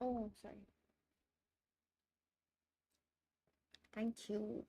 Oh, sorry. Thank you.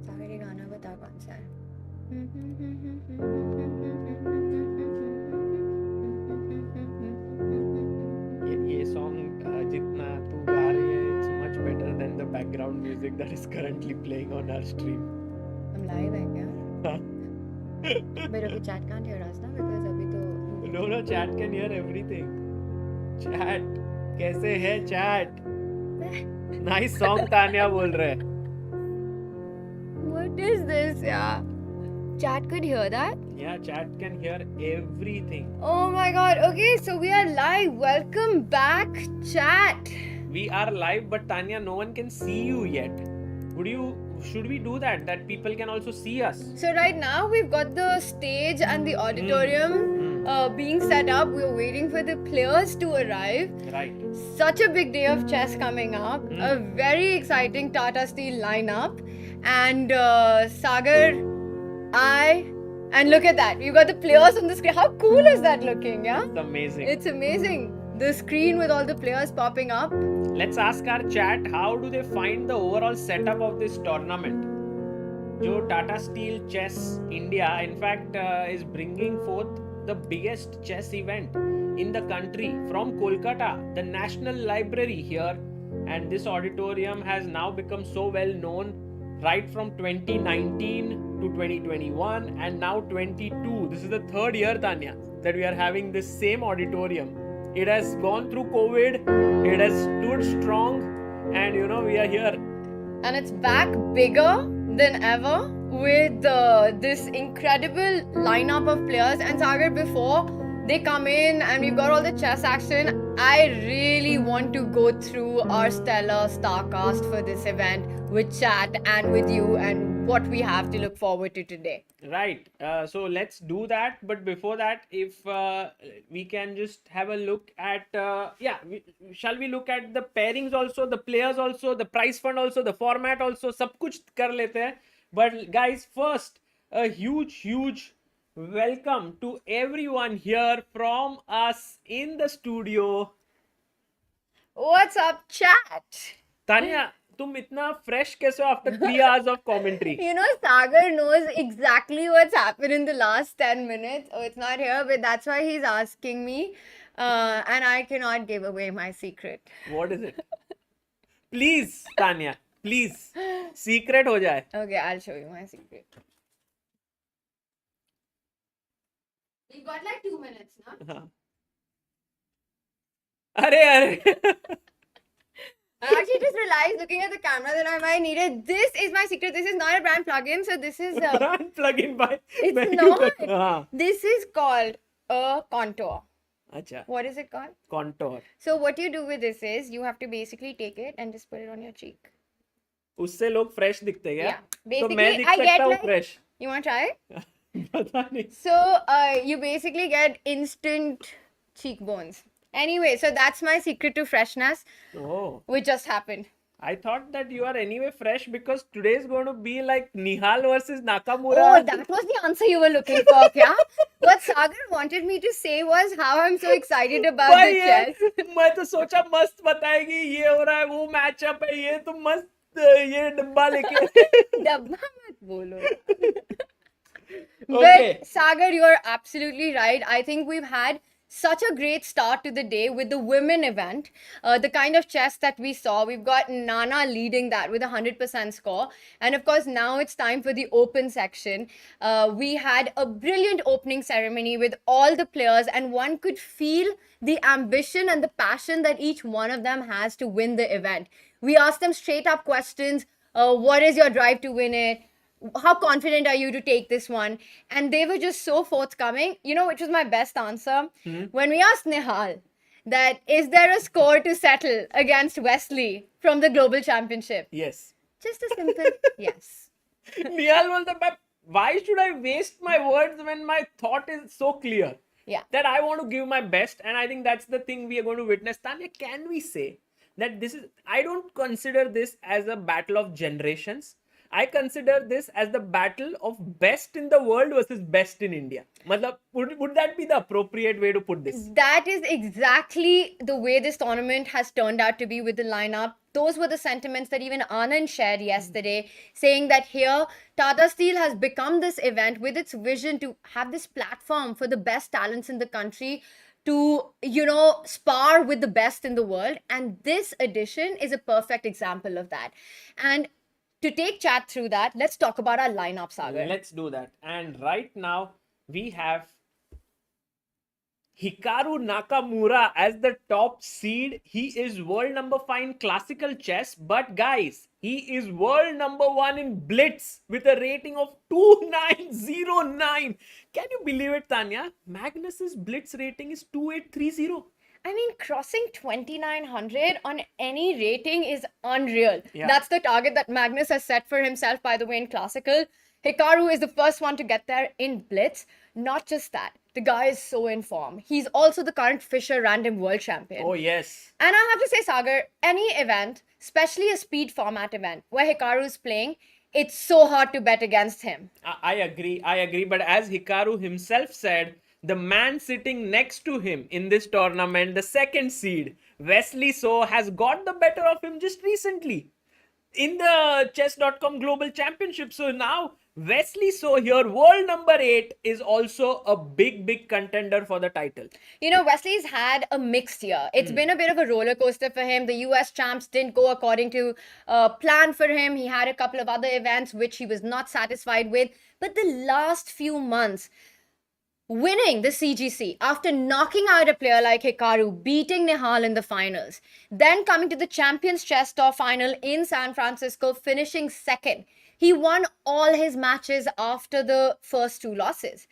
सागर ये गाना बता कौन सा है? ये सॉन्ग जितना तू गा रही है, it's much better than the background music that is currently playing on our stream. हम लाइव है क्या? But अभी chat can't hear us ना, because अभी तो No, chat can hear everything. Chat, कैसे है chat? Nice song तानिया बोल रहे हैं. What is this, yeah? Chat could hear that? Yeah, chat can hear everything. Oh my god. Okay, so we are live. Welcome back, chat. We are live, but Tanya, no one can see you yet. Should we do that? That people can also see us. So right now we've got the stage and the auditorium being set up. We're waiting for the players to arrive. Right. Such a big day of chess coming up. A very exciting Tata Steel lineup. And Sagar, and look at that. We've got the players on the screen. How cool is that looking, yeah? It's amazing. It's amazing. The screen with all the players popping up. Let's ask our chat, how do they find the overall setup of this tournament? Jo Tata Steel Chess India, in fact, is bringing forth the biggest chess event in the country from Kolkata, the National Library here. And this auditorium has now become so well known right from 2019 to 2021 and now 22. This is the third year, Tanya, that we are having this same auditorium. It has gone through COVID, it has stood strong, and we are here. And it's back bigger than ever with this incredible lineup of players. And Sagar, before they come in and we've got all the chess action, I really want to go through our stellar starcast for this event with chat and with you and what we have to look forward to today. Right. So let's do that. But before that, if we can just have a look at, shall we look at the pairings also, the players also, the prize fund also, the format also, सब कुछ कर लेते हैं. But guys, first, a huge welcome to everyone here from us in the studio. What's up, chat? Tanya, तुम इतना fresh कैसे हो after 3 hours of commentary? You know, Sagar knows exactly what's happened in the last 10 minutes. Oh, it's not here, but that's why he's asking me. And I cannot give away my secret. What is it? Please, Tanya, please. Secret हो जाए. Okay, I'll show you my secret. You've got like 2 minutes, no? अरे I actually just realized looking at the camera that I might need it. This is my secret. This is not a brand plugin. So this is brand plugin by. It's not. This is called a contour. Acha. What is it called? Contour. So what you do with this is you have to basically take it and just put it on your cheek. उससे लोग fresh दिखते हैं क्या? Yeah. Basically, तो मैं दिख I सकता get हूँ like. fresh. You want to try it? पता नहीं. So you basically get instant cheekbones. Anyway, so that's my secret to freshness. Oh. Which just happened. I thought that you are anyway fresh because today is going to be like Nihal versus Nakamura. Oh, that was the answer you were looking for, yeah? What Sagar wanted me to say was how I'm so excited about the chess. मैं तो सोचा मस्त बताएगी ये हो रहा है वो मैचअप है ये तो मस्त ये डब्बा लेके डब्बा मत बोलो. Okay. But Sagar, you're absolutely right. I think we've had such a great start to the day with the women event. The kind of chess that we saw, we've got Nana leading that with a 100% score. And of course, now it's time for the open section. We had a brilliant opening ceremony with all the players, and one could feel the ambition and the passion that each one of them has to win the event. We asked them straight up questions. What is your drive to win it? How confident are you to take this one? And they were just so forthcoming. You know, which was my best answer? When we asked Nihal that is there a score to settle against Wesley from the global championship? Yes. Just a simple yes. Nihal was why should I waste my words when my thought is so clear? Yeah. That I want to give my best, and I think that's the thing we are going to witness. Tanya, can we say that I don't consider this as a battle of generations. I consider this as the battle of best in the world versus best in India. Would that be the appropriate way to put this? That is exactly the way this tournament has turned out to be with the lineup. Those were the sentiments that even Anand shared yesterday, saying that here, Tata Steel has become this event with its vision to have this platform for the best talents in the country to, spar with the best in the world. And this edition is a perfect example of that. And to take chat through that, let's talk about our lineup, Sagar. Let's do that. And right now, we have Hikaru Nakamura as the top seed. He is world number 5 in classical chess. But guys, he is world number 1 in Blitz with a rating of 2909. Can you believe it, Tanya? Magnus's Blitz rating is 2830. I mean, crossing 2900 on any rating is unreal. Yeah. That's the target that Magnus has set for himself, by the way, in classical. Hikaru is the first one to get there in Blitz. Not just that, the guy is so in form. He's also the current Fischer Random World Champion. Oh, yes. And I have to say, Sagar, any event, especially a speed format event where Hikaru is playing, it's so hard to bet against him. I agree. But as Hikaru himself said, the man sitting next to him in this tournament, the second seed, Wesley So, has got the better of him just recently in the chess.com global championship. So now Wesley So here, world number 8, is also a big contender for the title. You know, Wesley's had a mixed year. It's been a bit of a roller coaster for him. The US champs didn't go according to plan for him. He had a couple of other events which he was not satisfied with. But the last few months, winning the CGC after knocking out a player like Hikaru, beating Nihal in the finals, then coming to the Champions Chess Tour final in San Francisco, finishing second. He won all his matches after the first 2 losses.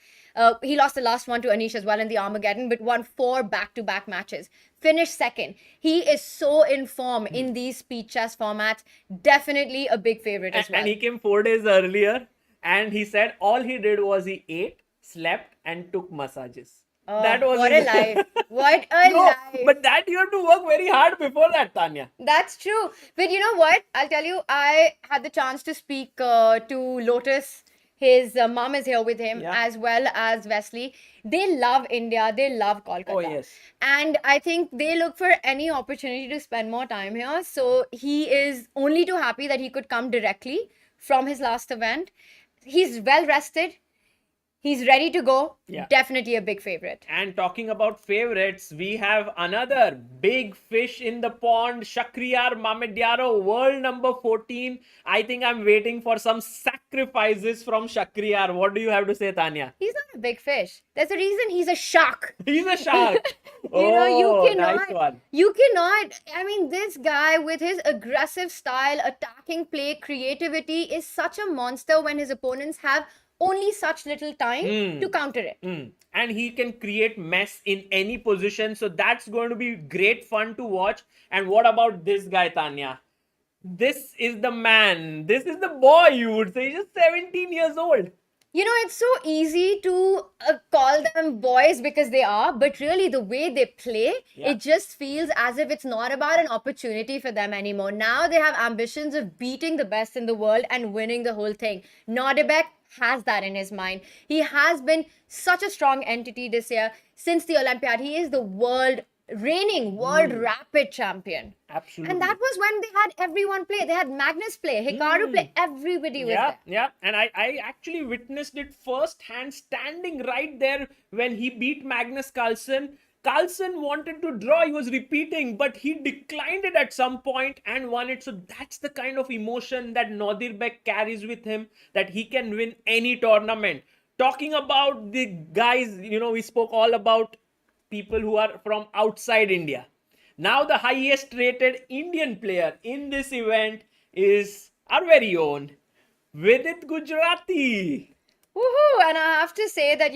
He lost the last one to Anish as well in the Armageddon, but won 4 back-to-back matches. Finished second. He is so in form in these speed chess formats. Definitely a big favorite as well. And he came 4 days earlier, and he said all he did was he ate, slept, and took massages. That was what a life. What a life. But that you have to work very hard before that, Tanya. That's true. But you know what? I'll tell you, I had the chance to speak to Lotus. His mom is here with him, as well as Wesley. They love India. They love Kolkata. Oh, yes. And I think they look for any opportunity to spend more time here. So he is only too happy that he could come directly from his last event. He's well rested. He's ready to go. Yeah. Definitely a big favorite. And talking about favorites, we have another big fish in the pond, Shakhriyar Mamedyaro, world number 14. I think I'm waiting for some sacrifices from Shakhriyar. What do you have to say, Tanya? He's not a big fish. There's a reason he's a shark. He's a shark. Nice one. You cannot. I mean, this guy with his aggressive style, attacking play, creativity is such a monster when his opponents have only such little time to counter it. And he can create mess in any position. So that's going to be great fun to watch. And what about this guy, Tanya? This is the man. This is the boy, you would say. He's just 17 years old. You know, it's so easy to call them boys because they are, but really the way they play, it just feels as if it's not about an opportunity for them anymore. Now they have ambitions of beating the best in the world and winning the whole thing. Nordebek has that in his mind. He has been such a strong entity this year since the Olympiad. He is the world reigning world rapid champion. Absolutely. And that was when they had everyone play. They had Magnus play, Hikaru play, everybody was there. Yeah. And I actually witnessed it firsthand, standing right there when he beat Magnus Carlsen. Carlsen wanted to draw, he was repeating, but he declined it at some point and won it. So that's the kind of emotion that Nodirbek carries with him, that he can win any tournament. Talking about the guys, we spoke all about people who are from outside India. Now the highest rated Indian player in this event is our very own Vidit Gujarati. Woohoo! And I have to say that,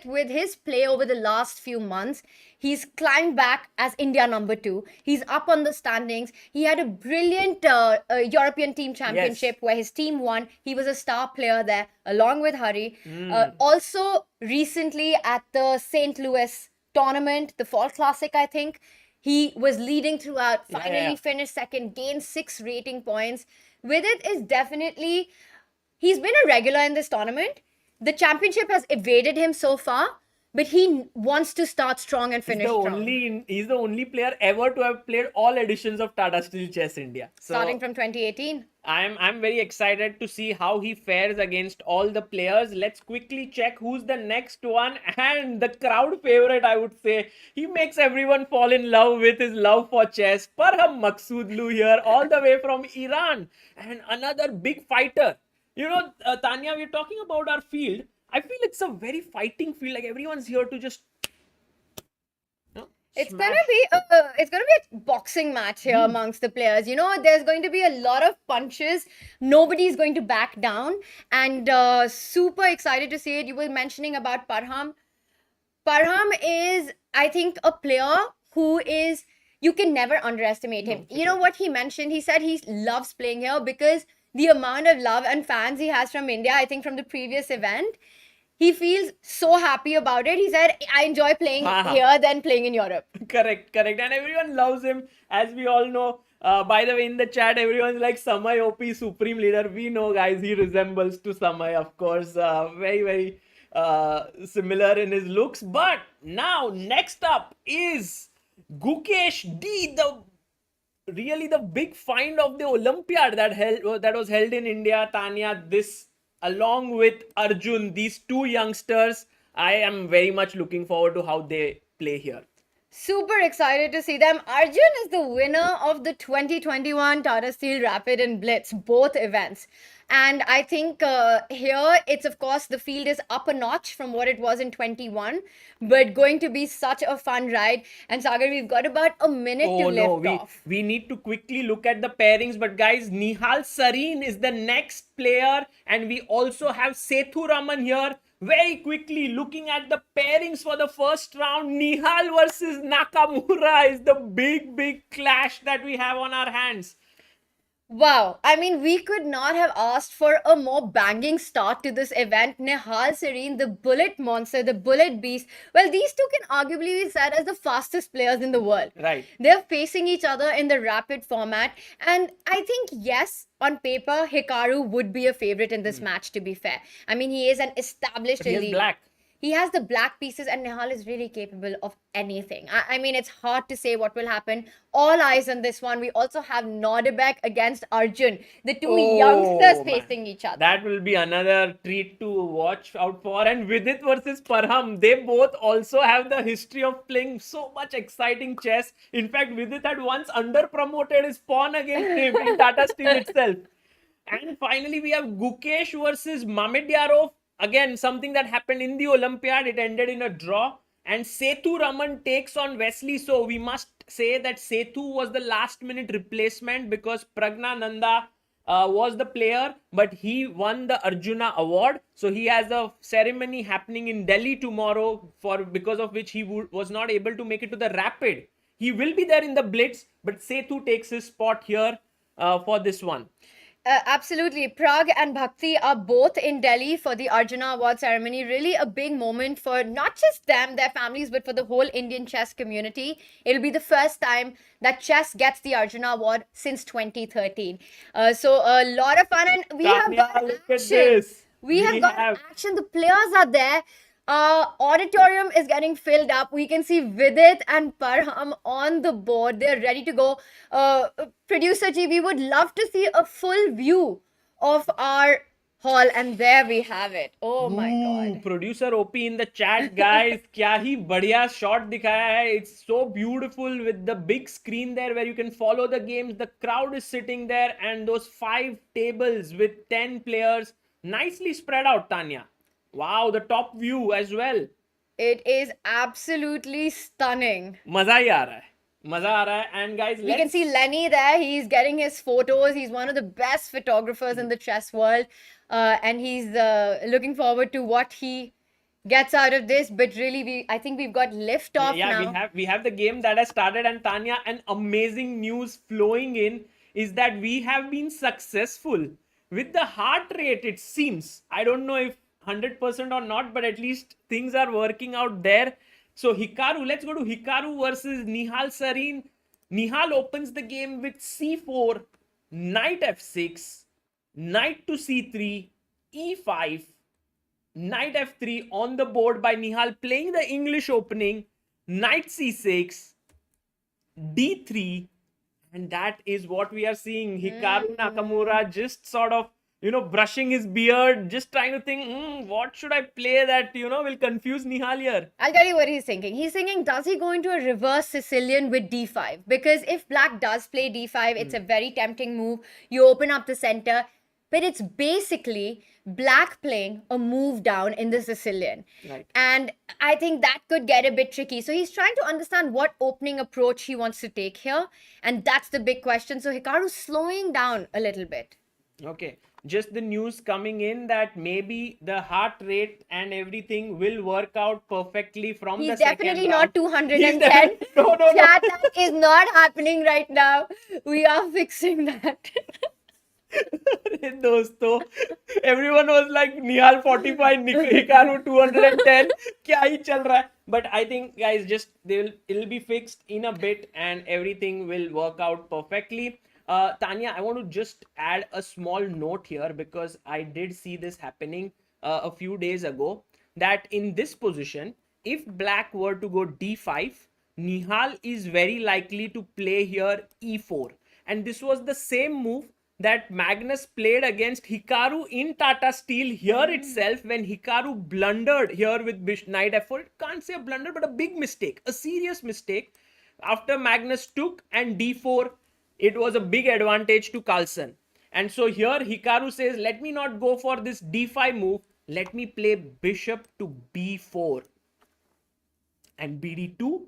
with his play over the last few months, he's climbed back as India number 2. He's up on the standings. He had a brilliant European team championship where his team won. He was a star player there along with Hari. Also, recently at the St. Louis tournament, the Fall Classic, I think, he was leading throughout, finally finished second, gained 6 rating points. Vidit is definitely... He's been a regular in this tournament. The championship has evaded him so far, but he wants to start strong and finish strong. He's the only player ever to have played all editions of Tata Steel Chess India. So starting from 2018. I'm very excited to see how he fares against all the players. Let's quickly check who's the next one. And the crowd favorite, I would say, he makes everyone fall in love with his love for chess. Parham Maqsoodlu here, all the way from Iran. And another big fighter. Tania, we're talking about our field. I feel it's a very fighting field. Like everyone's here to just. It's gonna be a boxing match here amongst the players. There's going to be a lot of punches. Nobody's going to back down, and super excited to see it. You were mentioning about Parham. Parham is, I think, a player who is. You can never underestimate him. You know what he mentioned? He said he loves playing here because the amount of love and fans he has from India, I think from the previous event, he feels so happy about it. He said, I enjoy playing here than playing in Europe. Correct. And everyone loves him, as we all know. By the way, in the chat, everyone's like, Samay OP Supreme Leader. We know, guys, he resembles to Samay, of course. Very, very similar in his looks. But now, next up is Gukesh D, really the big find of the Olympiad that was held in India. Tania, this along with Arjun, these two youngsters, I am very much looking forward to how they play here. Super excited to see them. Arjun is the winner of the 2021 Tata Steel Rapid and Blitz, both events. And I think here, it's of course, the field is up a notch from what it was in 21, but going to be such a fun ride. And Sagar, we've got about a minute to lift off. We need to quickly look at the pairings. But guys, Nihal Sareen is the next player. And we also have Sethu Raman here. Very quickly, looking at the pairings for the first round, Nihal versus Nakamura is the big clash that we have on our hands. Wow. I mean, we could not have asked for a more banging start to this event. Nihal Sareen, the bullet monster, the bullet beast. Well, these two can arguably be said as the fastest players in the world. Right. They're facing each other in the rapid format. And I think, yes, on paper, Hikaru would be a favorite in this match, to be fair. I mean, he is an established elite. He is black. He has the black pieces, and Nihal is really capable of anything. I mean, it's hard to say what will happen. All eyes on this one. We also have Nodebek against Arjun. The two youngsters facing each other. That will be another treat to watch out for. And Vidit versus Parham, they both also have the history of playing so much exciting chess. In fact, Vidit had once under-promoted his pawn against him in Tata Steel itself. And finally, we have Gukesh versus Mamedyarov. Again, something that happened in the Olympiad, it ended in a draw. And Sethu Raman takes on Wesley. So we must say that Sethu was the last minute replacement because Pragna Nanda was the player, but he won the Arjuna award. So he has a ceremony happening in Delhi tomorrow because of which he was not able to make it to the Rapid. He will be there in the Blitz, but Sethu takes his spot here for this one. Absolutely. Prag and Bhakti are both in Delhi for the Arjuna Award ceremony. Really a big moment for not just them, their families, but for the whole Indian chess community. It'll be the first time that chess gets the Arjuna Award since 2013. So a lot of fun, and we have got action. We have got action. The players are there. Auditorium is getting filled up. We can see Vidit and Parham on the board. They're ready to go. Producer G, we would love to see a full view of our hall, and there we have it. Oh my god. Producer OP in the chat, guys. क्या ही बढ़िया shot दिखाया है. It's so beautiful with the big screen there where you can follow the games. The crowd is sitting there and those 5 tables with 10 players nicely spread out, Tania. Wow, the top view as well. It is absolutely stunning. मजा ही आ रहा है. मजा आ रहा है. And guys, we can see Lenny there. He's getting his photos. He's one of the best photographers in the chess world. And he's looking forward to what he gets out of this. But really, I think we've got lift off now. Yeah, we have the game that has started. And Tania, an amazing news flowing in is that we have been successful with the heart rate, it seems. I don't know if 100% or not, but at least things are working out there. So Hikaru, let's go to Hikaru versus Nihal Sarin. Nihal opens the game with c4, knight f6, knight to c3, e5, knight f3 on the board by Nihal, playing the English opening, knight c6, d3, and that is what we are seeing. Hikaru Nakamura just sort of, brushing his beard, just trying to think, what should I play that, will confuse Nihal here. I'll tell you what he's thinking. He's thinking, does he go into a reverse Sicilian with d5? Because if black does play d5, it's a very tempting move. You open up the center, but it's basically black playing a move down in the Sicilian. Right. And I think that could get a bit tricky. So he's trying to understand what opening approach he wants to take here. And that's the big question. So Hikaru's slowing down a little bit. Okay. Just the news coming in that maybe the heart rate and everything will work out perfectly from the second round. He's definitely not 210. No. Chat, that is not happening right now. We are fixing that. दोस्तों, everyone was like Nihal 45, Hikaru 210. क्या ही चल रहा है? But I think, guys, just it'll be fixed in a bit and everything will work out perfectly. Tania, I want to just add a small note here because I did see this happening a few days ago, that in this position, if black were to go d5, Nihal is very likely to play here e4. And this was the same move that Magnus played against Hikaru in Tata Steel here itself when Hikaru blundered here with knight f4. Can't say a blunder, but a big mistake, a serious mistake. After Magnus took and d4, it was a big advantage to Carlsen. And so here Hikaru says, let me not go for this d5 move. Let me play bishop to b4. And bd2,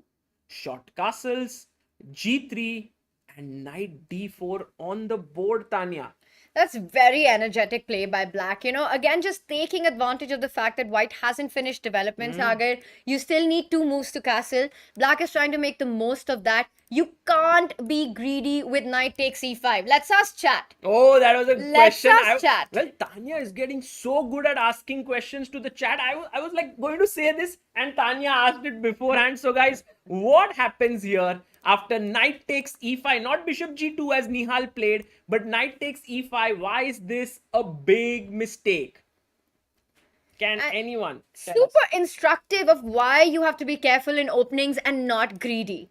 short castles, g3, and knight d4 on the board, Tania. That's very energetic play by black. Again, just taking advantage of the fact that white hasn't finished development, Sagar. You still need 2 moves to castle. Black is trying to make the most of that. You can't be greedy with knight takes e5. Let's ask chat. Oh, that was a question. Let's ask chat. Well, Tania is getting so good at asking questions to the chat. I was like going to say this and Tania asked it beforehand. So guys, what happens here after knight takes e5? Not bishop g2 as Nihal played, but knight takes e5. Why is this a big mistake? Can anyone tell super us? Instructive of why you have to be careful in openings and not greedy.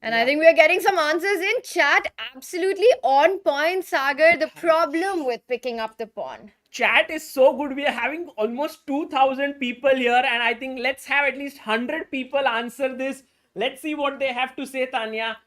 And I think we're getting some answers in chat. Absolutely on point, Sagar. The problem with picking up the pawn. Chat is so good. We are having almost 2,000 people here. And I think let's have at least 100 people answer this. Let's see what they have to say, Tania.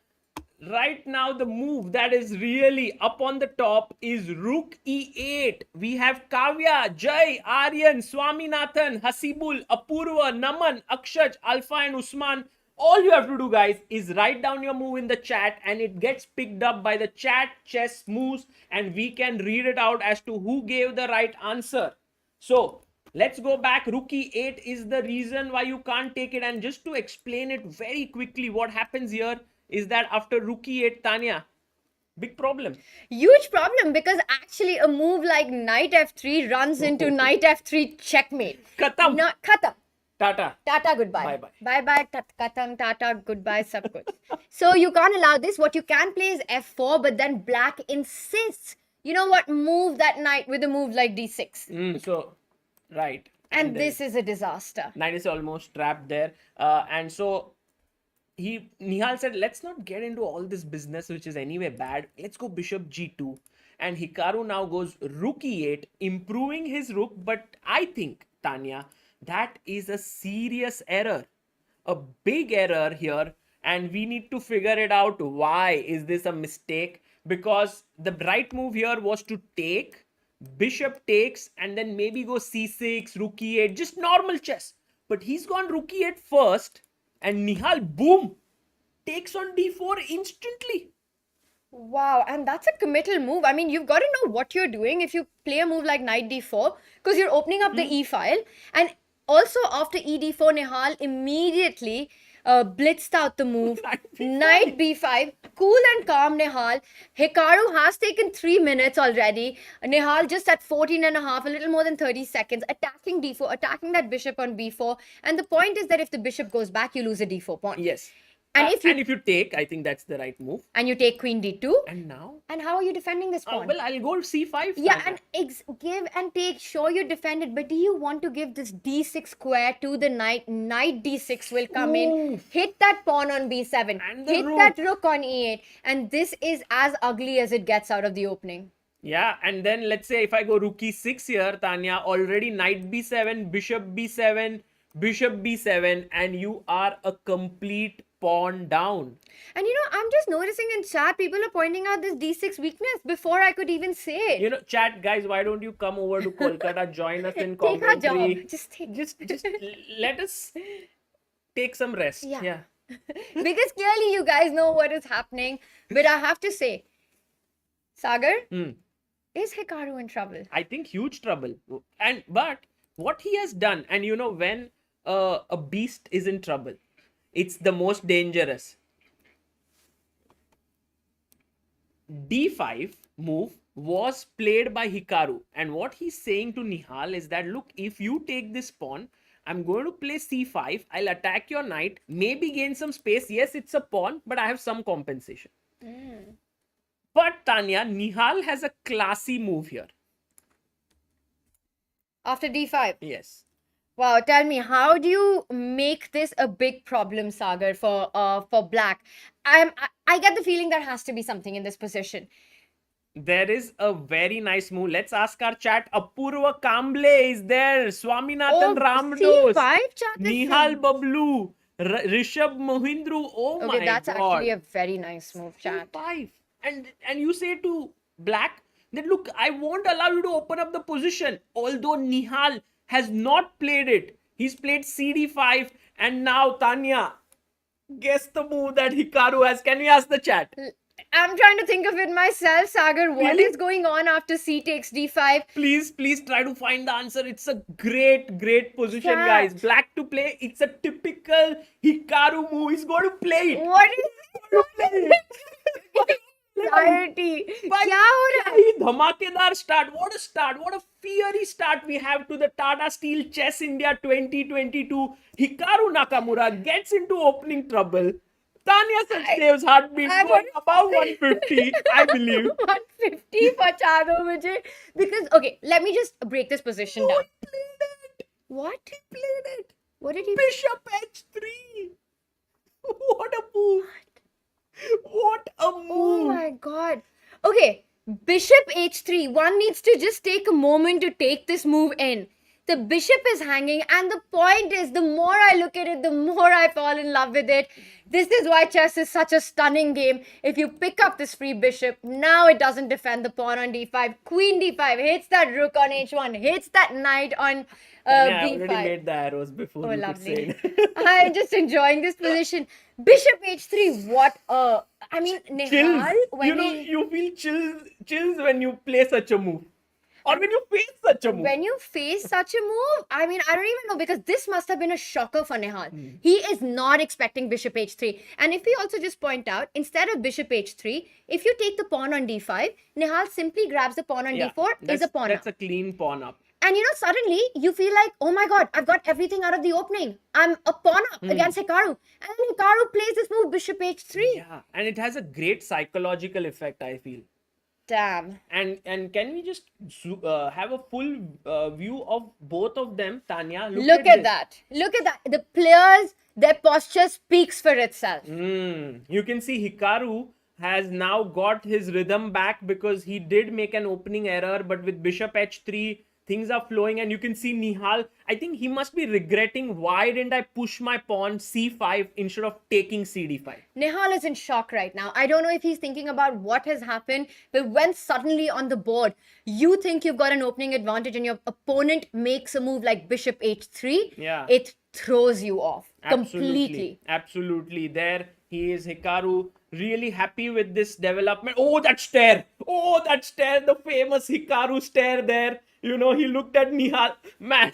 Right now, the move that is really up on the top is Rook E8. We have Kavya, Jai, Aryan, Swaminathan, Hasibul, Apurva, Naman, Akshaj, Alpha and Usman. All you have to do, guys, is write down your move in the chat and it gets picked up by the chat chess moves and we can read it out as to who gave the right answer. So let's go back. Rook E8 is the reason why you can't take it. And just to explain it very quickly, what happens here is that after Rook E8, Tania, big problem. Huge problem because actually a move like knight f3 runs into knight f3 checkmate. Khatam. No, khatam. Tata. Tata, goodbye. Bye-bye. Bye-bye, Katam, Tata, goodbye, sab kuch. So you can't allow this. What you can play is f4, but then black insists, you know what, move that knight with a move like d6. So, right. And this is a disaster. Knight is almost trapped there. And so Nihal said, let's not get into all this business, which is anyway bad. Let's go bishop g2. And Hikaru now goes rook e8, improving his rook. But I think, Tanya, that is a serious error. A big error here. And we need to figure it out. Why is this a mistake? Because the right move here was to take, bishop takes, and then maybe go c6, rook e8, just normal chess. But he's gone rook e8 first, and Nihal, boom, takes on d4 instantly. Wow, and that's a committal move. I mean, you've got to know what you're doing if you play a move like knight d4, because you're opening up the e file. And also after e d4, Nihal immediately blitzed out the move. Knight b5. Cool and calm, Nihal. Hikaru has taken 3 minutes already. Nihal just at 14 and a half, a little more than 30 seconds, attacking d4, attacking that bishop on b4. And the point is that if the bishop goes back, you lose a d4 pawn. Yes. And if you take, I think that's the right move. And you take queen d2. And now? And how are you defending this pawn? Well, I'll go c5. Yeah, and give and take. Sure, you defend it, but do you want to give this d6 square to the knight? Knight d6 will come in, hit that pawn on b7, and hit that rook on e8, and this is as ugly as it gets out of the opening. Yeah, and then let's say if I go rook e6 here, Tanya, already knight b7, bishop b7, bishop b7, and you are a complete pawn down. And I'm just noticing in chat, people are pointing out this d6 weakness before I could even say it. Chat guys, why don't you come over to Kolkata, join us in take our commentary. job. Just let us take some rest. Yeah. Because clearly you guys know what is happening. But I have to say, Sagar, is Hikaru in trouble? I think huge trouble. But what he has done, and when a beast is in trouble, it's the most dangerous. D5 move was played by Hikaru, and what he's saying to Nihal is that, look, if you take this pawn, I'm going to play c5, I'll attack your knight, maybe gain some space. Yes, it's a pawn, but I have some compensation. But Tanya, Nihal has a classy move here. After d5? Yes. Wow, tell me, how do you make this a big problem, Sagar, for black? I get the feeling there has to be something in this position. There is a very nice move. Let's ask our chat. Apurva Kamble is there. Swaminathan Ramdos. C5 chat Nihal Bablu. Rishabh Mohindru. Oh my god. Okay, that's actually a very nice move, chat. C5. And you say to black that, look, I won't allow you to open up the position. Although Nihal has not played it. He's played CD5, and now Tanya, guess the move that Hikaru has. Can we ask the chat? I'm trying to think of it myself, Sagar. What is going on after C takes D5? Please try to find the answer. It's a great position, guys. Black to play. It's a typical Hikaru move. He's going to play it. What is it? Clarity. Dhamakedar start. What a start. What a fiery start we have to the Tata Steel Chess India 2022. Hikaru Nakamura gets into opening trouble. Tanya saves heartbeat going above 150, I believe. 150 for Chado Vijay. Because, okay, let me just break this position down. He played it. What? He played it. What did he Bishop h3. What a move. What a move. Oh my god. Okay, Bishop h3. One needs to just take a moment to take this move in. The bishop is hanging, and the point is, the more I look at it, the more I fall in love with it. This is why chess is such a stunning game. If you pick up this free bishop, now it doesn't defend the pawn on d5. Queen d5 hits that rook on h1, hits that knight on b5. I already made the arrows before. Oh, lovely. I'm just enjoying this position. Bishop h3, what a... I mean, Nihal, you feel chills when you play such a move. Or when you face such a move. When you face such a move, I mean, I don't even know, because this must have been a shocker for Nihal. He is not expecting bishop h3. And if we also just point out, instead of bishop h3, if you take the pawn on d5, Nihal simply grabs the pawn on d4, is a pawn That's up. a clean pawn up. And suddenly you feel like, oh my god, I've got everything out of the opening. I'm a pawn up against Hikaru. And then Hikaru plays this move, bishop h3. Yeah, and it has a great psychological effect, I feel. Damn. And can we just have a full view of both of them, Tanya? Look At at this. that. Look at that. The players, their posture speaks for itself. You can see Hikaru has now got his rhythm back because he did make an opening error, but with bishop h3, things are flowing, and you can see Nihal. I think he must be regretting, why didn't I push my pawn c5 instead of taking cd5? Nihal is in shock right now. I don't know if he's thinking about what has happened, but when suddenly on the board, you think you've got an opening advantage and your opponent makes a move like bishop h3, Yeah. it throws you off completely. Absolutely. There he is, Hikaru, really happy with this development. Oh, that stare. Oh, that stare. The famous Hikaru stare there. You know, he looked at Nihal. Man.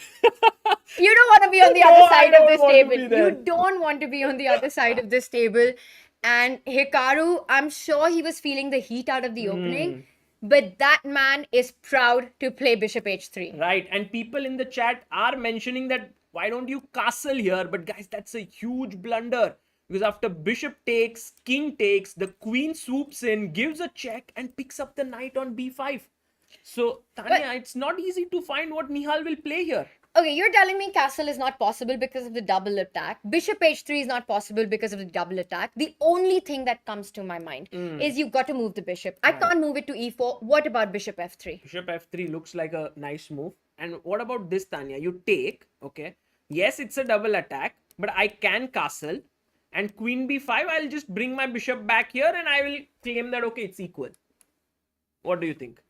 You don't want to be on the No, other I side don't of this want to table. be there. You don't want to be on the other side of this table. And Hikaru, I'm sure he was feeling the heat out of the opening. But that man is proud to play bishop h3. Right. And people in the chat are mentioning that why don't you castle here? But guys, that's a huge blunder. Because after bishop takes, king takes, the queen swoops in, gives a check, and picks up the knight on b5. So, Tanya, it's not easy to find what Nihal will play here. Okay, you're telling me castle is not possible because of the double attack. Bishop h3 is not possible because of the double attack. The only thing that comes to my mind is you've got to move the bishop. I can't move it to e4. What about bishop f3? Bishop f3 looks like a nice move. And what about this, Tanya? You take, okay. Yes, it's a double attack, but I can castle. And queen b5, I'll just bring my bishop back here and I will claim that, okay, it's equal. What do you think?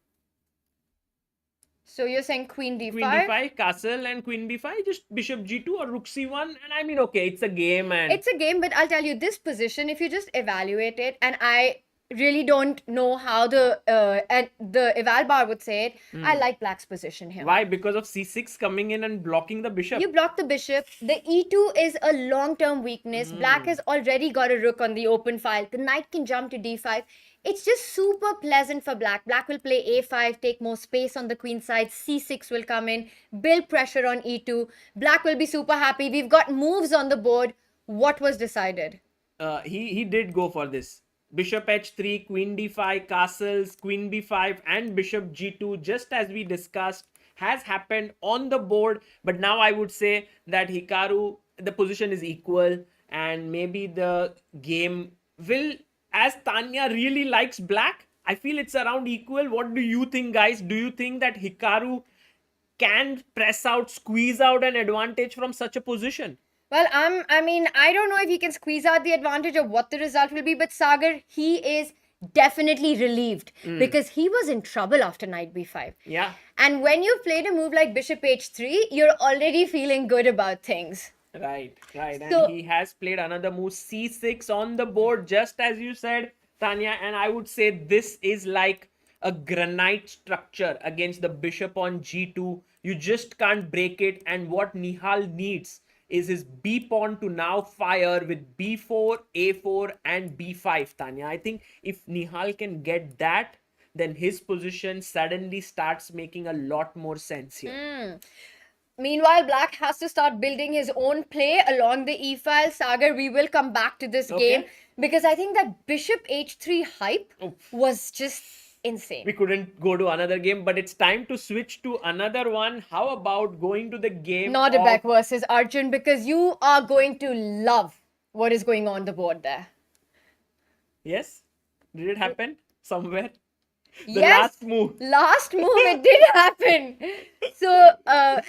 So you're saying queen d5? Queen d5, castle, and queen b5, just bishop g2 or rook c1. And I mean, okay, it's a game. And it's a game, but I'll tell you, this position, if you just evaluate it, and I really don't know how the eval bar would say it, I like black's position here. Why? Because of c6 coming in and blocking the bishop. You block the bishop. The e2 is a long-term weakness. Black has already got a rook on the open file. The knight can jump to d5. It's just super pleasant for black. Black will play a5, take more space on the queen side. c6 will come in, build pressure on e2. Black will be super happy. We've got moves on the board. What was decided? He did go for this. Bishop h3, queen d5, castles, queen b5, and bishop g2, just as we discussed, has happened on the board. But now I would say that Hikaru, the position is equal, and maybe the game will, as Tanya really likes black, I feel it's around equal. What do you think, guys? Do you think that Hikaru can press out, squeeze out an advantage from such a position? Well, I mean, I don't know if he can squeeze out the advantage of what the result will be, but Sagar, he is definitely relieved because he was in trouble after knight b5. Yeah. And when you've played a move like bishop h3, you're already feeling good about things. Right. So, and he has played another move, c6 on the board, just as you said, Tanya. And I would say this is like a granite structure against the bishop on g2. You just can't break it. And what Nihal needs is his b pawn to now fire with b4, a4, and b5, Tanya. I think if Nihal can get that, then his position suddenly starts making a lot more sense here. Meanwhile, black has to start building his own play along the e-file. Sagar, we will come back to this game because I think that bishop h3 hype was just insane. We couldn't go to another game, but it's time to switch to another one. How about going to the game Norderbeck versus Arjun, because you are going to love what is going on the board there. Yes? Did it happen somewhere? Last move, it did happen. So,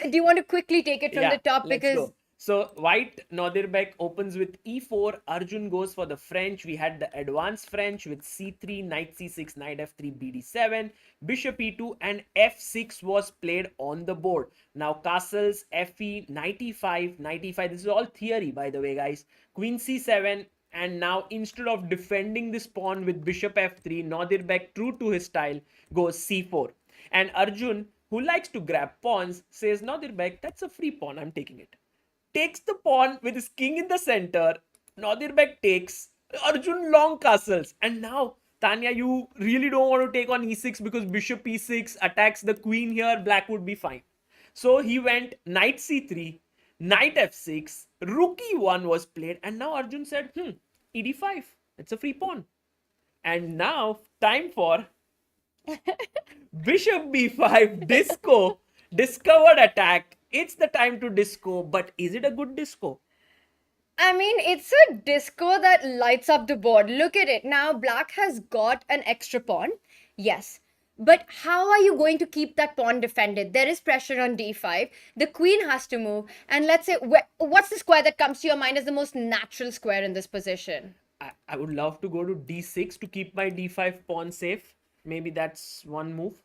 do you want to quickly take it from the top? Let's go. So, white Norderbeck opens with e4. Arjun goes for the French. We had the advanced French with c3, knight c6, knight f3, bd7, bishop e2, and f6 was played on the board. Now, castles, fe, knight e5, knight e5. This is all theory, by the way, guys. Queen c7. And now, instead of defending this pawn with bishop f3, Norderbeck, true to his style, goes c4. And Arjun, who likes to grab pawns, says, Norderbeck, that's a free pawn, I'm taking it. Takes the pawn with his king in the center. Norderbeck takes. Arjun long castles. And now, Tanya, you really don't want to take on e6 because bishop e6 attacks the queen here. Black would be fine. So he went knight c3, knight f6, rook e1 was played. And now Arjun said, ed5. It's a free pawn. And now, time for Bishop b5, disco, discovered attack. It's the time to disco, but is it a good disco? I mean, it's a disco that lights up the board. Look at it. Now, black has got an extra pawn. Yes. But how are you going to keep that pawn defended? There is pressure on d5. The queen has to move. And let's say, what's the square that comes to your mind as the most natural square in this position? I would love to go to d6 to keep my d5 pawn safe. Maybe that's one move.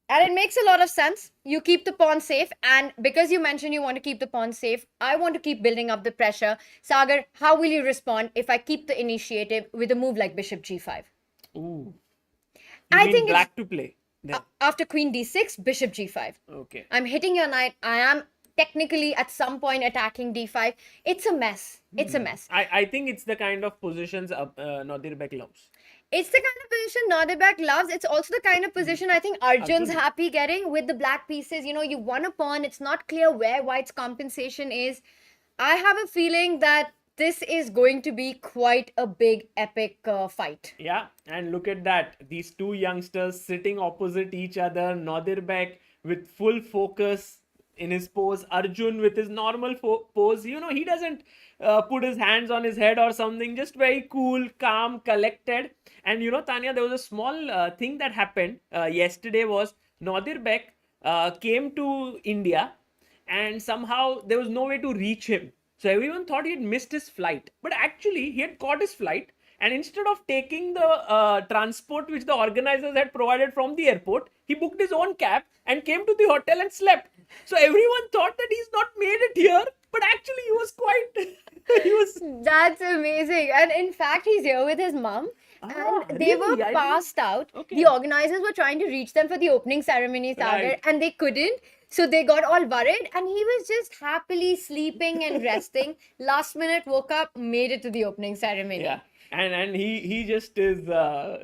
And it makes a lot of sense. You keep the pawn safe. And because you mentioned you want to keep the pawn safe, I want to keep building up the pressure. Sagar, how will you respond if I keep the initiative with a move like bishop g5? Ooh. I think black to play. Then. After queen d6, bishop g5. Okay. I'm hitting your knight. I am technically at some point attacking d5. It's a mess. It's a mess. I think it's the kind of positions Nadir Bek loves. It's the kind of position Nodibak loves. It's also the kind of position I think Arjun's happy getting with the black pieces. You know, you won a pawn. It's not clear where white's compensation is. I have a feeling that this is going to be quite a big epic fight. Yeah, and look at that. These two youngsters sitting opposite each other. Nadir Bek with full focus in his pose. Arjun with his normal pose. You know, he doesn't put his hands on his head or something. Just very cool, calm, collected. And you know, Tania, there was a small thing that happened yesterday was Nadir Bek came to India and somehow there was no way to reach him. So everyone thought he had missed his flight. But actually, he had caught his flight. And instead of taking the transport which the organizers had provided from the airport, he booked his own cab and came to the hotel and slept. So everyone thought that he's not made it here. But actually, he was quite... he was... That's amazing. And in fact, he's here with his mum. And they really? were passed out. Okay. The organizers were trying to reach them for the opening ceremony, Sagar, Right. and they couldn't. So they got all worried, and he was just happily sleeping and resting. Last minute woke up, made it to the opening ceremony. Yeah. And he just is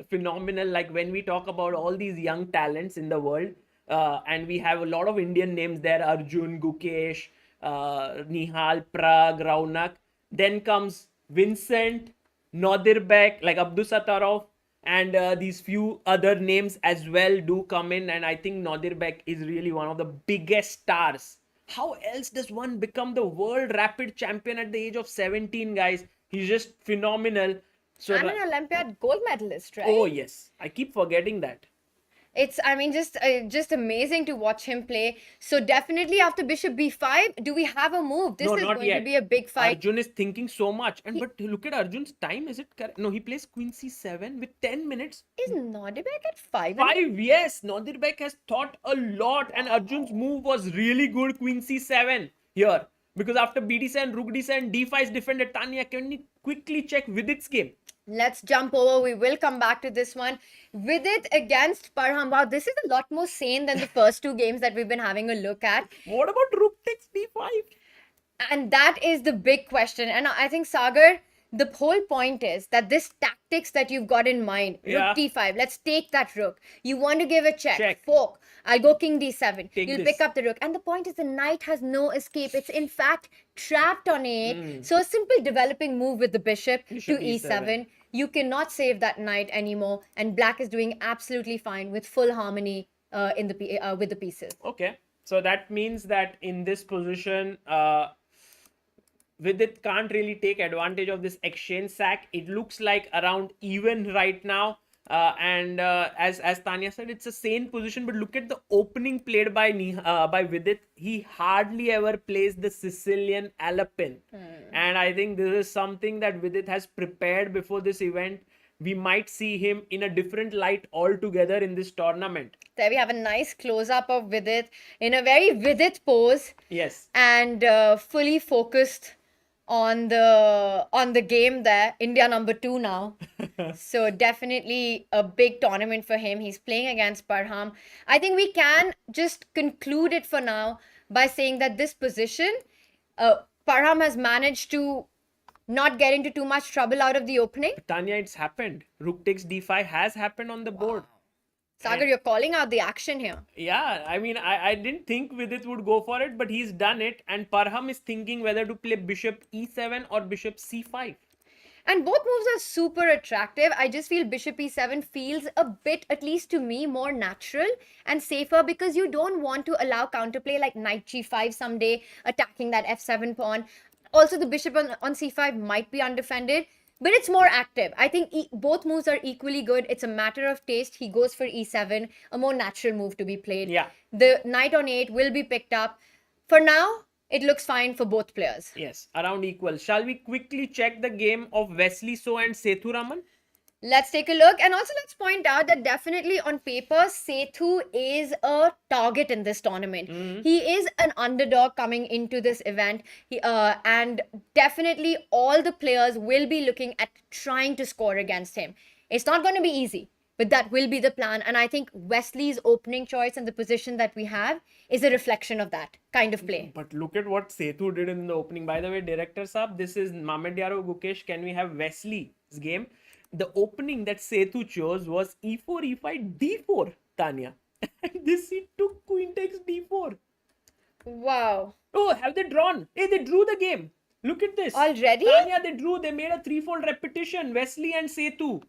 phenomenal. Like when we talk about all these young talents in the world, and we have a lot of Indian names there: Arjun, Gukesh, Nihal, Prag, Raunak. Then comes Vincent, Nadir Bek, like Abdus Sattarov, and these few other names as well do come in. And I think Nadir Bek is really one of the biggest stars. How else does one become the world rapid champion at the age of 17, guys? He's just phenomenal. So And an Olympiad gold medalist, right? oh yes, I keep forgetting that. It's, I mean, just amazing to watch him play. So definitely after Bishop B5, do we have a move? This No, is not going yet. to be a big fight. Arjun is thinking so much, and but look at Arjun's time. Is it correct? No, he plays Queen C7 with 10 minutes. Is Nodibek at 5? 5, yes. Nadir Bek has thought a lot, and Arjun's move was really good. Queen C7 here. Because after BD7, Rook D7, D5 is defended. Tania, can you quickly check Vidit's game? Let's jump over. We will come back to this one. With it against Parham. Wow, this is a lot more sane than the first two games that we've been having a look at. What about Rook takes D5? And that is the big question. And I think, Sagar, the whole point is that this tactics that you've got in mind, Yeah. Rook D5, let's take that Rook. You want to give a check. Check. Fork. I'll go King D7. Take You'll this. pick up the Rook. And the point is the Knight has no escape. It's in fact trapped on A8. So a simple developing move with the Bishop Bishop to E7. E7. You cannot save that Knight anymore. And Black is doing absolutely fine with full harmony with the pieces. Okay. So that means that in this position, Vidit can't really take advantage of this exchange sack. It looks like around even right now. And as Tania said, it's a sane position. But look at the opening played by Vidit. He hardly ever plays the Sicilian Alapin. And I think this is something that Vidit has prepared before this event. We might see him in a different light altogether in this tournament. There we have a nice close-up of Vidit in a very Vidit pose. Yes. And fully focused on the game there. India number 2 now. So definitely a big tournament for him. He's playing against Parham. I think we can just conclude it for now by saying that this position, Parham has managed to not get into too much trouble out of the opening. Tania, it's happened. Rook takes D5 has happened on the board. Sagar, you're calling out the action here. Yeah, I mean, I didn't think Vidit would go for it, but he's done it. And Parham is thinking whether to play Bishop E7 or Bishop C5. And both moves are super attractive. I just feel bishop e7 feels a bit, at least to me, more natural and safer because you don't want to allow counterplay like knight g5 someday, attacking that f7 pawn. Also, the bishop on c5 might be undefended, but it's more active. I think both moves are equally good. It's a matter of taste. He goes for e7, a more natural move to be played. Yeah. The knight on 8 will be picked up. For now, it looks fine for both players. Yes, around equal. Shall we quickly check the game of Wesley So and Sethu Raman? Let's take a look. And also, let's point out that definitely on paper, Sethu is a target in this tournament. He is an underdog coming into this event. And definitely all the players will be looking at trying to score against him. It's not going to be easy, but that will be the plan. And I think Wesley's opening choice and the position that we have is a reflection of that kind of play. But look at what Sethu did in the opening. By the way, Director Saab, this is Mamedyaro Gukesh. Can we have Wesley's game? The opening that Sethu chose was e4, e5, d4, Tania. And this he took queen takes d4. Wow. Oh, have they drawn? Hey, they drew the game. Look at this. Already? Tania, they drew. They made a threefold repetition. Wesley and Sethu.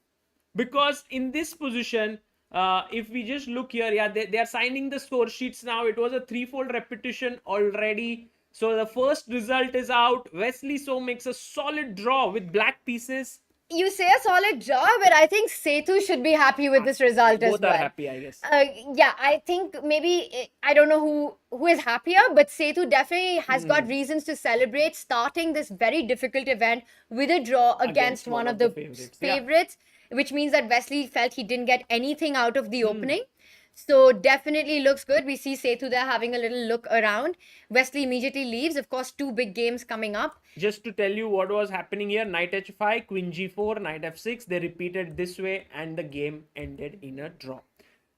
Because in this position, if we just look here, yeah, they are signing the score sheets now. It was a threefold repetition already. So the first result is out. Wesley So makes a solid draw with black pieces. You say a solid draw, but I think Sethu should be happy with this result as well. Both are happy, I guess. Yeah, I think maybe, I don't know who is happier, but Sethu definitely has got reasons to celebrate starting this very difficult event with a draw against one of the favorites, which means that Wesley felt he didn't get anything out of the opening. So definitely looks good. We see Sethu there having a little look around. Wesley immediately leaves. Of course, 2 big games coming up. Just to tell you what was happening here, knight h5, queen g4, knight f6. They repeated this way and the game ended in a draw.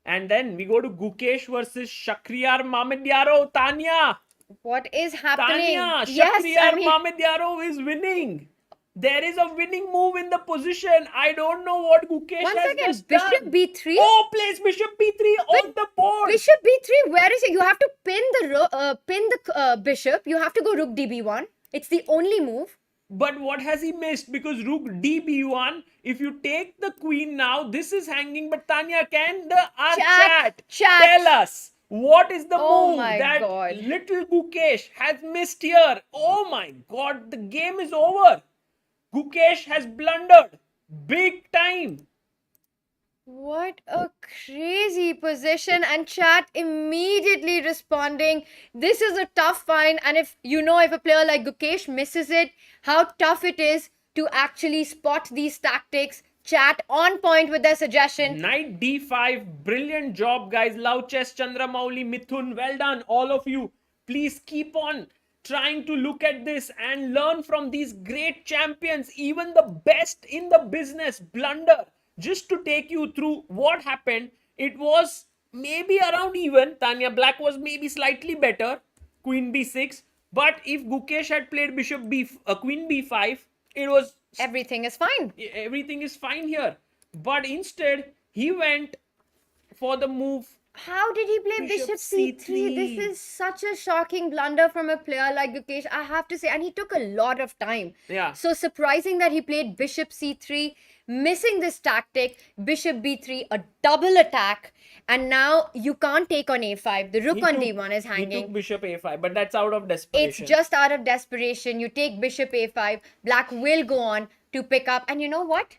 And then we go to Gukesh versus Shakhriyar Mamedyaro. Tania! What is happening? Tania! Yes, Shakhriyar Mamedyaro is winning. There is a winning move in the position. I don't know what Gukesh has just done. Bishop b3. Oh, plays bishop b3 on the board. Bishop b3. Where is it? You have to pin the bishop. You have to go rook db1. It's the only move. But what has he missed? Because rook db1. If you take the queen now, this is hanging. But Tanya, can our chat tell us what is the move that little Gukesh has missed here? Oh my God! The game is over. Gukesh has blundered big time. What a crazy position, and chat immediately responding. This is a tough find, and if a player like Gukesh misses it, how tough it is to actually spot these tactics. Chat on point with their suggestion. Knight d5, brilliant job, guys. Love chess, Chandramouli, Mithun, well done, all of you. Please keep on trying to look at this and learn from these great champions. Even the best in the business blunder. Just to take you through what happened, it was maybe around even. Tanya, black was maybe slightly better. Queen b6. But if Gukesh had played queen b5, it was... Everything is fine. Everything is fine here. But instead, he went for the move. How did he play bishop c3? This is such a shocking blunder from a player like Gukesh, I have to say. And he took a lot of time. Yeah. So surprising that he played bishop c3, missing this tactic, bishop b3, a double attack. And now you can't take on a5. The rook on d1 is hanging. He took bishop a5, but that's out of desperation. It's just out of desperation. You take bishop a5. Black will go on to pick up. And you know what?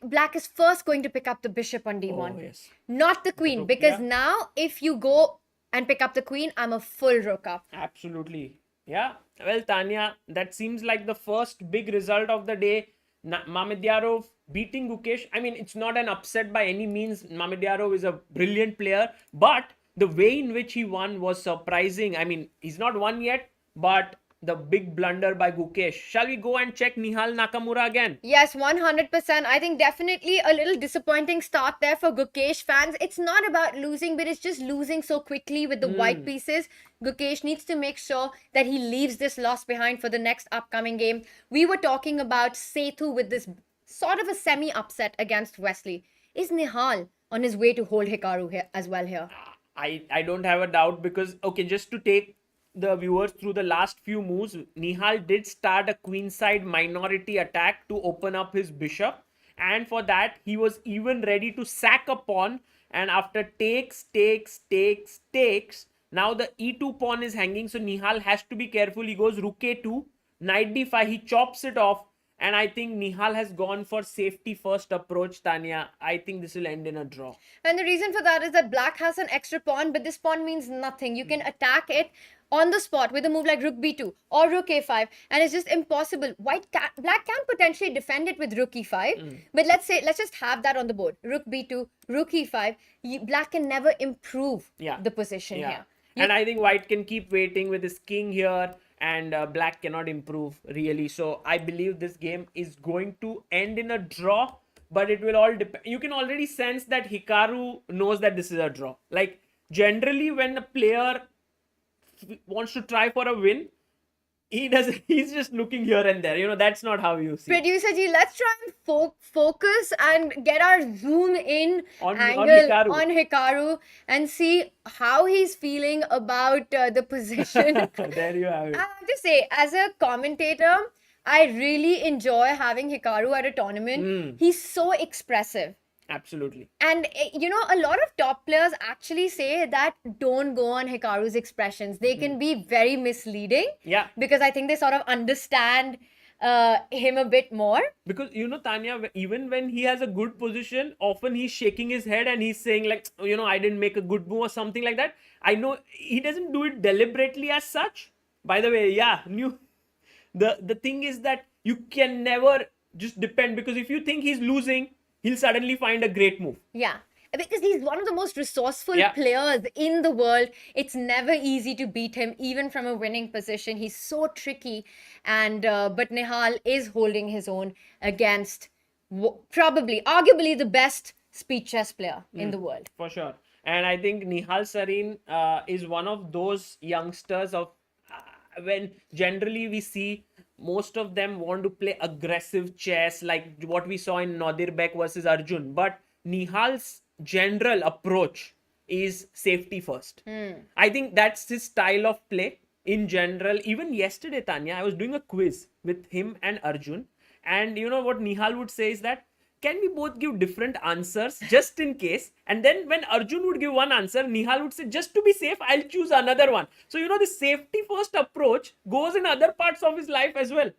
Black is first going to pick up the bishop on d1. Oh, yes. Not the queen. Because now if you go and pick up the queen, I'm a full rook up. Absolutely. Yeah. Well, Tanya, that seems like the first big result of the day. Mamedyarov beating Gukesh. I mean, it's not an upset by any means. Mamedyarov is a brilliant player. But the way in which he won was surprising. I mean, he's not won yet, but the big blunder by Gukesh. Shall we go and check Nihal Nakamura again? Yes, 100%. I think definitely a little disappointing start there for Gukesh fans. It's not about losing, but it's just losing so quickly with the white pieces. Gukesh needs to make sure that he leaves this loss behind for the next upcoming game. We were talking about Sethu with this sort of a semi-upset against Wesley. Is Nihal on his way to hold Hikaru here as well here? I don't have a doubt because, okay, just to take the viewers through the last few moves, Nihal did start a queenside minority attack to open up his bishop. And for that, he was even ready to sack a pawn. And after takes, now the e2 pawn is hanging. So Nihal has to be careful. He goes rook a2, knight d5. He chops it off. And I think Nihal has gone for safety first approach, Tania. I think this will end in a draw. And the reason for that is that black has an extra pawn, but this pawn means nothing. You can attack it on the spot with a move like rook b2 or rook a5, and it's just impossible. Black can potentially defend it with rook e5, but let's just have that on the board. Rook b2, rook e5. Black can never improve the position here. And I think white can keep waiting with his king here, and black cannot improve really. So I believe this game is going to end in a draw, but it will all depend. You can already sense that Hikaru knows that this is a draw. Like, generally when a player wants to try for a win, he's just looking here and there. That's not how you see. Producer Ji, let's try and focus and get our zoom in on Hikaru and see how he's feeling about the position. There you have it. I have to say, as a commentator, I really enjoy having Hikaru at a tournament. He's so expressive. Absolutely. And a lot of top players actually say that don't go on Hikaru's expressions. They can be very misleading. Yeah. Because I think they sort of understand him a bit more. Because, Tania, even when he has a good position, often he's shaking his head and he's saying like, I didn't make a good move or something like that. I know he doesn't do it deliberately as such. By the way, the thing is that you can never just depend, because if you think he's losing, he'll suddenly find a great move. Yeah, because he's one of the most resourceful players in the world. It's never easy to beat him, even from a winning position. He's so tricky. And but Nihal is holding his own against arguably the best speed chess player in the world. For sure. And I think Nihal Sarin is one of those youngsters of when generally we see most of them want to play aggressive chess, like what we saw in Nodirbek versus Arjun. But Nihal's general approach is safety first. I think that's his style of play in general. Even yesterday, Tania, I was doing a quiz with him and Arjun. And what Nihal would say is that, can we both give different answers just in case? And then when Arjun would give one answer, Nihal would say, just to be safe, I'll choose another one. So, the safety first approach goes in other parts of his life as well.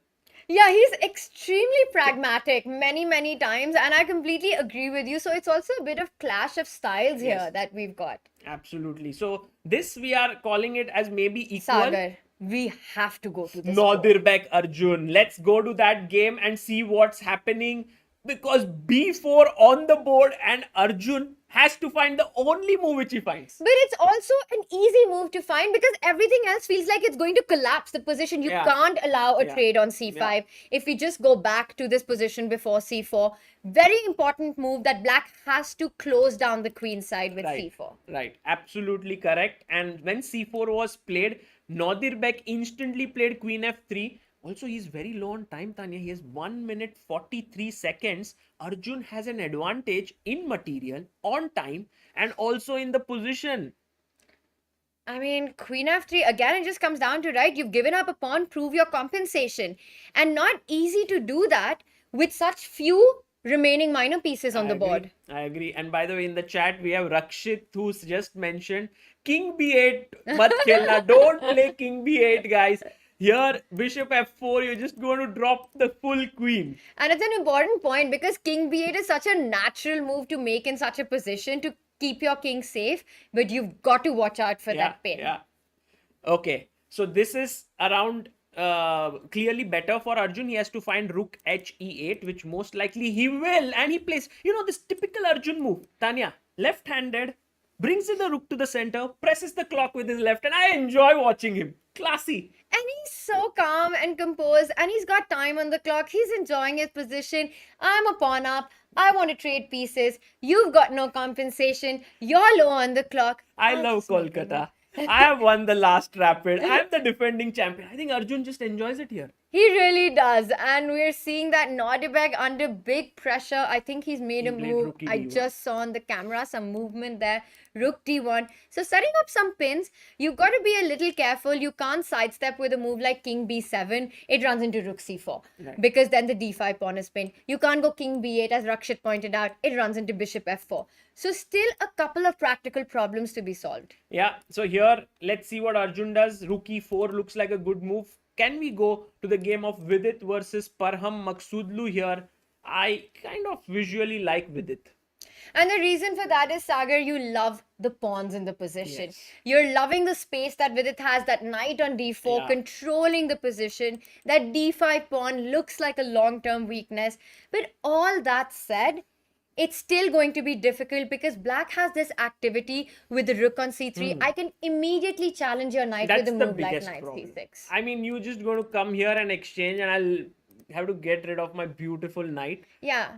Yeah, he's extremely pragmatic many, many times. And I completely agree with you. So it's also a bit of clash of styles here that we've got. Absolutely. So this we are calling it as maybe equal. Sagar, we have to go to this. Nodirbek Arjun. Let's go to that game and see what's happening. Because b4 on the board and Arjun has to find the only move which he finds. But it's also an easy move to find because everything else feels like it's going to collapse the position. You can't allow a trade on c5. If we just go back to this position before c4, very important move that black has to close down the queen side with c4. Right, absolutely correct. And when c4 was played, Nodirbek instantly played queen f3. Also, he's very low on time, Tania. He has 1 minute 43 seconds. Arjun has an advantage in material, on time, and also in the position. I mean, queen f3, again, it just comes down to, right, you've given up a pawn, prove your compensation. And not easy to do that with such few remaining minor pieces on the board. I agree. And by the way, in the chat, we have Rakshit, who's just mentioned, King b8, mat khelna. Don't play King b8, guys. Here, bishop f4, you're just going to drop the full queen. And it's an important point because king b8 is such a natural move to make in such a position to keep your king safe. But you've got to watch out for that pin. Yeah. Okay. So this is around clearly better for Arjun. He has to find rook h e8, which most likely he will. And he plays, this typical Arjun move. Tania, left-handed, brings in the rook to the center, presses the clock with his left. And I enjoy watching him. Classy. And he's so calm and composed and he's got time on the clock. He's enjoying his position. I'm a pawn up. I want to trade pieces. You've got no compensation. You're low on the clock. I love Kolkata. I have won the last rapid. I'm the defending champion. I think Arjun just enjoys it here. He really does. And we're seeing that Nordebeg under big pressure. I think he's made He a played move. rook I D1. just saw on the camera some movement there. Rook D1. So setting up some pins, you've got to be a little careful. You can't sidestep with a move like King B7. It runs into Rook C4. Right. Because then the D5 pawn is pinned. You can't go King B8 as Rakshit pointed out. It runs into Bishop F4. So still a couple of practical problems to be solved. Yeah, so here let's see what Arjun does. Rook E4 looks like a good move. Can we go to the game of Vidit versus Parham Maksudlu here? I kind of visually like Vidit. And the reason for that is, Sagar, you love the pawns in the position. Yes. You're loving the space that Vidit has, that knight on d4, Yeah. controlling the position. That d5 pawn looks like a long-term weakness. But all that said, it's still going to be difficult because black has this activity with the rook on c3. I can immediately challenge your knight That's with a the move like biggest knight problem. c6. I mean, you're just going to come here and exchange, and I'll have to get rid of my beautiful knight. Yeah.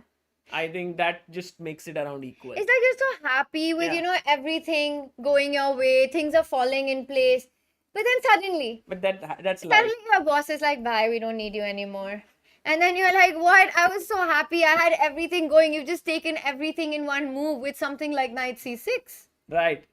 I think that just makes it around equal. It's like you're so happy with, Yeah. everything going your way, things are falling in place. But then suddenly, But that's life. suddenly your boss is like, bye, we don't need you anymore. And then you're like, what? I was so happy. I had everything going. You've just taken everything in one move with something like knight c6. Right.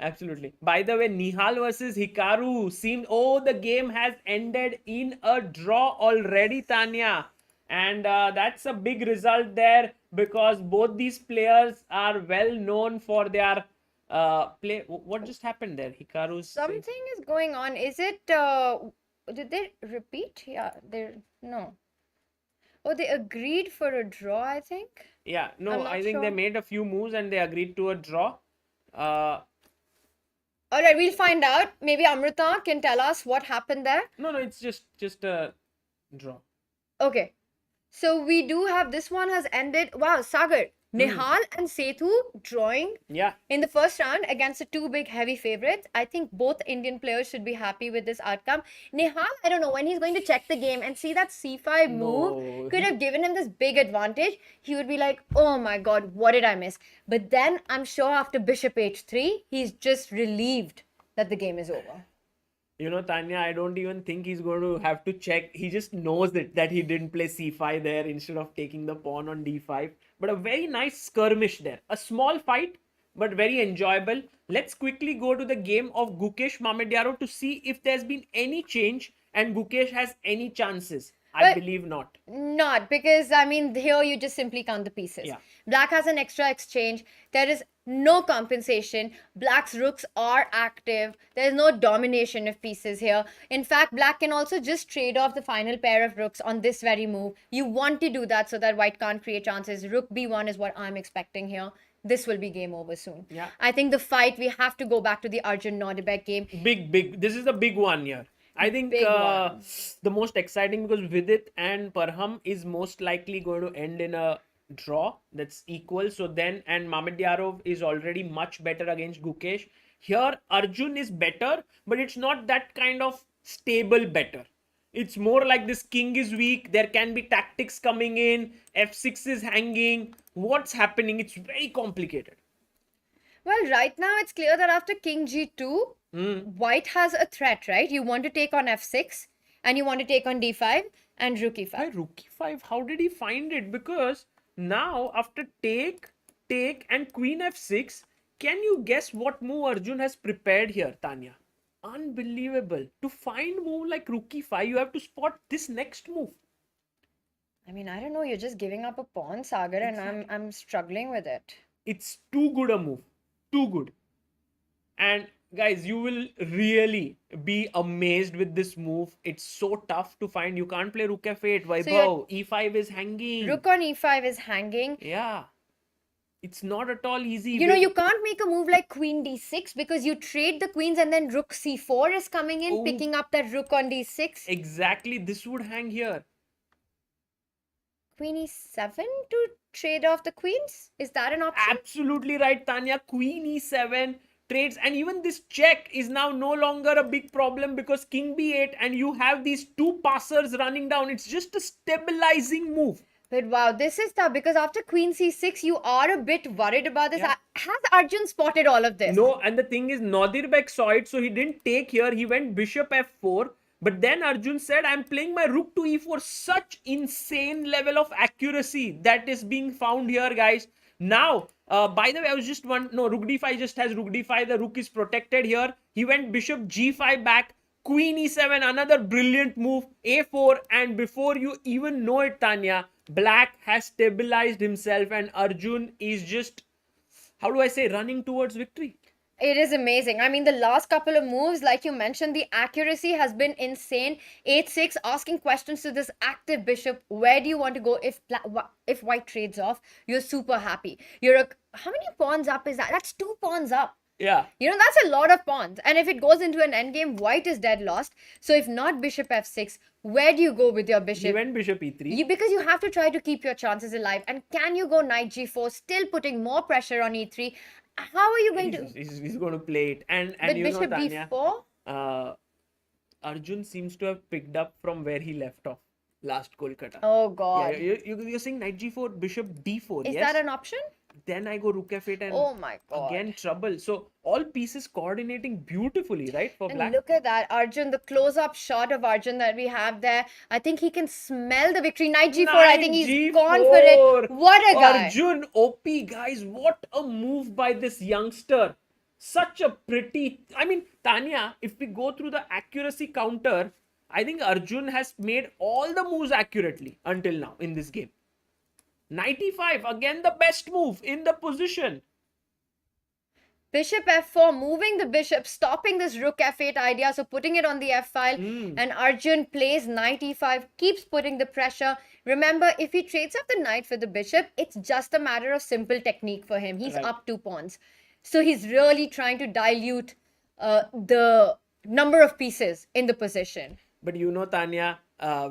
Absolutely. By the way, Nihal versus Hikaru seemed, the game has ended in a draw already, Tanya. And that's a big result there because both these players are well known for their play. What just happened there? Hikaru's saying- Something is going on. Is it, did they repeat? Yeah, no. Oh, they agreed for a draw, I think. Yeah, I'm no, not I think they sure. made a few moves and they agreed to a draw. All right, we'll find out. Maybe Amrita can tell us what happened there. No, it's just a draw. Okay. So we do have, this one has ended. Wow, Sagar, Nihal and Sethu drawing Yeah. in the first round against the two big heavy favorites. I think both Indian players should be happy with this outcome. Nihal, I don't know, when he's going to check the game and see that c5 move No. could have given him this big advantage, he would be like, oh my god, what did I miss? But then I'm sure after bishop h3, he's just relieved that the game is over. You know, Tanya, I don't even think he's going to have to check. He just knows that he didn't play c5 there instead of taking the pawn on d5. But a very nice skirmish there. A small fight, but very enjoyable. Let's quickly go to the game of Gukesh Mamedyaro to see if there's been any change and Gukesh has any chances. I But- believe not. Not, because I mean, here you just simply count the pieces. Yeah. Black has an extra exchange. There is no compensation. Black's rooks are active. There is no domination of pieces here. In fact, black can also just trade off the final pair of rooks on this very move. You want to do that so that white can't create chances. Rook b1 is what I'm expecting here. This will be game over soon. Yeah. I think the fight, we have to go back to the Arjun Nordebeg game. Big. This is a big one here. I think Big one. the most exciting because Vidit and Parham is most likely going to end in a draw that's equal. So then, and Mamedyarov is already much better against Gukesh. Here, Arjun is better, but it's not that kind of stable better. It's more like this king is weak. There can be tactics coming in. F6 is hanging. What's happening? It's very complicated. Well, right now it's clear that after king g2, white has a threat, right? You want to take on f6 and you want to take on d5 and rook e5. Why rook e5? How did he find it? Because now after take, and queen f6, can you guess what move Arjun has prepared here, Tanya? Unbelievable. To find move like rook e5, you have to spot this next move. I mean, I don't know, you're just giving up a pawn, Sagar, and I'm struggling with it. It's too good a move. Too good. And guys, you will really be amazed with this move. It's so tough to find. You can't play rook f8. Vaibhav, e5 is hanging. Rook on e5 is hanging. Yeah. It's not at all easy. You know, you can't make a move like queen d6 because you trade the queens and then rook c4 is coming in, Oh. picking up that rook on d6. Exactly. This would hang here. Queen e7 to trade off the queens? Is that an option? Absolutely right, Tanya. Queen e7 trades, and even this check is now no longer a big problem because king b8 and you have these two passers running down. It's just a stabilizing move. But wow, this is tough because after queen c6, you are a bit worried about this. Yeah. Has Arjun spotted all of this? No, and the thing is, Nodirbek saw it, so he didn't take here. He went bishop f4. But then Arjun said, I'm playing my rook to e4. Such insane level of accuracy that is being found here, guys. Now, by the way, I was just no, rook d5 just has rook d5. The rook is protected here. He went bishop g5 back. Queen e7, another brilliant move. A4, and before you even know it, Tanya, black has stabilized himself, and Arjun is just, how do I say, running towards victory. It is amazing. I mean, the last couple of moves, like you mentioned, the accuracy has been insane. 8-6, asking questions to this active bishop. Where do you want to go if white trades off? You're super happy. How many pawns up is that? That's 2 pawns up. Yeah. You know, that's a lot of pawns. And if it goes into an endgame, white is dead lost. So if not bishop f6, where do you go with your bishop? He went bishop e3. Because you have to try to keep your chances alive. And can you go knight g4, still putting more pressure on e3? How are you going to... He's going to play it. And with you bishop know, Tanya, d4? Arjun seems to have picked up from where he left off last Kolkata. Oh, God. Yeah, you're saying knight g4, bishop d4, Is yes? that an option? Then I go rook f8 and Oh my God. again trouble. So all pieces coordinating beautifully, right, for And black? look at that, Arjun, the close-up shot of Arjun that we have there. I think he can smell the victory. Knight g4, I think he's gone for it. What a guy. Arjun, OP, guys. What a move by this youngster. Such a pretty... I mean, Tanya, if we go through the accuracy counter, I think Arjun has made all the moves accurately until now in this game. 95, again the best move in the position. Bishop f4, moving the bishop, stopping this rook f8 idea, so putting it on the f file. And Arjun plays knight e5, keeps putting the pressure. Remember, if he trades up the knight for the bishop, it's just a matter of simple technique for him. He's up 2 pawns. So he's really trying to dilute the number of pieces in the position. But you know, Tanya,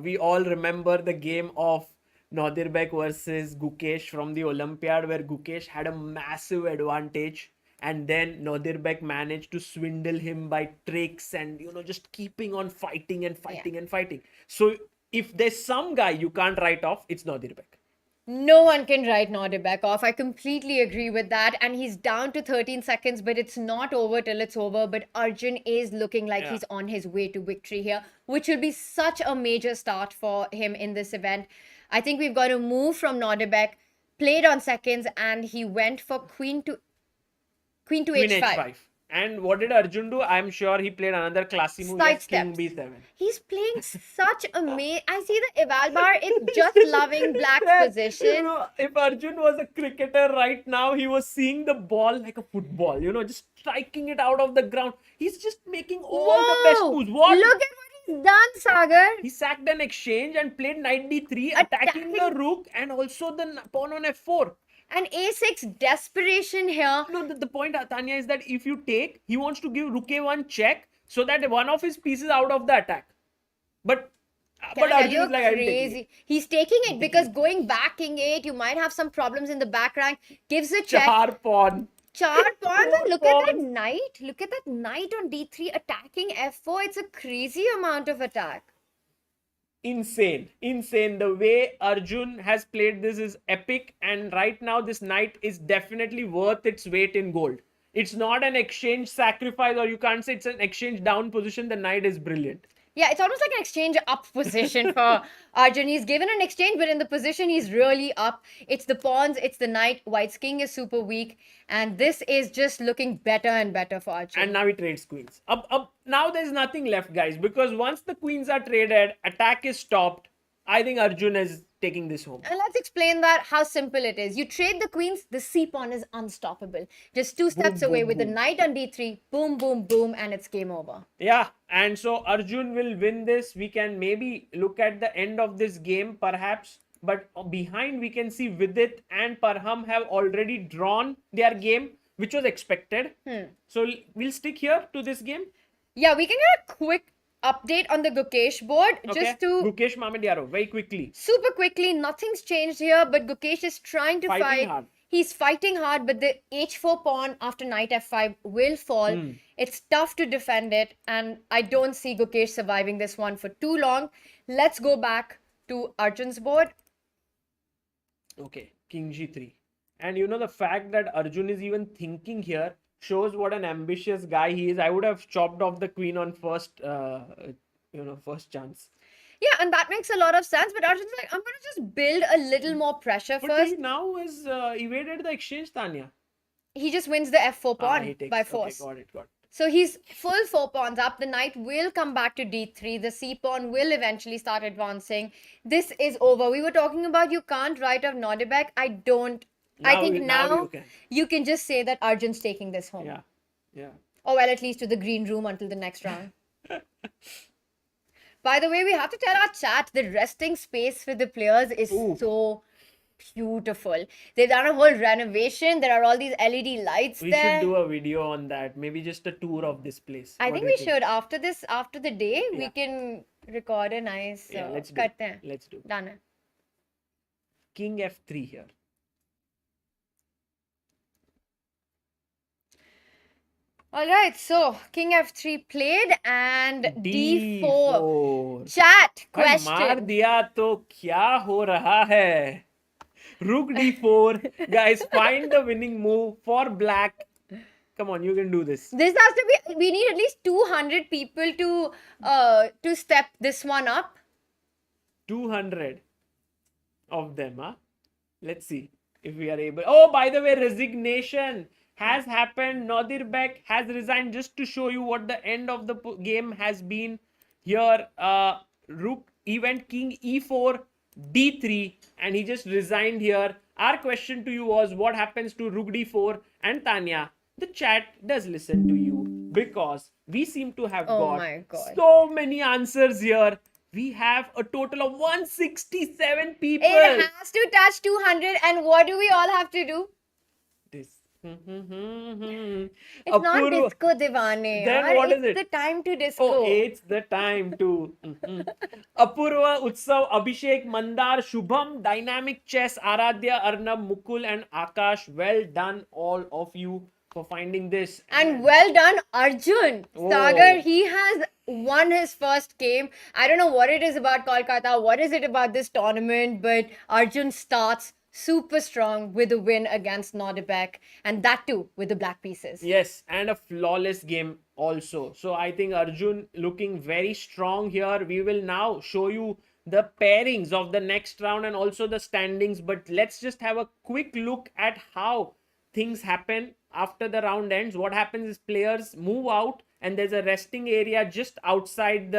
we all remember the game of Nodirbek versus Gukesh from the Olympiad, where Gukesh had a massive advantage, and then Nodirbek managed to swindle him by tricks and, you know, just keeping on fighting and fighting and fighting. So if there's some guy you can't write off, it's Nodirbek. No one can write Nodirbek off. I completely agree with that. And he's down to 13 seconds, but it's not over till it's over. But Arjun is looking like he's on his way to victory here, which will be such a major start for him in this event. I think we've got to move from Nodirbek, played on seconds, and he went for queen to h5. And what did Arjun do? I'm sure he played another classy move. Side King steps. b7. He's playing such amazing. I see the eval bar. It's just loving black's position. You know, if Arjun was a cricketer right now, he was seeing the ball like a football. You know, just striking it out of the ground. He's just making all the best moves. What? Look at what he's done, Sagar. He sacked an exchange and played knight d3, attacking the rook and also the pawn on f4. And a6 desperation here. No, the point, Tanya, is that if you take, he wants to give rook a1 check so that one of his pieces out of the attack. But Arjun is like, crazy. He's taking it because going back king 8, you might have some problems in the back rank. Gives a check. Char pawn. And look at that knight. Look at that knight on d3 attacking f4. It's a crazy amount of attack. Insane. The way Arjun has played this is epic, and right now this knight is definitely worth its weight in gold. It's not an exchange sacrifice, or you can't say it's an exchange down position. The knight is brilliant. Yeah, it's almost like an exchange up position for Arjun. He's given an exchange, but in the position he's really up. It's the pawns, it's the knight. White's king is super weak, and this is just looking better and better for Arjun. And now he trades queens. Now there's nothing left, guys, because once the queens are traded, attack is stopped. I think Arjun is taking this home. And let's explain that, how simple it is. You trade the queens, the c-pawn is unstoppable. Just 2 steps away with the knight on d3, boom, boom, boom, and it's game over. Yeah, and so Arjun will win this. We can maybe look at the end of this game, perhaps. But behind, we can see Vidit and Parham have already drawn their game, which was expected. So we'll stick here to this game. Yeah, we can get a quick update on the Gukesh board. Okay. Just to Gukesh Mamedyaro, very quickly. Super quickly, nothing's changed here, but Gukesh is trying to fight. Hard. He's fighting hard, but the h4 pawn after knight f5 will fall. It's tough to defend it, and I don't see Gukesh surviving this one for too long. Let's go back to Arjun's board. Okay, king g3. And you know, the fact that Arjun is even thinking here shows what an ambitious guy he is. I would have chopped off the queen on first first chance. Yeah, and that makes a lot of sense. But Arjun's like, I'm going to just build a little more pressure But first. he now has evaded the exchange, Tanya. He just wins the f4 He pawn takes. by Okay, force. got it. So he's full 4 pawns up. The knight will come back to d3. The c pawn will eventually start advancing. This is over. We were talking about you can't write off Nodebek. I think now you can just say that Arjun's taking this home. Yeah. Or well, at least to the green room until the next round. By the way, we have to tell our chat the resting space for the players is so beautiful. They've done a whole renovation. There are all these LED lights We there. should do a video on that. Maybe just a tour of this place. I think we should. After the day, we can record a nice let's do. Let's do. Done it. King f3 here. All right, so King f3 played and d4. D4. Chat question. मार दिया तो क्या हो रहा है? Rook d4. Guys, find the winning move for black. Come on, you can do this. This has to be. We need at least 200 people to step this one up. 200 of them, huh? Let's see if we are able. Oh, by the way, resignation has happened. Nodirbek has resigned, just to show you what the end of the game has been. Here, Rook event King e4 d3, and he just resigned here. Our question to you was, what happens to Rook d4? And Tanya, the chat does listen to you, because we seem to have got so many answers here. We have a total of 167 people. It has to touch 200, and what do we all have to do? This. It's not disco divane. Then what is it? It's the time to disco. Oh, it's the time to. Apurva, Utsav, Abhishek, Mandar, Shubham, Dynamic Chess, Aradhya, Arnab, Mukul, and Akash. Well done, all of you, for finding this. And well done, Arjun. Sagar, he has won his first game. I don't know what it is about Kolkata, what is it about this tournament, but Arjun starts super strong with a win against Nodebek, and that too with the black pieces. Yes, and a flawless game also. So I think Arjun looking very strong here. We will now show you the pairings of the next round and also the standings, but let's just have a quick look at how things happen after the round ends. What happens is players move out, and there's a resting area just outside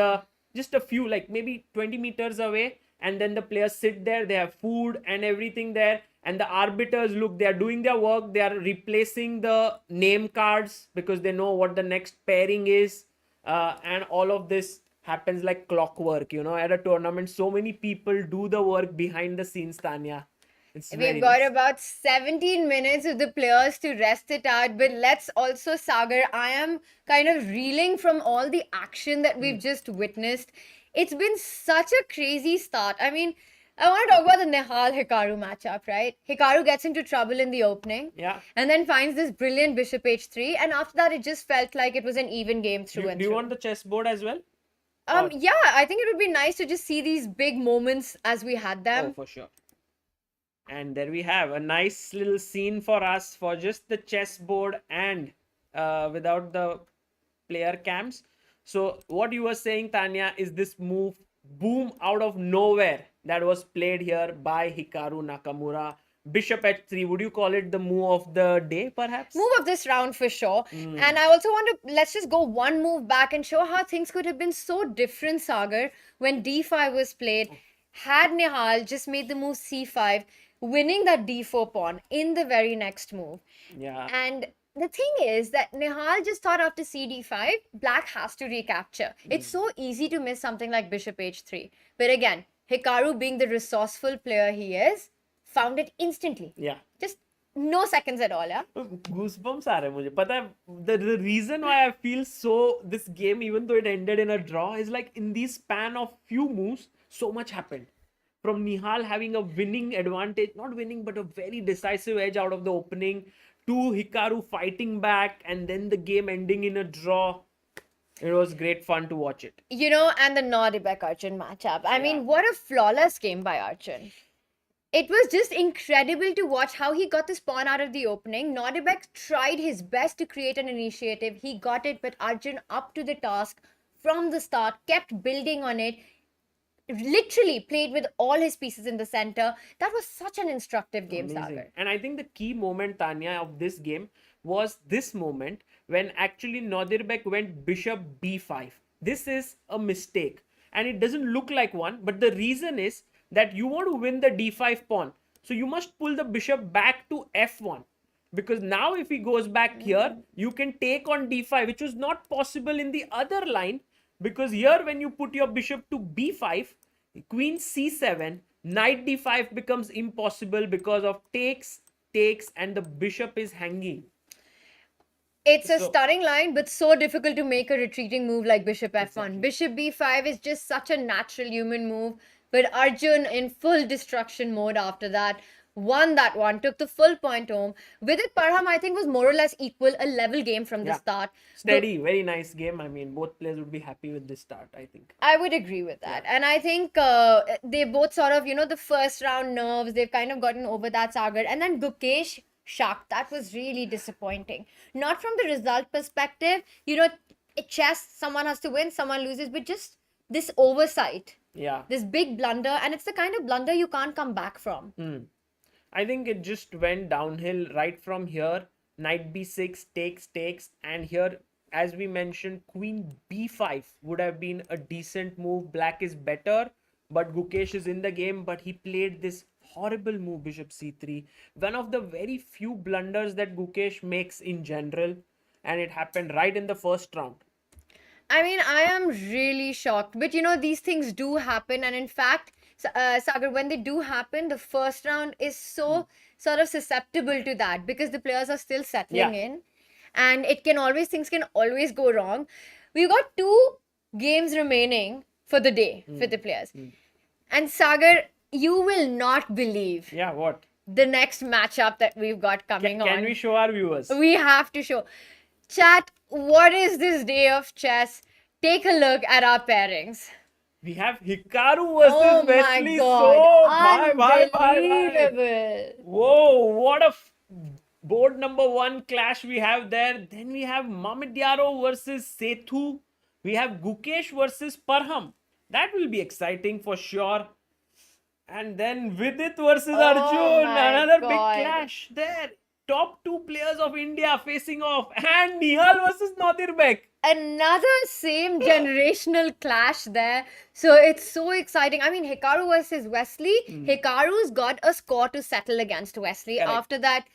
just a few, like maybe 20 meters away, and then the players sit there. They have food and everything there, and the arbiters, look, they are doing their work. They are replacing the name cards because they know what the next pairing is, and all of this happens like clockwork. At a tournament, so many people do the work behind the scenes, Tanya. We've got about 17 minutes of the players to rest it out, but let's also, Sagar, I am kind of reeling from all the action that we've just witnessed. It's been such a crazy start. I mean, I want to talk about the Nehal-Hikaru matchup, right? Hikaru gets into trouble in the opening. Yeah. And then finds this brilliant bishop h3. And after that, it just felt like it was an even game through and through. Do you want the chessboard as well? Yeah, I think it would be nice to just see these big moments as we had them. Oh, for sure. And there we have a nice little scene for us for just the chessboard and without the player cams. So what you were saying, Tanya, is this move, boom, out of nowhere, that was played here by Hikaru Nakamura. Bishop h3, would you call it the move of the day, perhaps? Move of this round for sure. And I also want to, let's just go one move back and show how things could have been so different, Sagar, when d5 was played. Had Nehal just made the move c5, winning that d4 pawn in the very next move. Yeah. And the thing is that Nehal just thought after cd5, black has to recapture. It's so easy to miss something like bishop h3. But again, Hikaru, being the resourceful player he is, found it instantly. Yeah. Just no seconds at all, yeah? Goosebumps are mujhe. Pata hai, the reason why I feel so, this game, even though it ended in a draw, is like in the span of few moves, so much happened. From Nehal having a winning advantage, not winning, but a very decisive edge out of the opening, to Hikaru fighting back, and then the game ending in a draw. It was great fun to watch it. And the Nodebek-Arjun matchup. I mean, what a flawless game by Arjun. It was just incredible to watch how he got this pawn out of the opening. Nodebek tried his best to create an initiative. He got it, but Arjun up to the task, from the start, kept building on it, literally played with all his pieces in the center. That was such an instructive game, Amazing. Sagar. And I think the key moment, Tanya, of this game was this moment when actually Nodirbek went bishop b5. This is a mistake. And it doesn't look like one, but the reason is that you want to win the d5 pawn. So you must pull the bishop back to f1. Because now if he goes back here, you can take on d5, which was not possible in the other line. Because here when you put your bishop to b5, queen c7, knight d5 becomes impossible because of takes, and the bishop is hanging. It's a stunning line, but so difficult to make a retreating move like bishop f1. Exactly. Bishop b5 is just such a natural human move, but Arjun in full destruction mode after that won that one, took the full point home. Vidit Parham, I think, was more or less equal, a level game from the start. Steady, very nice game. I mean, both players would be happy with this start, I think. I would agree with that. And I think they both sort of, the first round nerves, they've kind of gotten over that, Sagar. And then Gukesh Shak, that was really disappointing. Not from the result perspective, chess, someone has to win, someone loses, but just this oversight. Yeah. This big blunder, and it's the kind of blunder you can't come back from. I think it just went downhill right from here. Knight b6, takes, and here, as we mentioned, queen b5 would have been a decent move. Black is better, but Gukesh is in the game, but he played this horrible move, bishop c3. One of the very few blunders that Gukesh makes in general, and it happened right in the first round. I mean, I am really shocked. But these things do happen. And in fact, Sagar, when they do happen, the first round is so sort of susceptible to that because the players are still settling in. And things can always go wrong. We've got 2 games remaining for the day for the players. And Sagar, you will not believe. Yeah, what? The next matchup that we've got coming on. Can we show our viewers? We have to show. Chat, what is this day of chess? Take a look at our pairings. We have Hikaru versus Wesley. Oh my So, God. bye. Unbelievable. Whoa, what a board number 1 clash we have there. Then we have Mamidyaro versus Sethu. We have Gukesh versus Parham. That will be exciting for sure. And then Vidit versus Arjun. Another big clash there. Top 2 players of India facing off. And Nihal versus Nodirbek. Another same generational clash there. So it's so exciting. I mean, Hikaru versus Wesley. Hikaru's got a score to settle against Wesley after that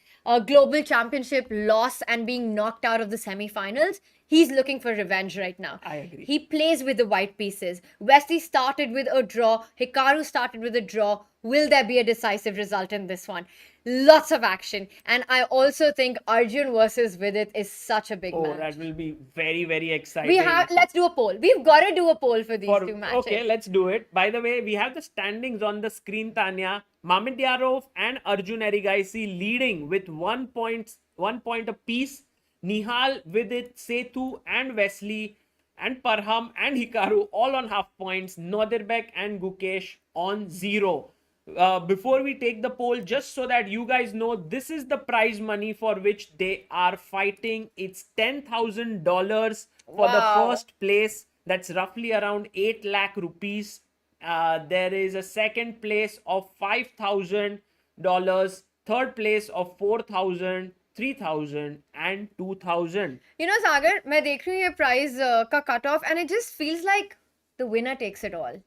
global championship loss and being knocked out of the semi-finals. He's looking for revenge right now. I agree. He plays with the white pieces. Wesley started with a draw. Hikaru started with a draw. Will there be a decisive result in this one? Lots of action. And I also think Arjun versus Vidit is such a big match. Oh, that will be very, very exciting. Let's do a poll. We've got to do a poll for these 2 matches. Okay, let's do it. By the way, we have the standings on the screen, Tanya. Mamidyarov and Arjun Erigaisi leading with 1 point apiece. Nihal, Vidit, Sethu and Wesley and Parham and Hikaru all on half points. Nodirbek and Gukesh on 0. Before we take the poll, just so that you guys know, this is the prize money for which they are fighting. It's $10,000 for the first place. That's roughly around 8 lakh rupees. There is a second place of $5,000, third place of 4,000, 3,000 and 2,000. Sagar, मैं देख रही हूँ ये prize का cutoff and it just feels like the winner takes it all.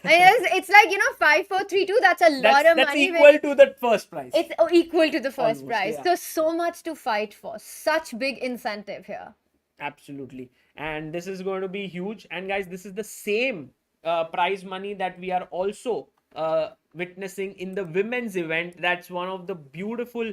It's like 5, 4, 3, 2. That's a lot of money. That's equal to the first prize. It's equal to the first Almost, prize. yeah. So much to fight for. Such big incentive here. Absolutely. And this is going to be huge. And guys, this is the same prize money that we are also witnessing in the women's event. That's one of the beautiful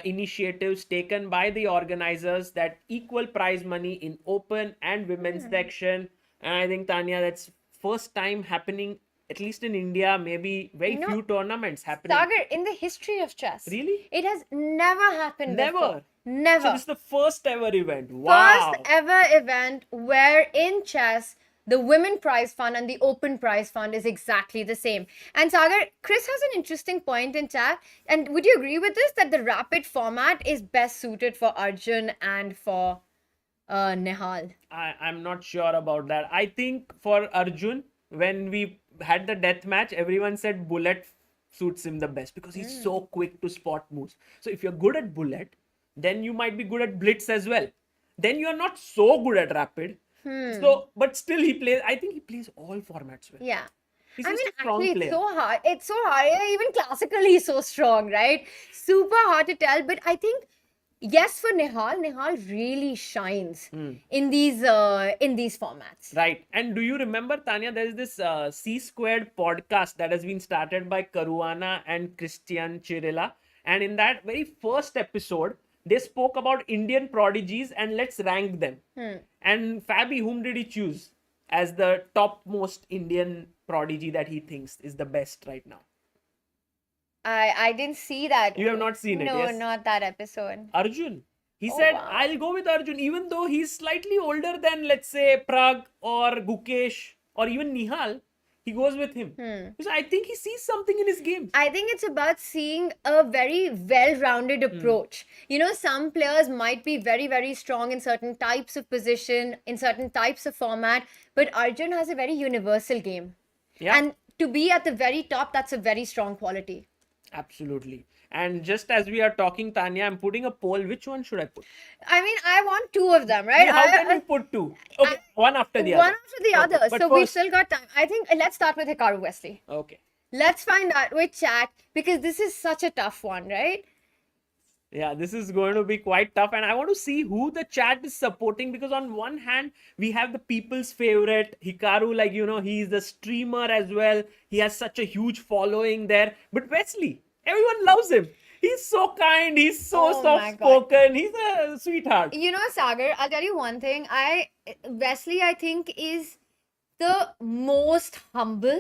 initiatives taken by the organizers, that equal prize money in open and women's section. And I think, Tanya, that's first time happening, at least in India, maybe very few tournaments happening. Sagar, in the history of chess. Really? It has never happened before. Never. So this is the first ever event. Wow. First ever event where in chess, the women prize fund and the open prize fund is exactly the same. And Sagar, Chris has an interesting point in chat. And would you agree with this, that the rapid format is best suited for Arjun and for Nihal. I'm not sure about that. I think for Arjun, when we had the death match, everyone said Bullet suits him the best because he's so quick to spot moves. So if you're good at Bullet, then you might be good at Blitz as well. Then you're not so good at Rapid. So, but still he plays. I think he plays all formats well. Yeah. He's I just mean, a strong actually, player. it's so hard. It's so hard. Yeah, even classically, he's so strong, right? Super hard to tell. But I think, yes, for Nihal really shines in these formats. Right. And do you remember, Tanya, there's this C Squared podcast that has been started by Caruana and Christian Chirilla. And in that very first episode, they spoke about Indian prodigies and let's rank them. And Fabi, whom did he choose as the topmost Indian prodigy that he thinks is the best right now? I didn't see that. You have not seen it, No, yes? not that episode. Arjun. He Oh, said, wow. I'll go with Arjun, even though he's slightly older than, let's say, Prag or Gukesh or even Nihal. He goes with him. Because I think he sees something in his game. I think it's about seeing a very well-rounded approach. You know, some players might be very, very strong in certain types of position, in certain types of format, but Arjun has a very universal game. Yeah. And to be at the very top, that's a very strong quality. Absolutely. And just as we are talking, Tanya, I'm putting a poll. Which one should I put? I mean, I want two of them, right? How can you put two? Okay, one after the one other. after the Okay, other. but So we first- still got time. I think let's start with Hikaru Wesley. Okay. Let's find out with chat because this is such a tough one, right? Yeah, this is going to be quite tough. And I want to see who the chat is supporting because, on one hand, we have the people's favorite, Hikaru, like, he's the streamer as well. He has such a huge following there. But Wesley, everyone loves him. He's so kind. He's so Oh my soft spoken. He's a sweetheart. You know, Sagar, I'll tell you one thing. Wesley, I think, is the most humble,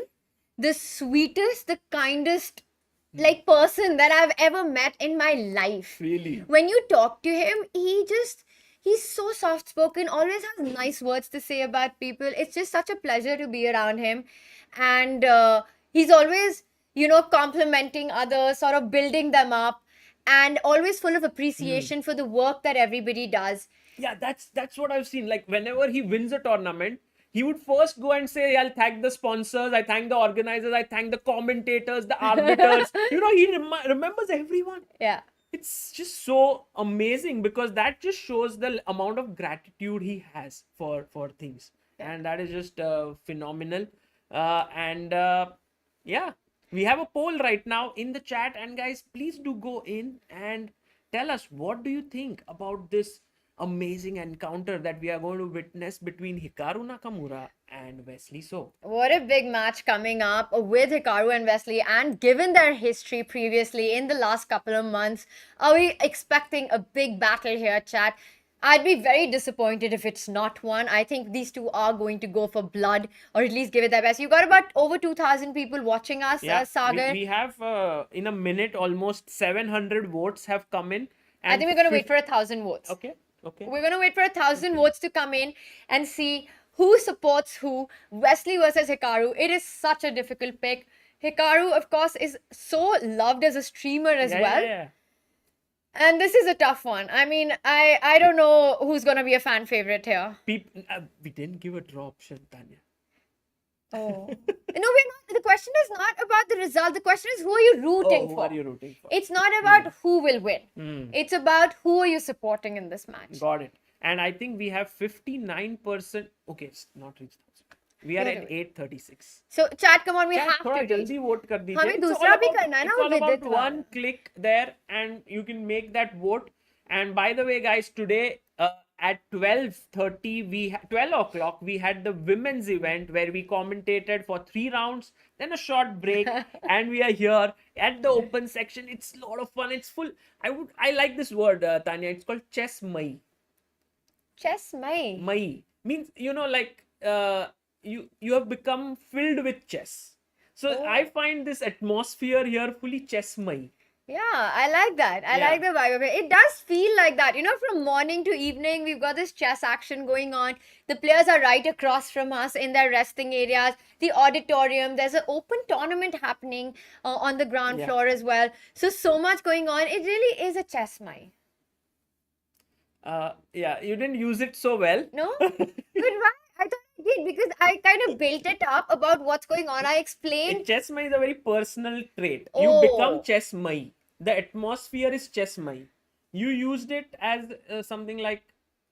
the sweetest, the kindest like person that I've ever met in my life. Really? When you talk to him, he's so soft spoken, always has nice words to say about people. It's just such a pleasure to be around him. And he's always, complimenting others, sort of building them up, and always full of appreciation for the work that everybody does. Yeah, that's what I've seen. Like, whenever he wins a tournament, he would first go and say, I'll thank the sponsors, I thank the organizers, I thank the commentators, the arbiters. He remembers everyone. Yeah. It's just so amazing because that just shows the amount of gratitude he has for things. And that is just phenomenal. Yeah, we have a poll right now in the chat. And guys, please do go in and tell us, what do you think about this amazing encounter that we are going to witness between Hikaru Nakamura and Wesley So. What a big match coming up with Hikaru and Wesley. And given their history previously in the last couple of months, are we expecting a big battle here, chat? I'd be very disappointed if it's not one. I think these two are going to go for blood, or at least give it their best. You got about over 2,000 people watching us, Sagar. We have in a minute almost 700 votes have come in. I think we're going to wait for 1,000 votes. Okay. We're going to wait for 1,000 votes to come in and see who supports who. Wesley versus Hikaru. It is such a difficult pick. Hikaru, of course, is so loved as a streamer as well. Yeah. And this is a tough one. I mean, I don't know who's going to be a fan favorite here. We didn't give a draw option, Tanya. Oh. No, we're not. The question is not about the result. The question is, who are you rooting for? Who are you rooting for? It's not about who will win. It's about who are you supporting in this match. Got it. And I think we have 59%. Okay, it's not reached 1,000. We are at 836. So, chat, come on, we have थोड़ा to. जल्दी vote कर दीजिए. हमें दूसरा भी करना है ना, It's all Vidit about वाला. one click there and you can make that vote. And by the way, guys, today at 12:30, 12 o'clock, we had the women's event where we commentated for 3 rounds, then a short break, and we are here at the open section. It's a lot of fun. It's full. I like this word, Tanya. It's called chess mai. Chess Mai. Mai means, like you have become filled with chess. So I find this atmosphere here fully chess mai. Yeah, I like that. I like the vibe of it. It does feel like that. From morning to evening, we've got this chess action going on. The players are right across from us in their resting areas. The auditorium, there's an open tournament happening on the ground floor as well. So much going on. It really is a chess mai. Yeah, you didn't use it so well. No? But why? I thought I did because I kind of built it up about what's going on. I explained. Chessmai is a very personal trait. You become Oh, Chessmai. The atmosphere is Chessmai. You used it as something like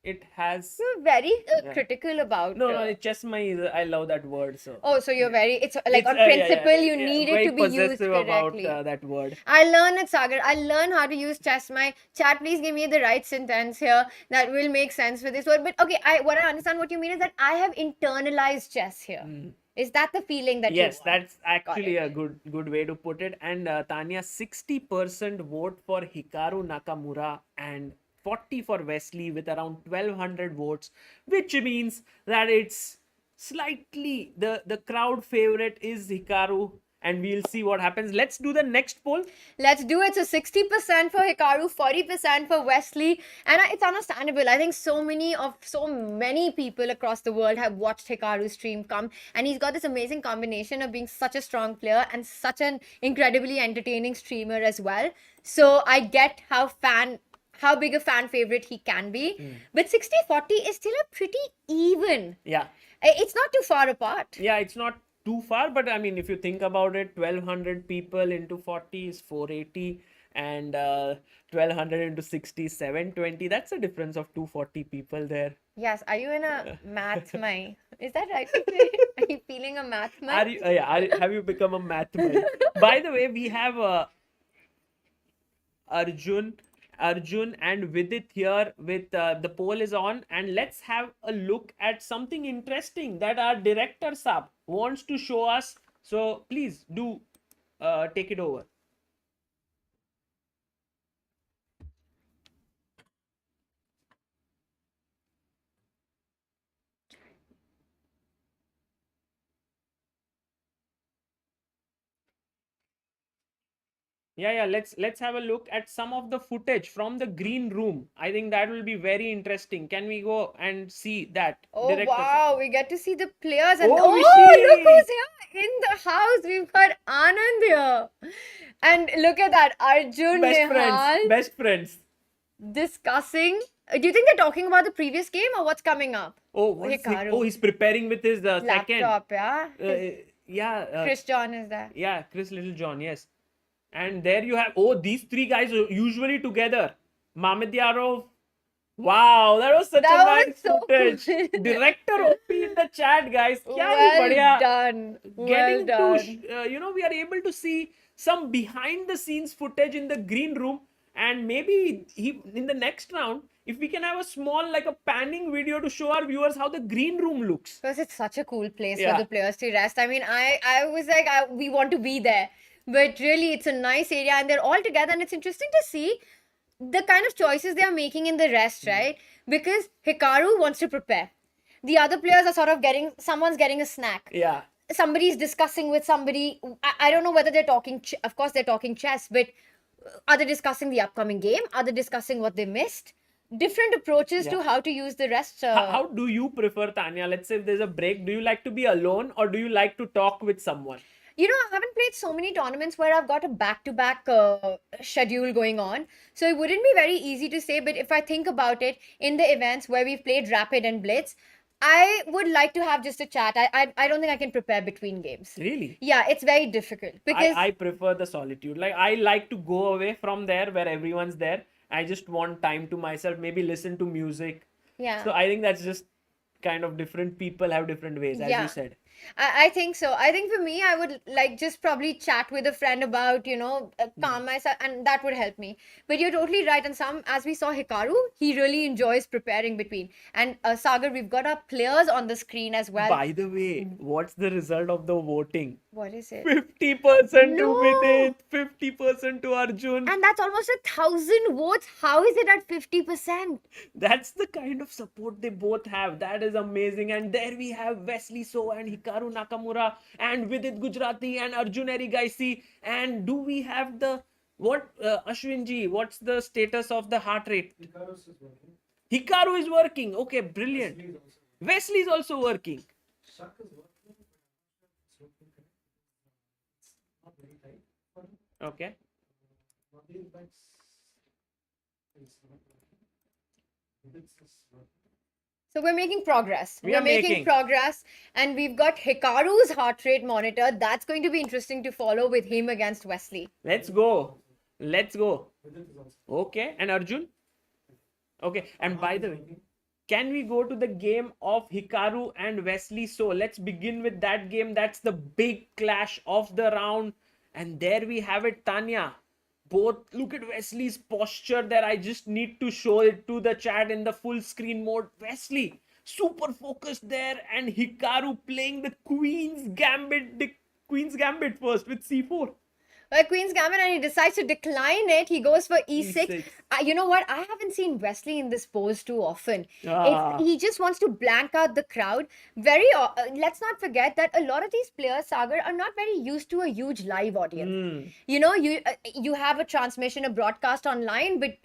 it has. you're very Yeah. critical about. No, no, Chessmai is. I love that word. So Oh, so you're very. It's like it's on yeah, yeah, principle, you yeah, need it very to be used possessive about correctly. that word. I learn it, Sagar. I learn how to use chess. My chat, please give me the right sentence here that will make sense for this word. But okay, what I understand what you mean is that I have internalized chess here. Is that the feeling that you Yes, want? that's Got actually it. a good way to put it. And Tanya, 60% vote for Hikaru Nakamura and 40 for Wesley with around 1200 votes, which means that it's slightly the crowd favorite is Hikaru, and we'll see what happens. Let's do the next poll. Let's do it. So 60% for Hikaru, 40% for Wesley. And it's understandable. I think so many people across the world have watched Hikaru's stream come. And he's got this amazing combination of being such a strong player and such an incredibly entertaining streamer as well. So I get how big a fan favorite he can be. But 60-40 is still a pretty even. Yeah. It's not too far apart. Yeah, it's not too far, but I mean, if you think about it, 1200 people into 40 is 480, and 1200 into 60 is 720. That's a difference of 240 people there. Yes, are you in a math mind? Is that right? Are you feeling a math Are mind? you, yeah, have you become a math mind? By the way, we have Arjun, Arjun and Vidit here with the poll is on, and let's have a look at something interesting that our director Saab wants to show us. So please do take it over. Yeah, let's have a look at some of the footage from the green room. I think that will be very interesting. Can we go and see that? Oh Director wow, we get to see the players and Oh, oh look Vishy! who's here in the house. We've got Anand here. And look at that, Arjun Best friends, Nihal best friends. discussing. Do you think they're talking about the previous game or what's coming up? Oh, what's he? Hikaru. Oh, he's preparing with his second. Laptop, yeah. Yeah, Chris John is there. yeah, Chris Littlejohn, yes. And there you have, oh, these three guys are usually together. Mamedyarov. Wow, that was such That a was nice so footage. cool. बढ़िया OP in the chat, guys. क्या ही Well बढ़िया. done. Well Getting to, done. we are able to see some behind the scenes footage in the green room, and maybe in the next round, if we can have a small, like a panning video to show our viewers how the green room looks. Because it's such a cool place Yeah. for the players to rest. I mean, I was like, we want to be there. But really, it's a nice area and they're all together. And it's interesting to see the kind of choices they are making in the rest, right? Because Hikaru wants to prepare. The other players are sort of someone's getting a snack. Yeah. Somebody's discussing with somebody. I don't know whether they're talking, of course, they're talking chess, but are they discussing the upcoming game? Are they discussing what they missed? Different approaches to how to use the rest. How do you prefer, Tanya? Let's say if there's a break, do you like to be alone or do you like to talk with someone? You know, I haven't played so many tournaments where I've got a back-to-back schedule going on. So it wouldn't be very easy to say, but if I think about it, in the events where we've played Rapid and Blitz, I would like to have just a chat. I don't think I can prepare between games. Really? Yeah, it's very difficult because I prefer the solitude. Like, I like to go away from there where everyone's there. I just want time to myself, maybe listen to music. yeah. So I think that's just kind of different people have different ways, as Yeah. you said. I think so. I think for me, I would like just probably chat with a friend about, calm myself, and that would help me. But you're totally right. And as we saw Hikaru, he really enjoys preparing between. And Sagar, we've got our players on the screen as well. By the way, what's the result of the voting? What is it? 50% to No. Vidit, 50% to Arjun. And that's almost 1,000 votes. How is it at 50%? That's the kind of support they both have. That is amazing. And there we have Wesley So and Hikaru Nakamura and Vidit Gujarati and Arjun Erigaisi. And do we have Ashwinji, what's the status of the heart rate? Hikaru is working. Okay, brilliant. Wesley is also working. Okay. So we're making progress. We are making. Progress, and we've got Hikaru's heart rate monitor. That's going to be interesting to follow with him against Wesley. Let's go. Let's go. Okay. And Arjun? Okay. And by the way, can we go to the game of Hikaru and Wesley? So let's begin with that game. That's the big clash of the round. And there we have it, Tania. Both, look at Wesley's posture there. I just need to show it to the chat in the full screen mode. Wesley, super focused there. And Hikaru playing the Queen's Gambit first with C4. Well, Queen's Gambit, and he decides to decline it. He goes for E6. E6. You know what? I haven't seen Wesley in this pose too often. Ah. He just wants to blank out the crowd. Let's not forget that a lot of these players, Sagar, are not very used to a huge live audience. You know, you have a transmission, a broadcast online, but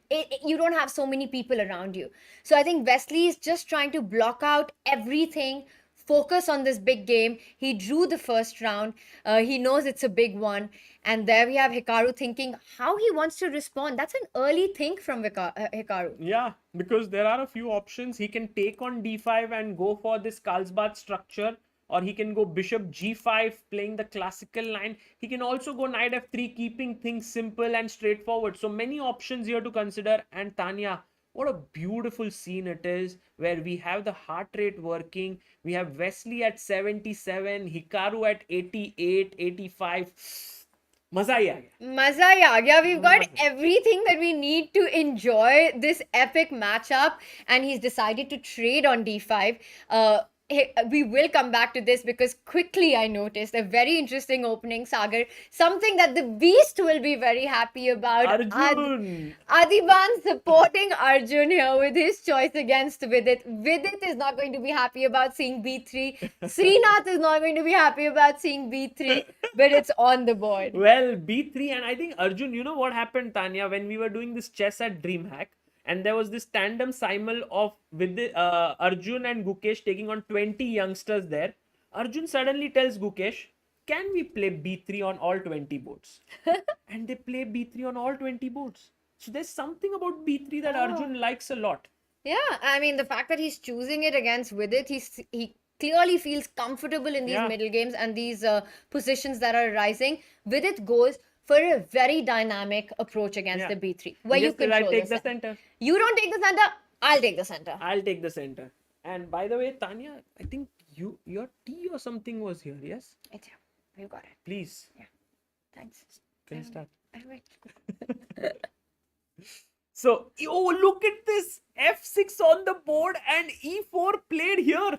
you don't have so many people around you. So I think Wesley is just trying to block out everything, focus on this big game. He drew the first round. He knows it's a big one. And there we have Hikaru thinking how he wants to respond. That's an early think from Hikaru. Yeah, because there are a few options. He can take on d5 and go for this Karlsbad structure, or he can go bishop g5 playing the classical line. He can also go knight f3, keeping things simple and straightforward. So many options here to consider. And Tania, what a beautiful scene it is, where we have the heart rate working. We have Wesley at 77, Hikaru at 88, 85. Maza hi aa gaya. Maza hi aa gaya. We've got everything that we need to enjoy this epic matchup, and he's decided to trade on d5. We will come back to this because quickly I noticed a very interesting opening, Sagar. Something that the Beast will be very happy about. Arjun. Adiban supporting Arjun here with his choice against Vidit. Vidit is not going to be happy about seeing B3. Srinath is not going to be happy about seeing B3, but it's on the board. Well, B3, and I think Arjun, you know what happened, Tania, when we were doing this chess at DreamHack, and there was this tandem simul of Arjun and Gukesh taking on 20 youngsters there. Arjun suddenly tells Gukesh, can we play B3 on all 20 boards? And they play B3 on all 20 boards. So there's something about B3 that Arjun likes a lot. Yeah, I mean, the fact that he's choosing it against Vidit, he clearly feels comfortable in these middle games and these positions that are rising. Vidit goes for a very dynamic approach against the B3, where you control the center. You don't take the center, I'll take the center. I'll take the center. And by the way, Tania, I think your tea or something was here, yes? It's here. You got it. Please. Yeah. Thanks. Can you start? Wait. So, oh, look at this. F6 on the board and E4 played here.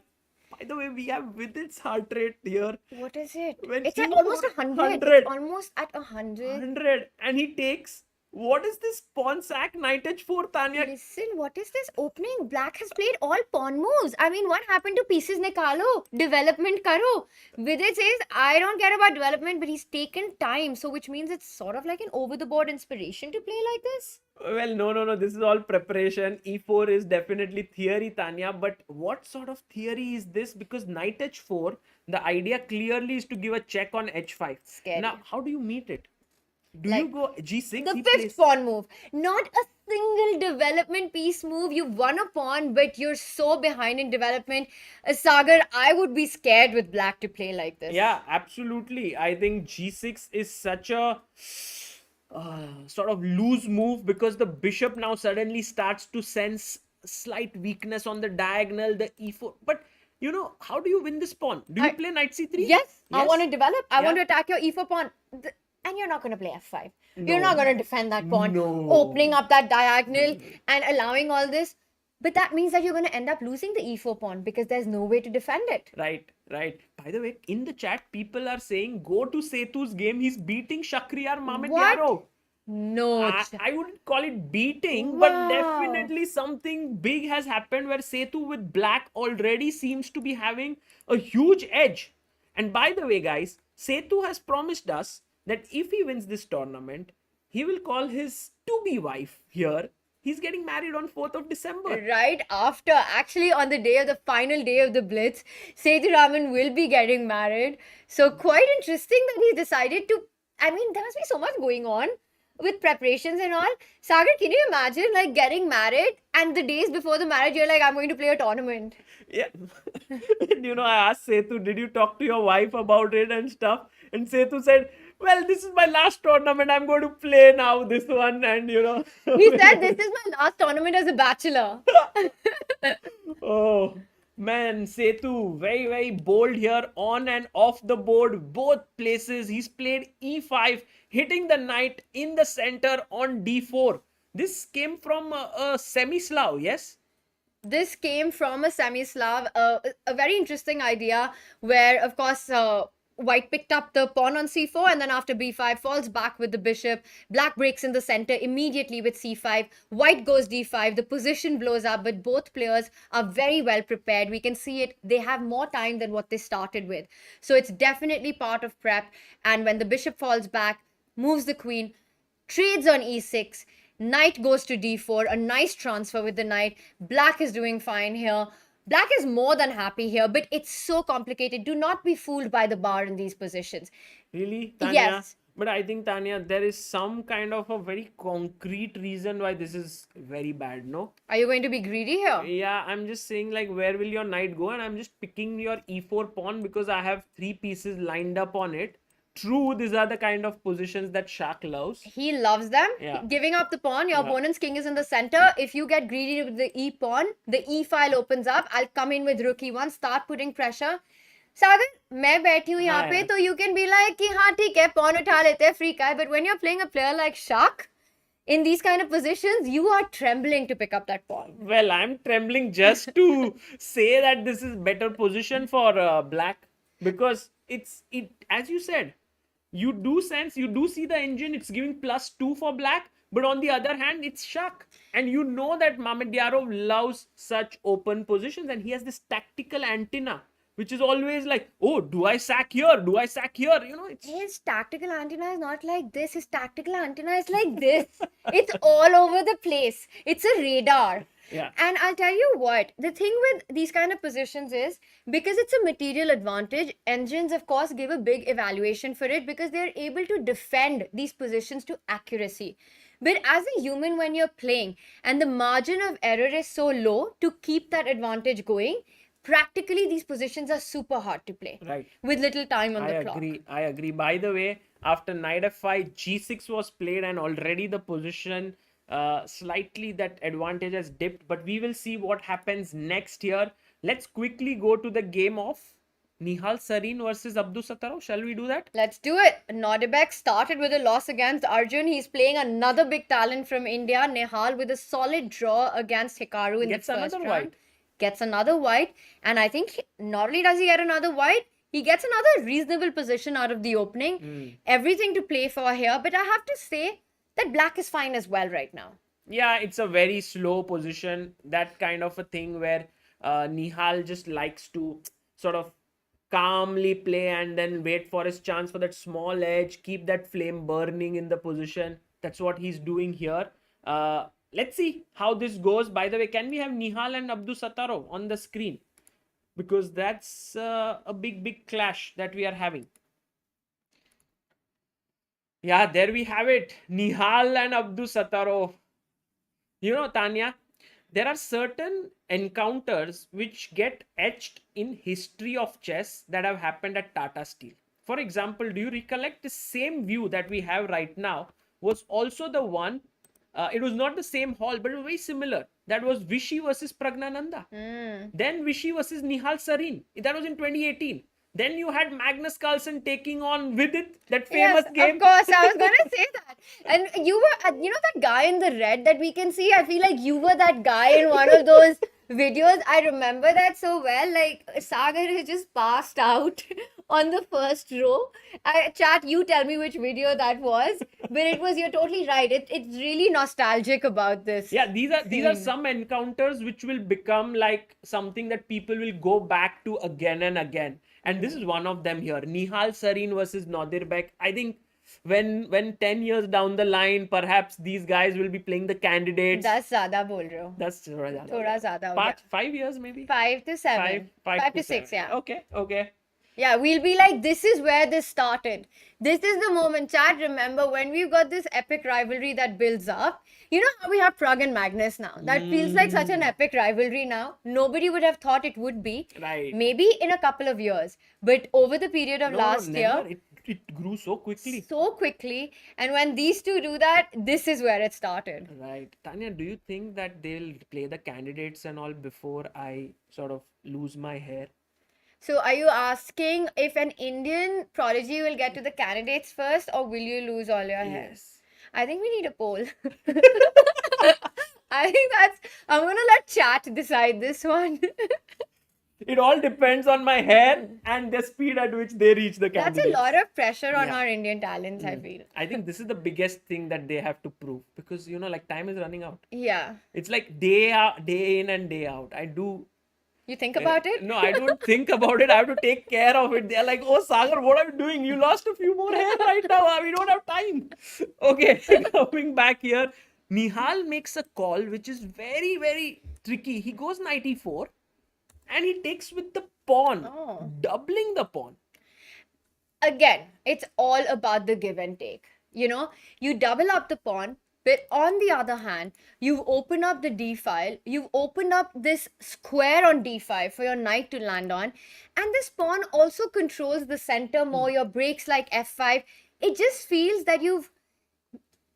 By the way, we have Vidit's heart rate here. What is it? When It's he at almost 100. It's almost at 100. 100. And he takes, what is this pawn sack knight h4, Tania? Listen, what is this opening? Black has played all pawn moves. I mean, what happened to pieces nikalo? Development karo. Vidit says, I don't care about development, but he's taken time. So, which means it's sort of like an over-the-board inspiration to play like this. Well, no. This is all preparation. E4 is definitely theory, Tania. But what sort of theory is this? Because knight h4, the idea clearly is to give a check on h5. Scary. Now, how do you meet it? Do you go g6? The fifth pawn move. Not a single development piece move. You've won a pawn, but you're so behind in development. Sagar, I would be scared with black to play like this. Yeah, absolutely. I think g6 is such a sort of loose move, because the bishop now suddenly starts to sense slight weakness on the diagonal, the e4. But you know, how do you win this pawn? Do you play knight c3? Yes. I want to develop. I want to attack your e4 pawn. And you're not going to play f5. No. You're not going to defend that pawn. No. Opening up that diagonal and allowing all this. But that means that you're going to end up losing the e4 pawn because there's no way to defend it. Right. By the way, in the chat, people are saying, go to Setu's game. He's beating Shakhriyar Mamedyarov. No. I wouldn't call it beating, but definitely something big has happened where Setu with black already seems to be having a huge edge. And by the way, guys, Setu has promised us that if he wins this tournament, he will call his to-be wife here. He's getting married on 4th of December. Right after, actually on the day of the final day of the Blitz, Sethuraman will be getting married. So quite interesting that he decided to, I mean, there must be so much going on. with preparations and all. Sagar, can you imagine like getting married and the days before the marriage, you're like, I'm going to play a tournament. Yeah. And I asked Setu, did you talk to your wife about it and stuff? And Setu said, well, this is my last tournament. I'm going to play now this one. And, He said, this is my last tournament as a bachelor. Oh, man, Setu, very, very bold here on and off the board, both places. He's played e5, hitting the knight in the center on d4. This came from a semi-Slav, yes? This came from a semi-Slav, a very interesting idea where, of course, White picked up the pawn on c4 and then after b5 falls back with the bishop. Black breaks in the center immediately with c5. White goes d5. The position blows up, but both players are very well prepared. We can see it. They have more time than what they started with. So it's definitely part of prep. And when the bishop falls back, moves the queen, trades on e6. Knight goes to d4, a nice transfer with the knight. Black is doing fine here. Black is more than happy here, but it's so complicated. Do not be fooled by the bar in these positions. Really, Tania? Yes. But I think, Tania, there is some kind of a very concrete reason why this is very bad, no? Are you going to be greedy here? Yeah, I'm just saying, like, where will your knight go? And I'm just picking your e4 pawn because I have 3 pieces lined up on it. True, these are the kind of positions that Shaq loves. He loves them. Yeah. Giving up the pawn, your Yeah. opponent's king is in the center. If you get greedy with the e pawn, the e file opens up. I'll come in with rook e1, start putting pressure. सागर मैं बैठी हूँ यहाँ पे, तो you can be like कि हाँ ठीक है pawn उठा लेते हैं free का है, but when you're playing a player like Shaq, in these kind of positions, you are trembling to pick up that pawn. Well, I'm trembling just to say that this is better position for black, because it as you said, you do see the engine, it's giving +2 for black, but on the other hand, it's Shaq. And you know that Mamedyarov loves such open positions, and he has this tactical antenna, which is always like, oh, do I sack here? Do I sack here? His tactical antenna is not like this. His tactical antenna is like this. It's all over the place. It's a radar. Yeah. And I'll tell you what, the thing with these kind of positions is, because it's a material advantage, engines of course give a big evaluation for it because they're able to defend these positions to accuracy. But as a human, when you're playing and the margin of error is so low to keep that advantage going, practically these positions are super hard to play. Right. With little time on the clock. I agree. By the way, after knight f5, g6 was played, and already the position slightly that advantage has dipped, but we will see what happens next here. Let's quickly go to the game of Nihal Sarin versus Abdusattorov. Shall we do that? Let's do it. Nodebek started with a loss against Arjun. He's playing another big talent from India, Nihal, with a solid draw against Hikaru in the first round. White. Gets another white, and I think not only does he get another white, he gets another reasonable position out of the opening. Everything to play for here, but I have to say that black is fine as well right now. Yeah, it's a very slow position, that kind of a thing where Nihal just likes to sort of calmly play and then wait for his chance for that small edge, keep that flame burning in the position. That's what he's doing here. Let's see how this goes. By the way, can we have Nihal and Abdusattorov on the screen? Because that's a big clash that we are having. Yeah, there we have it. Nihal and Abdusattorov. Tania, there are certain encounters which get etched in history of chess that have happened at Tata Steel. For example, do you recollect the same view that we have right now was also the one, it was not the same hall, but it was very similar. That was Vichy versus Pragnananda. Then Vichy versus Nihal Sarin. That was in 2018. Then you had Magnus Carlsen taking on Vidit, that famous game. Of course, I was going to say that. And you were, that guy in the red that we can see? I feel like you were that guy in one of those videos. I remember that so well. Like, Sagar has just passed out on the first row. Chat, you tell me which video that was. But you're totally right. It's really nostalgic about this. Yeah, these are some encounters which will become like something that people will go back to again and again. And this is one of them here. Nihal Sarin versus Nodirbek. I think when 10 years down the line, perhaps these guys will be playing the candidates. That's ज़्यादा बोल रहे हो. That's थोड़ा ज़्यादा हो गया. 5 years maybe? 5 to 7. 5 to 6, yeah. Okay. Yeah, we'll be like, this is where this started. This is the moment. Chat, remember when we've got this epic rivalry that builds up? You know how we have Prag and Magnus now? That feels like such an epic rivalry now. Nobody would have thought it would be. Right. Maybe in a couple of years. But over the period of last never. year, It grew so quickly. so quickly. And when these two do that, this is where it started. Right. Tanya, do you think that they'll play the candidates and all before I sort of lose my hair? So are you asking if an Indian prodigy will get to the candidates first, or will you lose all your hair? Yes. I think we need a poll. I think I'm gonna let chat decide this one. It all depends on my hair and the speed at which they reach the candidates. That's a lot of pressure on Yeah. our Indian talents, I feel. I think this is the biggest thing that they have to prove because like time is running out. Yeah. It's like day in and day out. You think about it? No, I don't think about it. I have to take care of it. They're like, oh, Sagar, what are you doing? You lost a few more hair right now. We don't have time. Okay, coming back here. Nihal makes a call which is very, very tricky. He goes 94 and he takes with the pawn, doubling the pawn. Again, it's all about the give and take. You double up the pawn, but on the other hand, you've opened up the d file, you've opened up this square on d5 for your knight to land on, and this pawn also controls the center more, your breaks like f5. It just feels that you've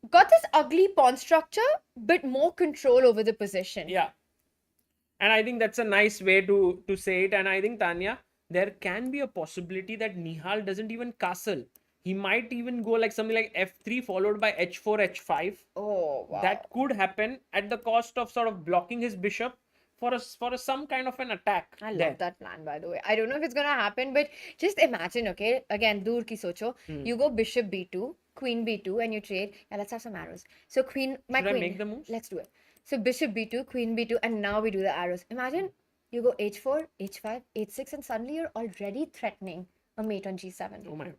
got this ugly pawn structure, but more control over the position. Yeah. And I think that's a nice way to say it. And I think, Tanya, there can be a possibility that Nihal doesn't even castle. He might even go like something like f3 followed by h4, h5. Oh, wow. That could happen at the cost of sort of blocking his bishop for some kind of an attack. I love that plan, by the way. I don't know if it's going to happen, but just imagine, okay? Again, dur ki socho. You go bishop b2, queen b2, and you trade. Yeah, let's have some arrows. So queen, Should I make the moves? Let's do it. So bishop b2, queen b2, and now we do the arrows. Imagine you go h4, h5, h6, and suddenly you're already threatening a mate on g7. Oh my.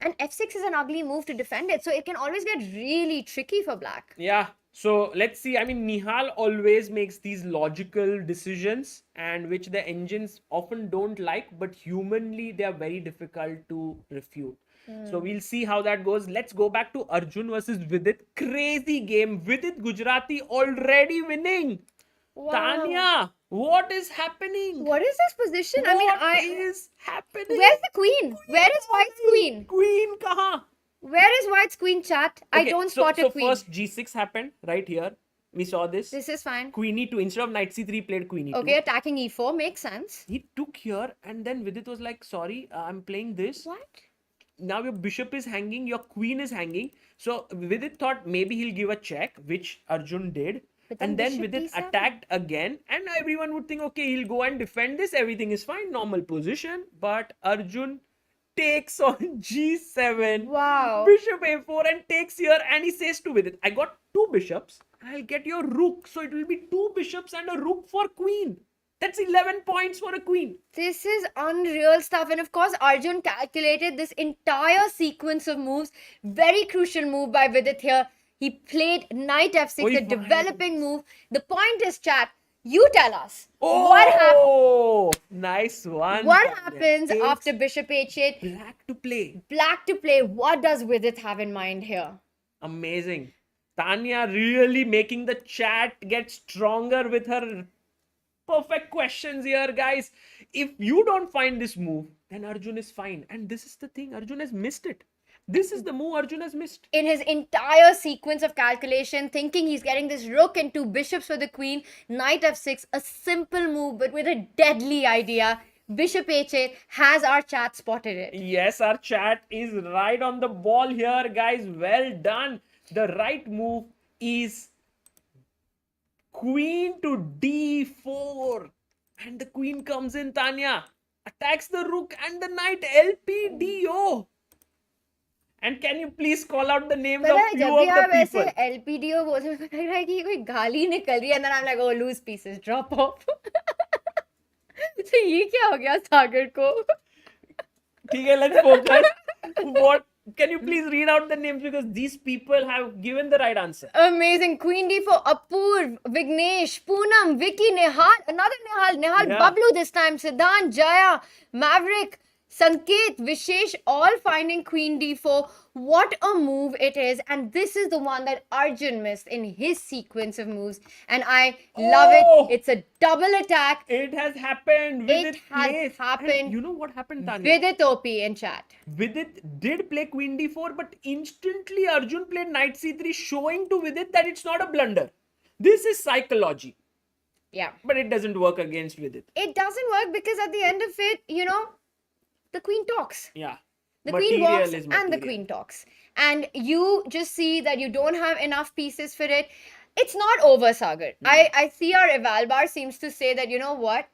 And f6 is an ugly move to defend it, so it can always get really tricky for black. Yeah. So let's see. I mean, Nihal always makes these logical decisions and which the engines often don't like, but humanly they are very difficult to refute. So we'll see how that goes. Let's go back to Arjun versus Vidit. Crazy game. Vidit Gujarati already winning. Wow. Tanya, what is happening? What is this position? What is happening? Where's the queen? Where is White's queen? Queen kaha? Where is White's queen, chat? I don't spot a queen. So first G6 happened right here. We saw this. This is fine. Queen E2. Instead of knight C3, played queen E2. Okay, attacking E4 makes sense. He took here and then Vidit was like, sorry, I'm playing this. What? Now your bishop is hanging, your queen is hanging. So Vidit thought maybe he'll give a check, which Arjun did. And then Vidit attacked again, and everyone would think, okay, he'll go and defend this. Everything is fine, normal position. But Arjun takes on G7. Wow. Bishop A4 and takes here, and he says to Vidit, I got two bishops. I'll get your rook. So it will be two bishops and a rook for queen. That's 11 points for a queen. This is unreal stuff. And of course, Arjun calculated this entire sequence of moves. Very crucial move by Vidit here. He played knight f6, a developing move. The point is, chat, you tell us. What happens? Nice one. What happens after bishop h8? Black to play. Black to play. What does Vidit have in mind here? Amazing. Tanya really making the chat get stronger with her perfect questions here, guys. If you don't find this move, then Arjun is fine. And this is the thing, Arjun has missed it. This is the move Arjun has missed. In his entire sequence of calculation, thinking he's getting this rook and two bishops for the queen, knight f6, a simple move but with a deadly idea. Bishop h8, has our chat spotted it? Yes, our chat is right on the ball here, guys. Well done. The right move is queen to d4. And the queen comes in, Tanya. Attacks the rook and the knight, LPDO. And can you please call out the names of few of the people? LPDO बोलते हैं, लग रहा है कि कोई गाली निकल रही है, and then I'm like, oh, loose pieces, drop off. So ये क्या हो गया सागर को? ठीक है, let's focus. What Can you please read out the names, because these people have given the right answer. Amazing. Queen D4, Apurv, Vignesh, Poonam, Vicky, Nehal, another Nehal, Yeah. Bablu this time, Siddhant, Jaya, Maverick, Sanket, Vishesh, all finding Queen D4. What a move it is. And this is the one that Arjun missed in his sequence of moves. And I love Oh! it. It's a double attack. It has happened. It Vidit has plays. happened. And you know what happened, Tanya? Vidit OP in chat. Vidit did play Queen D4, but instantly Arjun played Knight C3, showing to Vidit that it's not a blunder. This is psychology. Yeah. But it doesn't work against Vidit. It doesn't work because at the end of it, you know, the queen talks. Yeah. The queen Material walks is and the material. queen talks. And you just see that you don't have enough pieces for it. It's not over, Sagar. I see our eval bar seems to say that, you know what?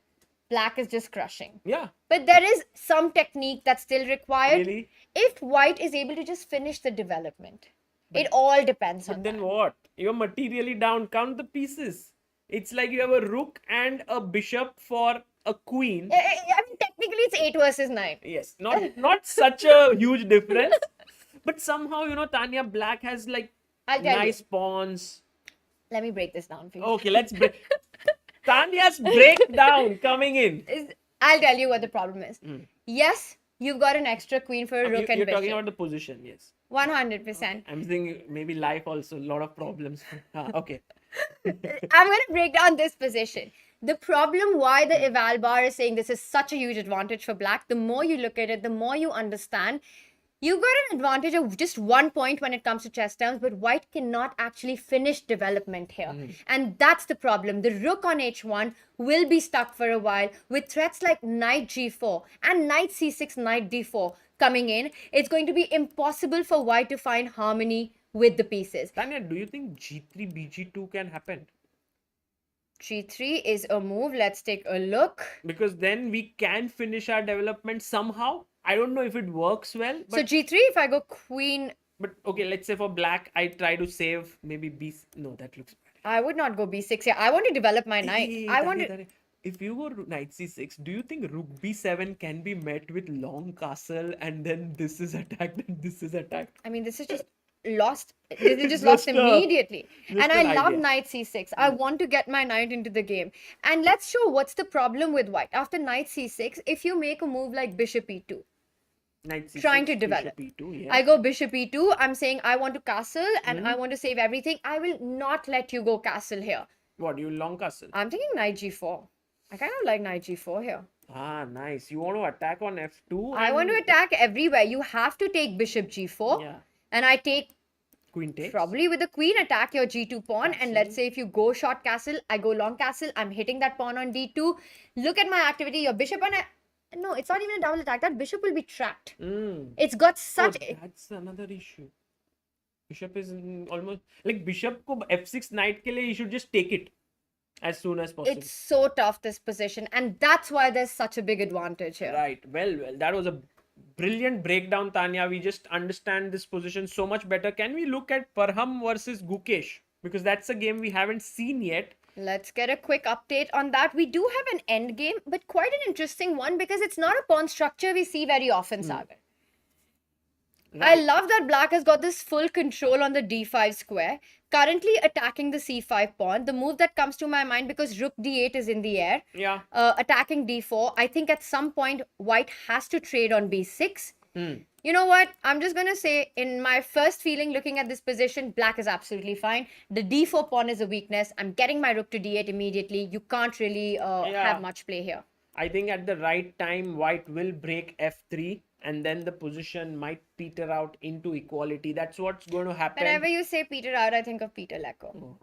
Black is just crushing. Yeah. But there is some technique that's still required. Really? If white is able to just finish the development. It all depends on But then that. what? You're materially down. Count the pieces. It's like you have a rook and a bishop for a queen. I mean, technically it's 8 versus 9. Yes, not such a huge difference, but somehow, you know, Tanya, black has like I'll tell nice you. pawns. Let me break this down for you. Okay, let's break. Tanya's breakdown coming in. I'll tell you what the problem is. Yes, you've got an extra queen for a rook and You're bishop. talking about the position, yes. 100%. I'm saying maybe life also, a lot of problems. Okay. I'm going to break down this position. The problem why the eval bar is saying this is such a huge advantage for black, the more you look at it, the more you understand. You've got an advantage of just 1 point when it comes to chess terms, but white cannot actually finish development here. And that's the problem. The rook on h1 will be stuck for a while with threats like knight g4 and knight c6, knight d4 coming in. It's going to be impossible for white to find harmony with the pieces. Tanya, do you think g3, bg2 can happen? G3 is a move. Let's take a look. Because then we can finish our development somehow. I don't know if it works well. But, So G3, if I go queen, but okay, let's say for black, I try to save maybe b. No, that looks bad. I would not go b6 here. I want to develop my knight. Hey, I Tanya, want to. Tanya, if you go knight c6, do you think rook b7 can be met with long castle and then this is attacked and this is attacked? I mean, this is just lost. This is just lost Just immediately. just And I an love idea. knight c6. I want to get my knight into the game. And let's show what's the problem with white. After knight c6, if you make a move like bishop e2, Knight c6, trying to bishop develop. e2, yeah. I go bishop e2. I'm saying I want to castle and I want to save everything. I will not let you go castle here. What, you long castle? I'm thinking knight g4. I kind of like knight g4 here. Ah, nice. You want to attack on f2? I want to and- attack everywhere. You have to take bishop g4. Yeah. And I take Queen takes. probably with the queen attack your g2 pawn. And let's say if you go short castle, I go long castle. I'm hitting that pawn on d2. Look at my activity. Your bishop on no, it's not even a double attack. That bishop will be trapped. It's got such. Oh, that's another issue. Bishop is almost like bishop ko f6 knight ke liye, you should just take it as soon as possible. It's so tough, this position. And that's why there's such a big advantage here. Right. Well, that was a brilliant breakdown, Tanya. We just understand this position so much better. Can we look at Parham versus Gukesh? Because that's a game we haven't seen yet. Let's get a quick update on that. We do have an end game, but quite an interesting one because it's not a pawn structure we see very often, Sagar. I love that black has got this full control on the d5 square, currently attacking the c5 pawn. The move that comes to my mind because rook d8 is in the air, Yeah. attacking d4. I think at some point white has to trade on b6. You know what? I'm just going to say, in my first feeling looking at this position, black is absolutely fine. The d4 pawn is a weakness. I'm getting my rook to d8 immediately. You can't really have much play here. I think at the right time, white will break f3 and then the position might peter out into equality. That's what's going to happen. Whenever you say Peter out, I think of Peter Lecco.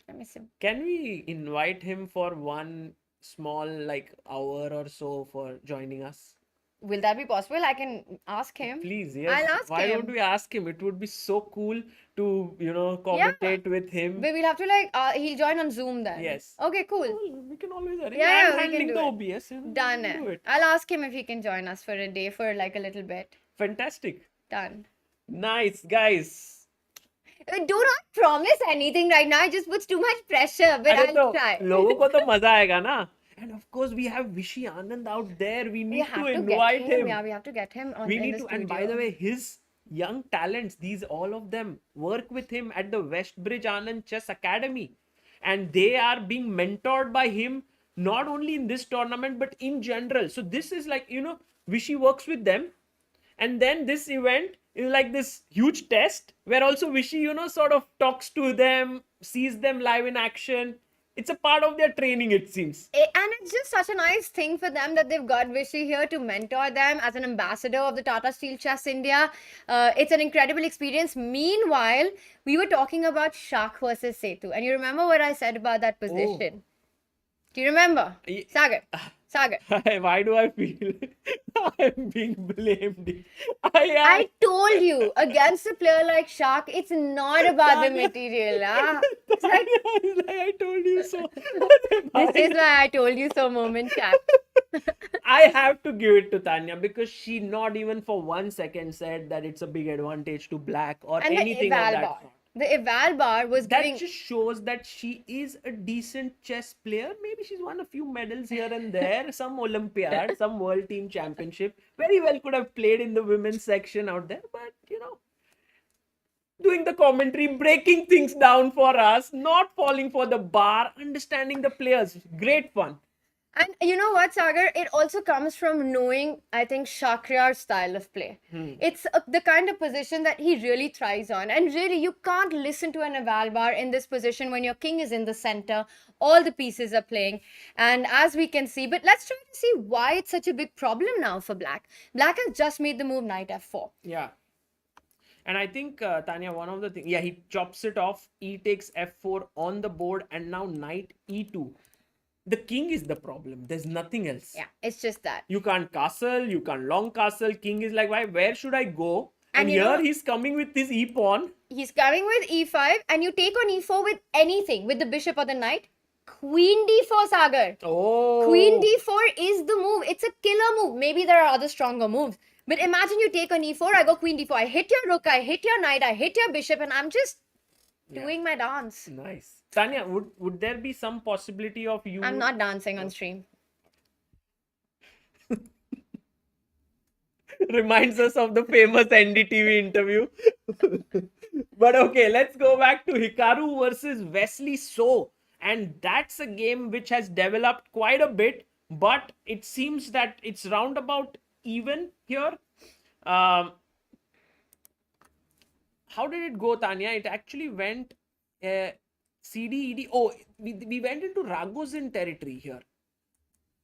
I miss him. Can we invite him for one small like hour or so for joining us? Will that be possible? I can ask him. Please, yes. I'll ask Why him. don't we ask him? It would be so cool to, commentate with him. But we'll have to he'll join on Zoom then. Yes. Okay, cool. Well, we can always arrange. Yeah, I'm we can handling do the it. OBS. Done. Do it. I'll ask him if he can join us for a day for like a little bit. Fantastic. Done. Nice, guys. Do not promise anything right now. It just puts too much pressure. But अरे I'll तो try. लोगों को तो मजा आएगा ना. And of course, we have Vishy Anand out there. We We need have to to get invite him. him. Yeah, we have to get him on We in need the to, studio. and by the way, his young talents, these all of them work with him at the Westbridge Anand Chess Academy, and they are being mentored by him not only in this tournament but in general. So this is like, Vishy works with them, and then this event is like this huge test where also Vishy, sort of talks to them, sees them live in action. It's a part of their training, it seems. And it's just such a nice thing for them that they've got Vishy here to mentor them as an ambassador of the Tata Steel Chess India. It's an incredible experience. Meanwhile, we were talking about Shak versus Setu, and you remember what I said about that position? Do you remember? Ye- Sagar. Sagar. Why do I feel I'm being blamed? I, I told you, against a player like Shak, it's not about the material. Ah. It's like, I told you so. this is why I told you so, moment chat. I have to give it to Tanya because she not even for 1 second said that it's a big advantage to black or And the anything of eval that bar. sort. The eval bar was That giving. just shows that she is a decent chess player. Maybe she's won a few medals here and there, some Olympiad, some World Team Championship. Very well could have played in the women's section out there, but doing the commentary, breaking things down for us, not falling for the bar, understanding the players. Great fun. And you know what, Sagar? It also comes from knowing, I think, Shakriyar's style of play. It's the kind of position that he really thrives on. And really, you can't listen to an eval bar in this position when your king is in the center. All the pieces are playing. And as we can see, but let's try to see why it's such a big problem now for Black. Black has just made the move knight f4. Yeah. And I think, Tanya, one of the things, yeah, he chops it off. E takes f4 on the board, and now knight e2. The king is the problem. There's nothing else. Yeah, it's just that. You can't castle, you can't long castle. King is like, why? Where should I go? And you here know- he's coming with his e pawn. He's coming with e5, and you take on e4 with anything, with the bishop or the knight. Queen d4, Sagar. Oh, Queen d4 is the move. It's a killer move. Maybe there are other stronger moves. But imagine you take on e4, I go queen d4. I hit your rook, I hit your knight, I hit your bishop, and I'm just doing my dance. Nice. Tanya, would there be some possibility of you? I'm not dancing on stream. Reminds us of the famous NDTV interview. But okay, let's go back to Hikaru versus Wesley So. And that's a game which has developed quite a bit, but it seems that it's roundabout even here. How did it go, Tanya? It actually went CD, ED. Oh, we went into Ragozin territory here.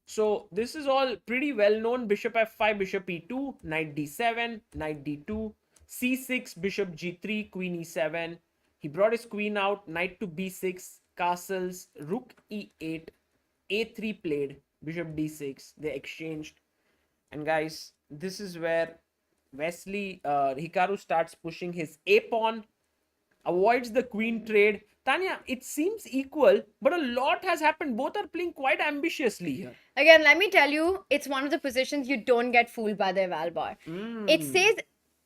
So this is all pretty well known. Bishop f5, bishop e2, knight d7, knight d2, c6, bishop g3, queen e7. He brought his queen out, knight to b6, castles, rook e8, a3 played, bishop d6. They exchanged. And guys, this is where Wesley Hikaru starts pushing his a pawn, avoids the queen trade. Tanya, it seems equal, but a lot has happened. Both are playing quite ambitiously here. Again, let me tell you, it's one of the positions you don't get fooled by the eval bar. It says,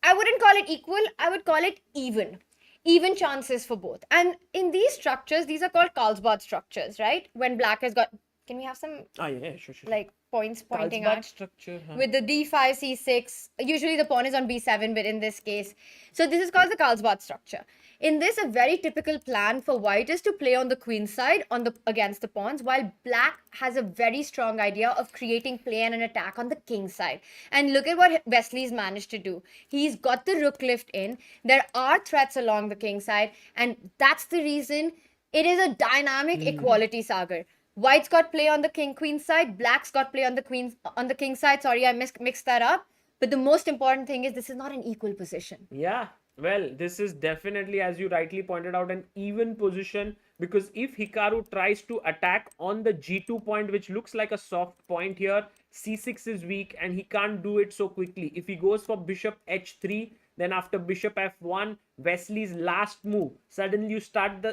I wouldn't call it equal, I would call it even. Even chances for both. And in these structures, these are called Carlsbad structures, right? When black has got, can we have some Sure. like points pointing Carlsbad out? structure, huh? With the d5, c6, usually the pawn is on b7, but in this case. So this is called the Carlsbad structure. In this, a very typical plan for white is to play on the queen side against the pawns, while black has a very strong idea of creating play and an attack on the king side. And look at what Wesley's managed to do. He's got the rook lift in. There are threats along the king side, and that's the reason it is a dynamic equality, Sagar. White's got play on the king-queen side. Black's got play on the king side. Sorry, I mixed that up. But the most important thing is this is not an equal position. Yeah, well, this is definitely, as you rightly pointed out, an even position, because if Hikaru tries to attack on the g2 point, which looks like a soft point here, c6 is weak and he can't do it so quickly. If he goes for bishop h3, then after bishop f1, Wesley's last move, suddenly you start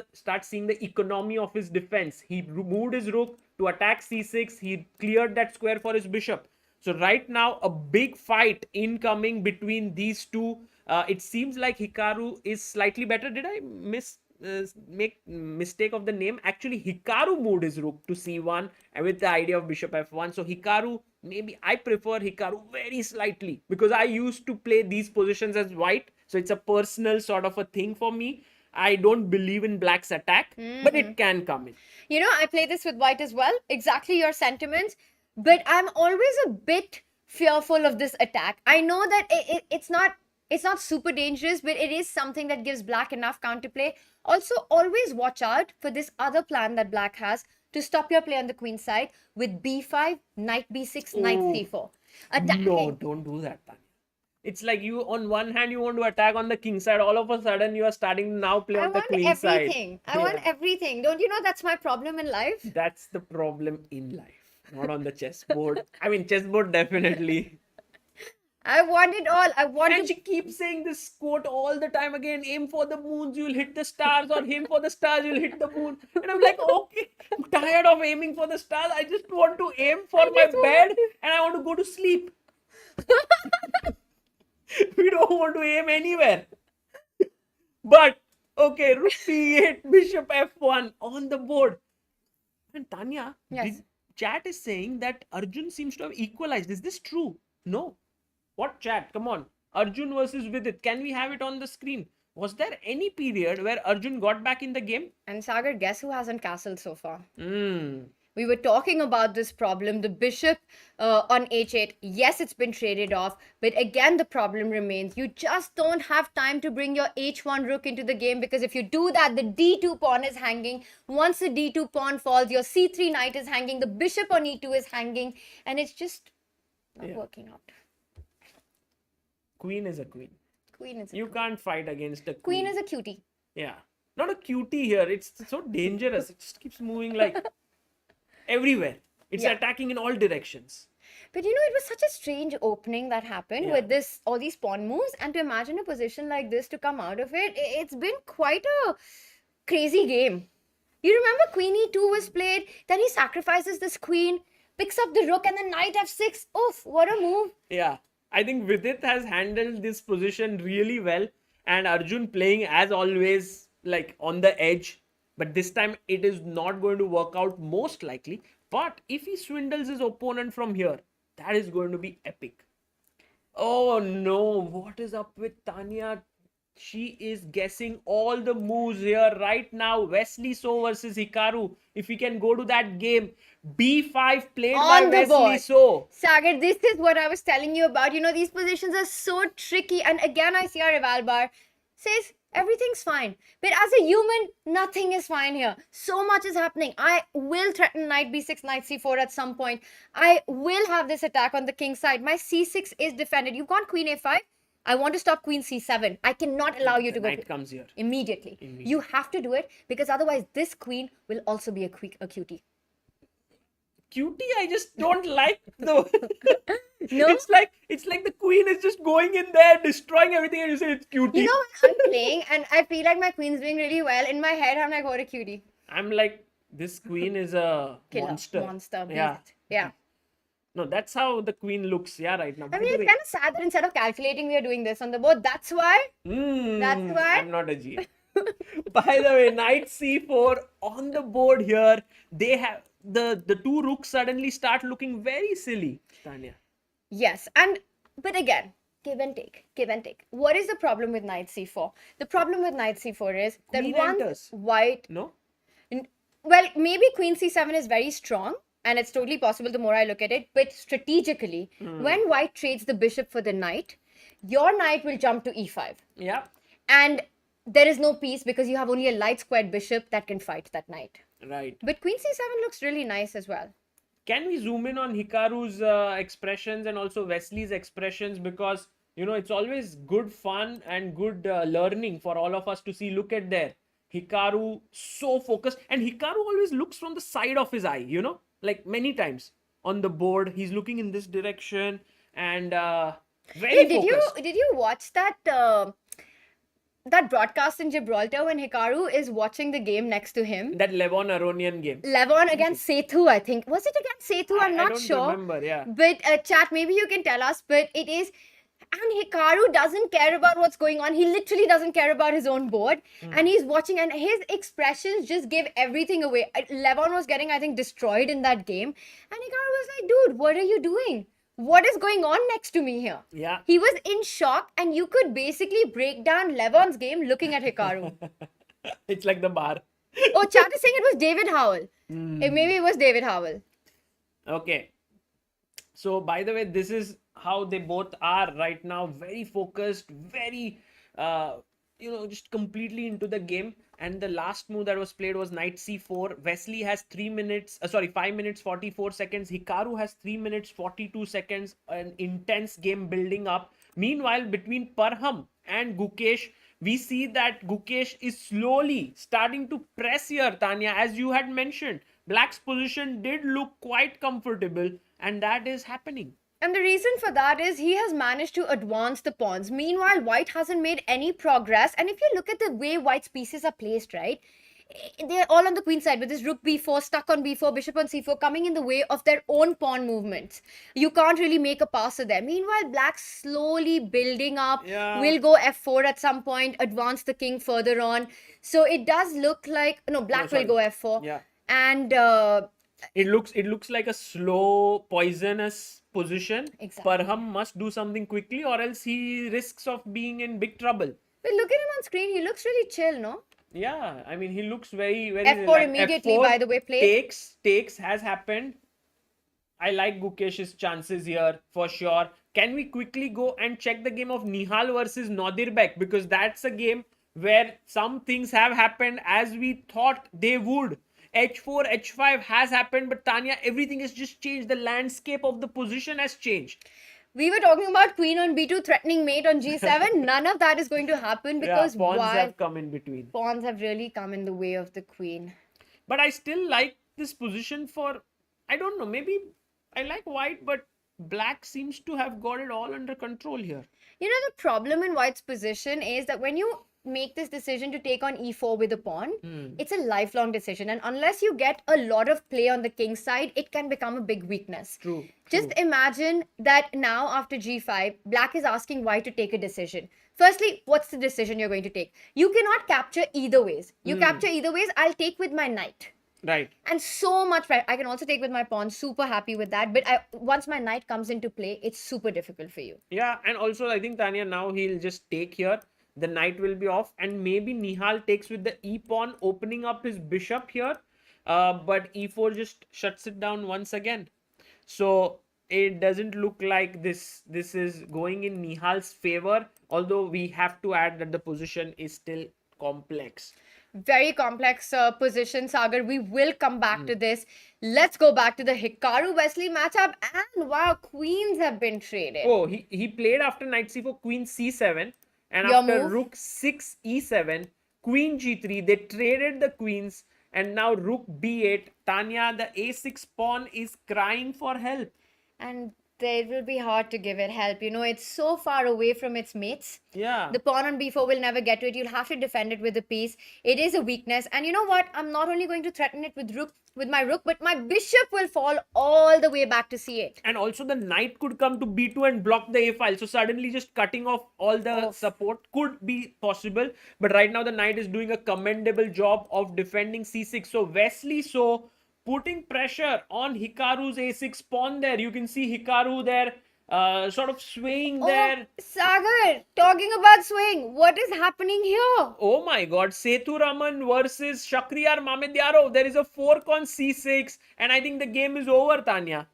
seeing the economy of his defense. He moved his rook to attack c6. He cleared that square for his bishop. So right now, a big fight incoming between these two It seems like Hikaru is slightly better. Did I make mistake of the name? Actually, Hikaru moved his rook to c1 and with the idea of bishop f1. So Hikaru, maybe I prefer Hikaru very slightly because I used to play these positions as white. So it's a personal sort of a thing for me. I don't believe in black's attack, but it can come in. You know, I play this with white as well. Exactly your sentiments. But I'm always a bit fearful of this attack. I know that it's not super dangerous, but it is something that gives black enough counterplay. Also, always watch out for this other plan that black has to stop your play on the queen side with b5, knight b6, knight c4. Attacking. No, don't do that, Tanya. It's like you, on one hand, you want to attack on the king side. All of a sudden, you are starting to now play on the queen side. Everything. I want everything. Don't you know that's my problem in life? That's the problem in life, not on the chessboard. I mean, chessboard definitely. I want it all. And she keeps saying this quote all the time again: aim for the moons, you'll hit the stars, or aim for the stars, you'll hit the moon. And I'm like, okay, I'm tired of aiming for the stars. I just want to aim for my bed and I want to go to sleep. We don't want to aim anywhere. But, okay, rook c8, bishop f1 on the board. And Tanya, Yes. chat is saying that Arjun seems to have equalized. Is this true? No. What chat? Come on. Arjun versus Vidit. Can we have it on the screen? Was there any period where Arjun got back in the game? And Sagar, guess who hasn't castled so far? Hmm. We were talking about this problem, the bishop on h8. Yes, it's been traded off, but again, the problem remains. You just don't have time to bring your h1 rook into the game because if you do that, the d2 pawn is hanging. Once the d2 pawn falls, your c3 knight is hanging, the bishop on e2 is hanging, and it's just not working out. Queen is a queen. Queen is a You can't fight against a queen. Queen is a cutie. Yeah. Not a cutie here. It's so dangerous. It just keeps moving like everywhere. It's attacking in all directions. But you know, it was such a strange opening that happened with all these pawn moves, and to imagine a position like this to come out of it, it's been quite a crazy game. You remember Queen e2 was played, then he sacrifices this queen, picks up the rook and then knight f6. Oof, what a move. Yeah. I think Vidit has handled this position really well, and Arjun playing as always like on the edge. But this time it is not going to work out most likely. But if he swindles his opponent from here, that is going to be epic. Oh no, what is up with Tania? She is guessing all the moves here right now. Wesley So versus Hikaru. If we can go to that game, b5 played by Wesley So. Sagar, this is what I was telling you about. You know, these positions are so tricky. And again, I see our rival bar says everything's fine. But as a human, nothing is fine here. So much is happening. I will threaten knight b6, knight c4 at some point. I will have this attack on the king side. My c6 is defended. You've gone queen a5. I want to stop queen c7. I cannot allow you to go. Knight comes here. Immediately. You have to do it because otherwise this queen will also be a cutie. Cutie, I just don't like though. No? It's like the queen is just going in there, destroying everything, and you say it's cutie. You know, when I'm playing and I feel like my queen's doing really well, in my head I'm like, what a cutie. I'm like, this queen is a monster. Beast. Yeah. No, that's how the queen looks, right now. I mean, it's kind of sad that instead of calculating, we are doing this on the board. That's why. That's why. I'm not a G. By the way, knight c4 on the board here. They have the two rooks suddenly start looking very silly, Tania. Yes, but again, give and take. What is the problem with knight c4? The problem with knight c4 is that Queen once enters. white. No? Well, maybe queen c7 is very strong. And it's totally possible the more I look at it. But strategically, when white trades the bishop for the knight, your knight will jump to e5. Yeah. And there is no peace because you have only a light squared bishop that can fight that knight. Right. But queen c7 looks really nice as well. Can we zoom in on Hikaru's expressions and also Wesley's expressions? Because, it's always good fun and good learning for all of us to see. Look at there. Hikaru so focused. And Hikaru always looks from the side of his eye, like many times on the board. He's looking in this direction and very focused. Did you watch that that broadcast in Gibraltar when Hikaru is watching the game next to him? That Levon Aronian game. Levon against Sethu, I think. Was it against Sethu? I'm not sure. I don't remember, yeah. But chat, maybe you can tell us. But it is And Hikaru doesn't care about what's going on. He literally doesn't care about his own board. And he's watching, and his expressions just give everything away. Levon was getting, I think, destroyed in that game. And Hikaru was like, dude, what are you doing? What is going on next to me here? Yeah. He was in shock, and you could basically break down Levon's game looking at Hikaru. It's like the bar. Oh, chat is saying it was David Howell. Maybe it was David Howell. Okay. So, by the way, this is how they both are right now. Very focused, very, just completely into the game. And the last move that was played was knight c4. Wesley has 5 minutes 44 seconds. Hikaru has 3 minutes 42 seconds. An intense game building up. Meanwhile, between Parham and Gukesh, we see that Gukesh is slowly starting to press here, Tania. As you had mentioned, Black's position did look quite comfortable, and that is happening. And the reason for that is he has managed to advance the pawns. Meanwhile, White hasn't made any progress. And if you look at the way White's pieces are placed, right? They're all on the queen side with this rook b4, stuck on b4, bishop on c4, coming in the way of their own pawn movements. You can't really make a passer there. Meanwhile, Black slowly building up, will go f4 at some point, advance the king further on. So it does look like, no, Black will go f4. Yeah. And it looks like a slow, poisonous position. Exactly. Parham must do something quickly, or else he risks of being in big trouble. But look at him on screen. He looks really chill, no? Yeah, I mean, he looks very, very F4 relaxed. immediately, F4 by the way, played. Takes has happened. I like Gukesh's chances here for sure. Can we quickly go and check the game of Nihal versus Nodirbek? Because that's a game where some things have happened as we thought they would. H4, H5 has happened, but Tania, everything has just changed. The landscape of the position has changed. We were talking about queen on b2, threatening mate on g7. None of that is going to happen because pawns have come in between. Pawns have really come in the way of the queen. But I still like this position for, I don't know, maybe I like White, but Black seems to have got it all under control here. You know, the problem in White's position is that when you make this decision to take on e4 with a pawn, it's a lifelong decision. And unless you get a lot of play on the king's side, it can become a big weakness. True. Just imagine that now after g5, Black is asking White to take a decision. Firstly, what's the decision you're going to take? You cannot capture either ways. You capture either ways, I'll take with my knight. Right. And so much pressure. I can also take with my pawn. Super happy with that. But once my knight comes into play, it's super difficult for you. Yeah, and also I think Tania now he'll just take here. The knight will be off, and maybe Nihal takes with the e-pawn, opening up his bishop here. But e4 just shuts it down once again. So it doesn't look like this is going in Nihal's favor. Although we have to add that the position is still complex. Very complex position, Sagar. We will come back to this. Let's go back to the Hikaru-Wesley matchup. And wow, queens have been traded. Oh, he played after knight c4, queen c7. And Your after move? rook 6 e7, queen g3, they traded the queens. And now rook b8. Tania, the a6 pawn is crying for help. And it will be hard to give it help. You know, it's so far away from its mates. Yeah. The pawn on b4 will never get to it. You'll have to defend it with a piece. It is a weakness. And you know what? I'm not only going to threaten it with my rook, but my bishop will fall all the way back to c8. And also the knight could come to b2 and block the a file. So suddenly just cutting off all the support could be possible. But right now the knight is doing a commendable job of defending c6. So Wesley putting pressure on Hikaru's a6 pawn there. You can see Hikaru there sort of swaying there. Sagar, talking about swing, what is happening here? Oh my god, Sethu Raman versus Shakhriyar Mamedyarov. There is a fork on c6 and I think the game is over, Tania.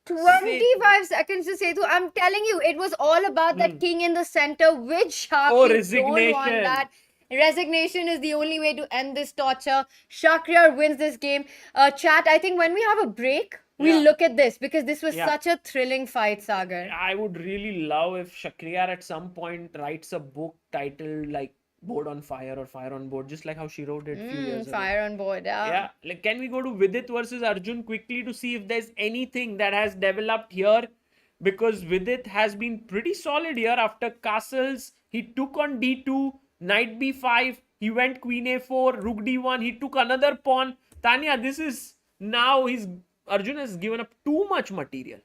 25 seconds to Sethu. I'm telling you, it was all about that king in the center, which Shakhriyar resignation. Don't want that. Resignation is the only way to end this torture. Shakhriyar wins this game. Chat, I think when we have a break, we'll look at this because this was such a thrilling fight, Sagar. I would really love if Shakhriyar at some point writes a book titled like Board on Fire or Fire on Board, just like how she wrote it a few years ago. Fire on board, Yeah, like can we go to Vidit versus Arjun quickly to see if there's anything that has developed here? Because Vidit has been pretty solid here after castles. He took on d2, knight b5, he went queen a4, rook d1, he took another pawn. Tania, this is now Arjun has given up too much material.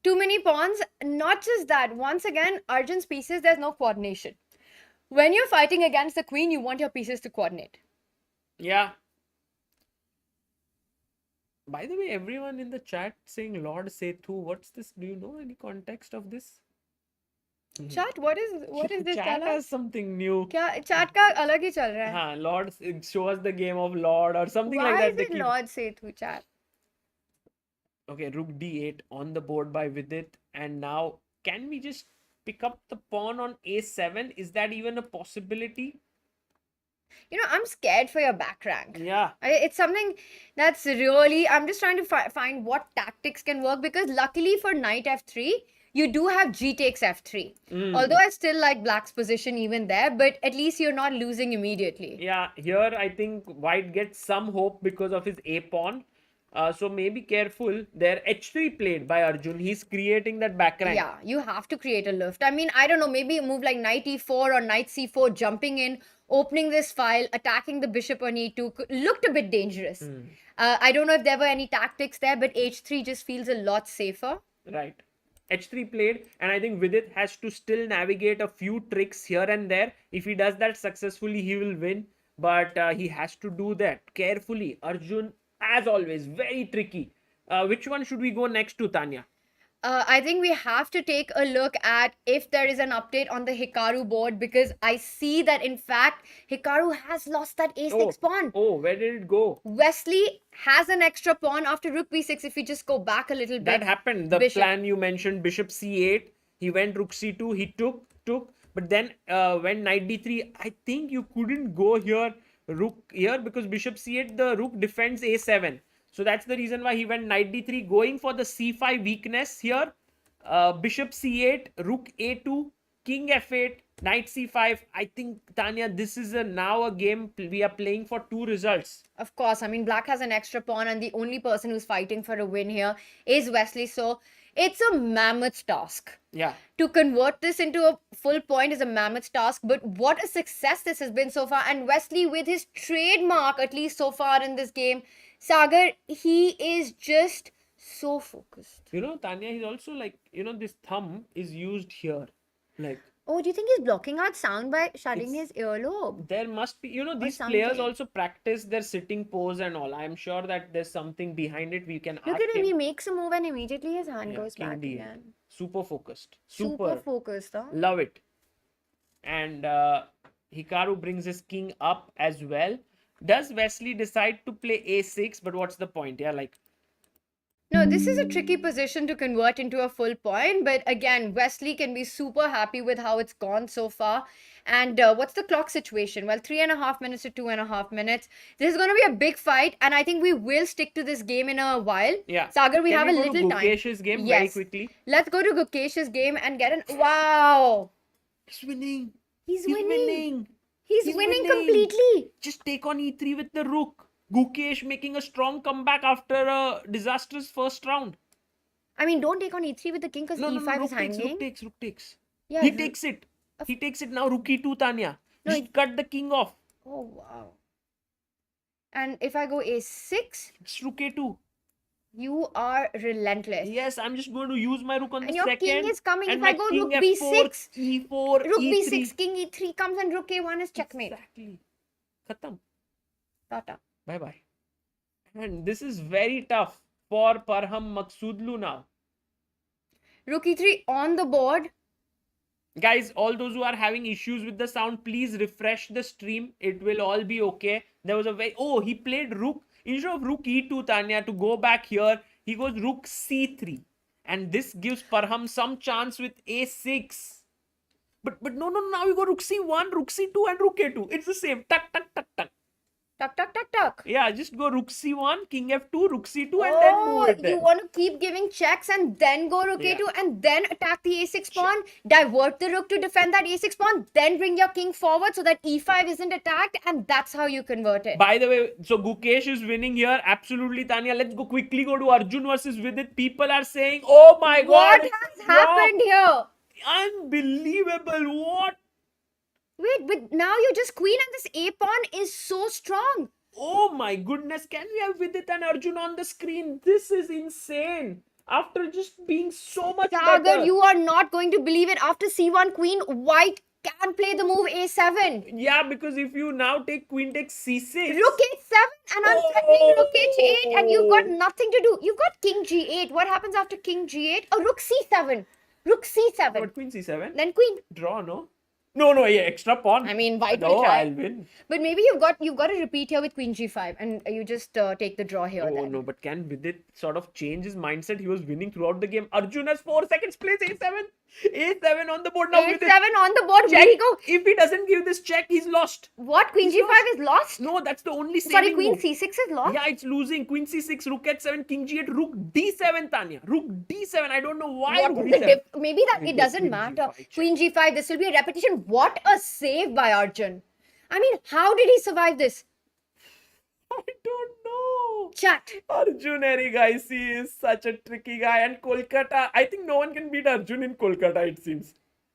Too many pawns. Not just that. Once again, Arjun's pieces, there's no coordination. When you're fighting against the queen, you want your pieces to coordinate. Yeah. By the way, everyone in the chat saying Lord Sethu. What's this? Do you know any context of this? Chat, what is this? Chat Tell us. has something new. क्या chat का अलग ही चल रहा है? हाँ, Lord, show us the game of Lord or something like Why that. is They it keep. Lord Sethu chat? Okay, Rook D8 on the board by Vidit, and now can we just pick up the pawn on A7? Is that even a possibility? You know, I'm scared for your back rank. Yeah. It's something that's really. I'm just trying to find what tactics can work because luckily for knight f3, you do have g takes f3. Although I still like black's position even there, but at least you're not losing immediately. Yeah, here I think white gets some hope because of his a pawn. So maybe careful. There h3 played by Arjun. He's creating that back rank. Yeah, you have to create a lift. I mean, I don't know, maybe a move like knight e4 or knight c4, jumping in, opening this file, attacking the bishop on e2 looked a bit dangerous. I don't know if there were any tactics there, but h3 just feels a lot safer. Right. h3 played, and I think Vidit has to still navigate a few tricks here and there. If he does that successfully, he will win. But he has to do that carefully. Arjun, as always, very tricky. Which one should we go next to, Tanya? I think we have to take a look at if there is an update on the Hikaru board because I see that in fact Hikaru has lost that a6 pawn. Oh, where did it go? Wesley has an extra pawn after rook b6 if we just go back a little bit. That happened. The plan you mentioned, bishop c8. He went rook c2. He took. But then when knight d3, I think you couldn't go here, rook here, because bishop c8, the rook defends a7. So that's the reason why he went knight d3, going for the c5 weakness here. Bishop c8, rook a2, king f8, knight c5. I think, Tanya, this is now a game we are playing for 2 results. Of course, I mean, black has an extra pawn and the only person who's fighting for a win here is Wesley. So it's a mammoth task. Yeah. To convert this into a full point is a mammoth task, but what a success this has been so far. And Wesley, with his trademark, at least so far in this game, Sagar, he is just so focused. You know, Tanya, he's also like, this thumb is used here. Like, oh, do you think he's blocking out sound by shutting his earlobe? There must be, these players also practice their sitting pose and all. I'm sure that there's something behind it. We can Look ask at him, he makes a move and immediately his hand goes King back D8. again. Super focused. Super focused, huh? Love it. And Hikaru brings his king up as well. Does Wesley decide to play a6? But what's the point? Yeah, like. No, this is a tricky position to convert into a full point. But again, Wesley can be super happy with how it's gone so far. And what's the clock situation? Well, 3.5 minutes to 2.5 minutes. This is going to be a big fight. And I think we will stick to this game in a while. Yeah. Sagar, we have a little time. Gukesh's game very quickly. Let's go to Gukesh's game and get an... Wow. He's winning. He's winning. He's winning completely. Just take on e3 with the rook. Gukesh making a strong comeback after a disastrous first round. I mean, don't take on e3 with the king because e5 is hanging. Rook takes. Yeah, he takes it. He takes it now. Rook e2, Tanya. No, Just cut the king off. Oh, wow. And if I go a6? It's rook a2. You are relentless. Yes, I'm just going to use my rook on the second. And your king is coming. And if I go rook b6, e4, rook e3. b6, king e3 comes and rook a1 is checkmate. Exactly. Khatam. Tata. Bye-bye. And this is very tough for Parham Maqsoodlu now. Rook e3 on the board. Guys, all those who are having issues with the sound, please refresh the stream. It will all be okay. There was a very... Oh, he played rook. Instead of rook e2, Tanya, to go back here, he goes rook c3. And this gives Parham some chance with a6. But no, now we go rook c1, rook c2 and rook a2. It's the same. Tuck. Tuck. Yeah, just go rook c1, king f2, rook c2 and then move it there. You want to keep giving checks and then go rook a2 and then attack the a6 pawn, divert the rook to defend that a6 pawn, then bring your king forward so that e5 isn't attacked, and that's how you convert it. By the way, so Gukesh is winning here. Absolutely, Tanya. Let's quickly go to Arjun versus Vidit. People are saying, oh my God. What has happened here? Unbelievable. What? Wait, but now you just queen and this a pawn is so strong. Oh my goodness. Can we have Vidit and Arjun on the screen? This is insane. after just being so much Sagar, better. you are not going to believe it. After c1 queen, white can play the move a7. Yeah, because if you now take queen takes c6. Rook h7, and I'm threatening rook h8, and you've got nothing to do. You've got king g8. What happens after king g8? Oh, rook c7. Rook c7. But queen c7. Then queen. Draw, no? No, yeah, extra pawn. I mean, white No, will try. I'll win. But maybe you've got to repeat here with queen g5, and you just take the draw here. Oh then. no, but can Vidit sort of change his mindset? He was winning throughout the game. Arjun has 4 seconds, plays a7. A7 on the board now. a7 on the board. Check. Where he go? If he doesn't give this check, he's lost. What? Queen He's g5 lost. is lost? No, that's the only saving Sorry, queen move. c6 is lost? Yeah, it's losing. Queen c6, rook h7, king g8, rook d7, Tania. Rook d7. I don't know why. What rook is the d7. maybe that it doesn't Queen matter. G5 check. Queen g5, this will be a repetition. What a save by Arjun. I mean, how did he survive this? I don't know. Chat. Arjun Erigaisi is such a tricky guy. And Kolkata, I think no one can beat Arjun in Kolkata, it seems.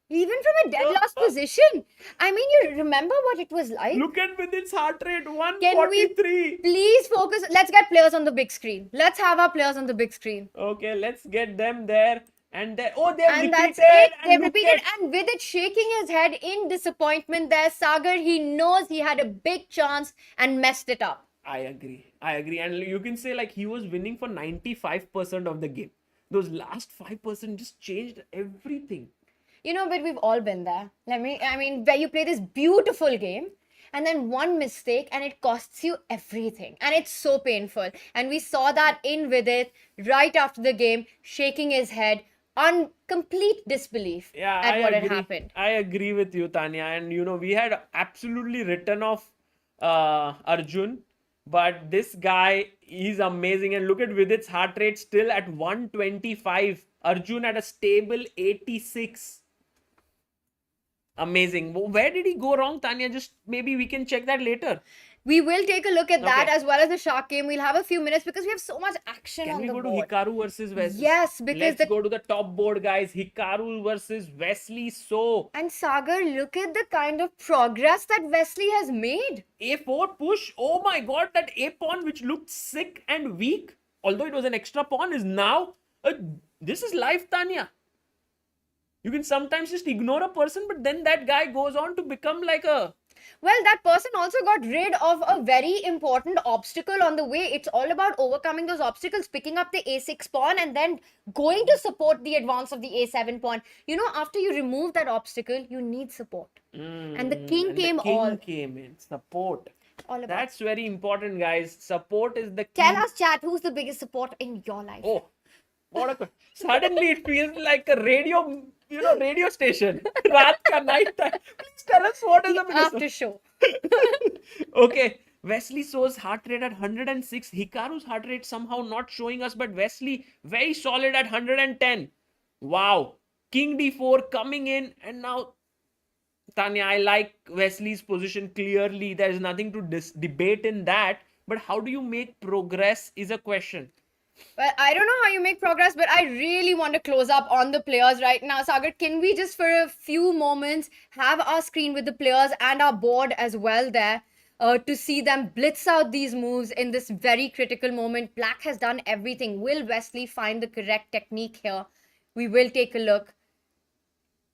Even from a dead last position. I mean, you remember what it was like? Look at with its heart rate, Can 143. we please focus? Let's get players on the big screen. Let's have our players on the big screen. Okay, let's get them there. And there. Oh, they've And repeated. that's it. And They've look repeated. at- And with it shaking his head in disappointment there, Sagar, he knows he had a big chance and messed it up. I agree. And you can say like he was winning for 95% of the game. Those last 5% just changed everything. You know, but we've all been there. Where you play this beautiful game and then one mistake and it costs you everything. And it's so painful. And we saw that in Vidit right after the game, shaking his head on complete disbelief at what had happened. I agree with you, Tanya. And you know, we had absolutely written off Arjun. But this guy is amazing. And look at Vidit's heart rate still at 125. Arjun at a stable 86. Amazing. Where did he go wrong, Tanya? Just maybe we can check that later. We will take a look at that Okay. as well as the Shark game. We'll have a few minutes because we have so much action Can on we the go board. to Hikaru versus Wesley? Yes, because Let's go to the top board, guys. Hikaru versus Wesley. So, And Sagar, look at the kind of progress that Wesley has made. A4 push. Oh my god, that A pawn which looked sick and weak, although it was an extra pawn, is now this is life, Tanya. You can sometimes just ignore a person, but then that guy goes on to become like a. Well, that person also got rid of a very important obstacle on the way. It's all about overcoming those obstacles, picking up the a6 pawn and then going to support the advance of the a7 pawn. You know, after you remove that obstacle, you need support. And the king came in. Support. all about. That's very important, guys. Support is the key. Tell us, chat, who's the biggest support in your life? Oh, what a suddenly it feels like a radio station. Raat ka night time. Please tell us what is the biggest. After show. Okay, Wesley So's heart rate at 106. Hikaru's heart rate somehow not showing us, but Wesley very solid at 110. Wow. King d4 coming in, and now Tanya, I like Wesley's position clearly. There is nothing to debate in that. But how do you make progress is a question. Well, I don't know how you make progress, but I really want to close up on the players right now. Sagar, can we just for a few moments have our screen with the players and our board as well there to see them blitz out these moves in this very critical moment? Black has done everything. Will Wesley find the correct technique here? We will take a look.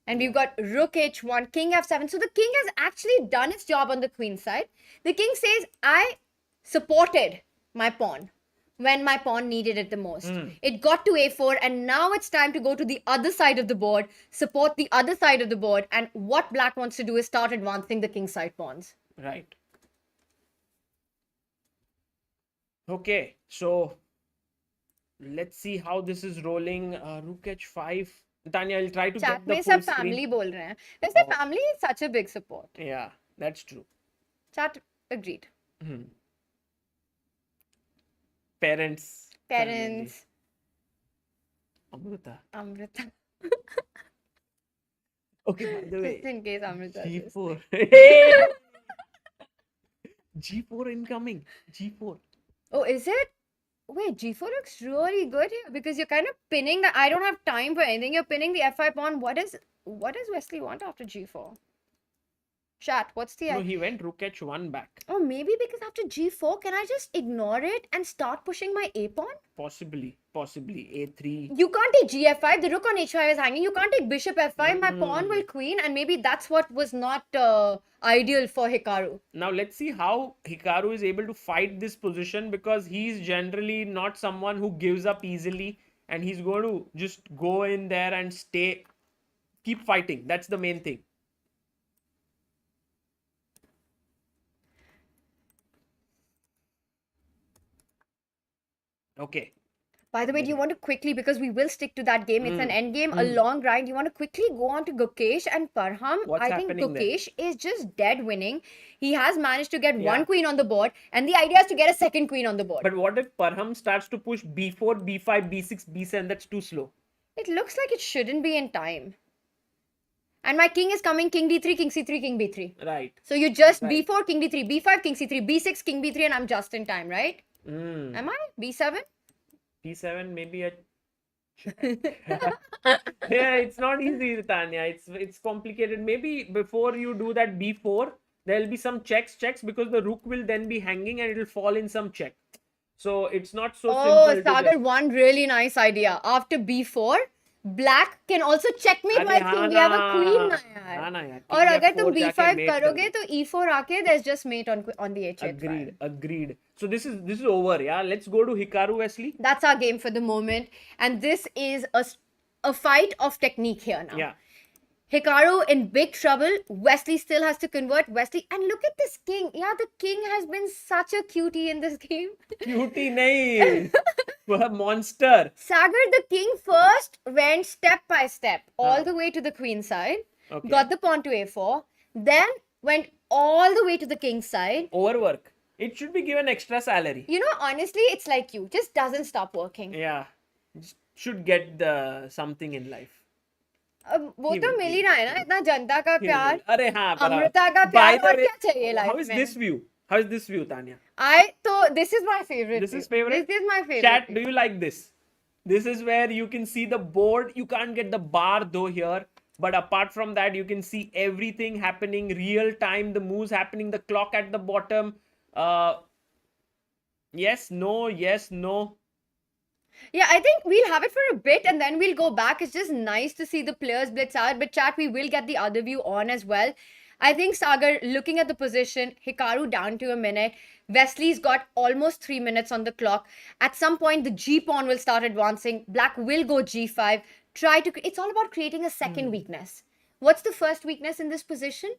And we've got rook h1, king f7. So the king has actually done its job on the queen side. The king says, I supported my pawn when my pawn needed it the most. It got to a4 and now it's time to go to the other side of the board, support the other side of the board, and what black wants to do is start advancing the king side pawns. Right. Okay, so let's see how this is rolling. Rook h5. Tanya, I'll try to Chat get the में full सब screen. family बोल रहे हैं. वैसे family is such a big support. Yeah, that's true. Chat agreed. Parents. Parents. family. Amrita. Amrita. Okay, by the way. Just in case Amrita. is. G4. G4 incoming. G4. Oh, is it? Wait, G4 looks really good here because you're kind of pinning the. I don't have time for anything. You're pinning the f5 pawn. What does Wesley want after G4? Chat, what's the No, he went rook h1 back. Oh, maybe because after g4, can I just ignore it and start pushing my a pawn? Possibly a3. You can't take gf5. The rook on h5 is hanging. You can't take bishop f5. My pawn will queen, and maybe that's what was not ideal for Hikaru. Now let's see how Hikaru is able to fight this position, because he's generally not someone who gives up easily, and he's going to just go in there and keep fighting. That's the main thing. Okay. By the way, do you want to quickly, because we will stick to that game, it's an end game, a long grind, you want to quickly go on to Gukesh and Parham? What's I think happening there? Gukesh is just dead winning. He has managed to get one queen on the board, and the idea is to get a second queen on the board. But what if Parham starts to push b4, b5, b6, b7? That's too slow. It looks like it shouldn't be in time. And my king is coming, king d3, king c3, king b3. Right. So you just b4, king d3, b5, king c3, b6, king b3, and I'm just in time, right? Am I? b7? b7, maybe a yeah, it's not easy, Tanya. It's complicated. Maybe before you do that b4, there'll be some checks, because the rook will then be hanging and it'll fall in some check. So it's not so simple. Oh, Sagar, one really nice idea. After b4, black can also checkmate my king. We have a queen na yaar. और अगर तुम b5 करोगे तो e4 आके there's just mate on the h8. Agreed. So this is over, yeah. Let's go to Hikaru Wesley. That's our game for the moment, and this is a fight of technique here now. Yeah. Hikaru in big trouble. Wesley still has to convert. Wesley, and look at this king. Yeah, the king has been such a cutie in this game. Cutie nahi. Monster. Sagar, the king first went step by step all the way to the queen side. Okay. Got the pawn to a4. Then went all the way to the king side. Overwork. It should be given extra salary. You know, honestly, it's like you. Just doesn't stop working. Yeah. Should get something in life. वो तो मिल ही रहा है ना, इतना जनता का प्यार, अरे हाँ, अमृता का प्यार, और क्या चाहिए लाइफ में? How is this view, Tanya? This is my favorite. This is favorite? This is my favorite. Chat, do you like this? This is where you can see the board. You can't get the bar though here. But apart from that, you can see everything happening real time. The moves happening, the clock at the bottom. Yes, no. Yeah, I think we'll have it for a bit and then we'll go back. It's just nice to see the players blitz out. But chat, we will get the other view on as well. I think Sagar, looking at the position, Hikaru down to a minute. Wesley's got almost 3 minutes on the clock. At some point, the G pawn will start advancing. Black will go G5. It's all about creating a second weakness. What's the first weakness in this position?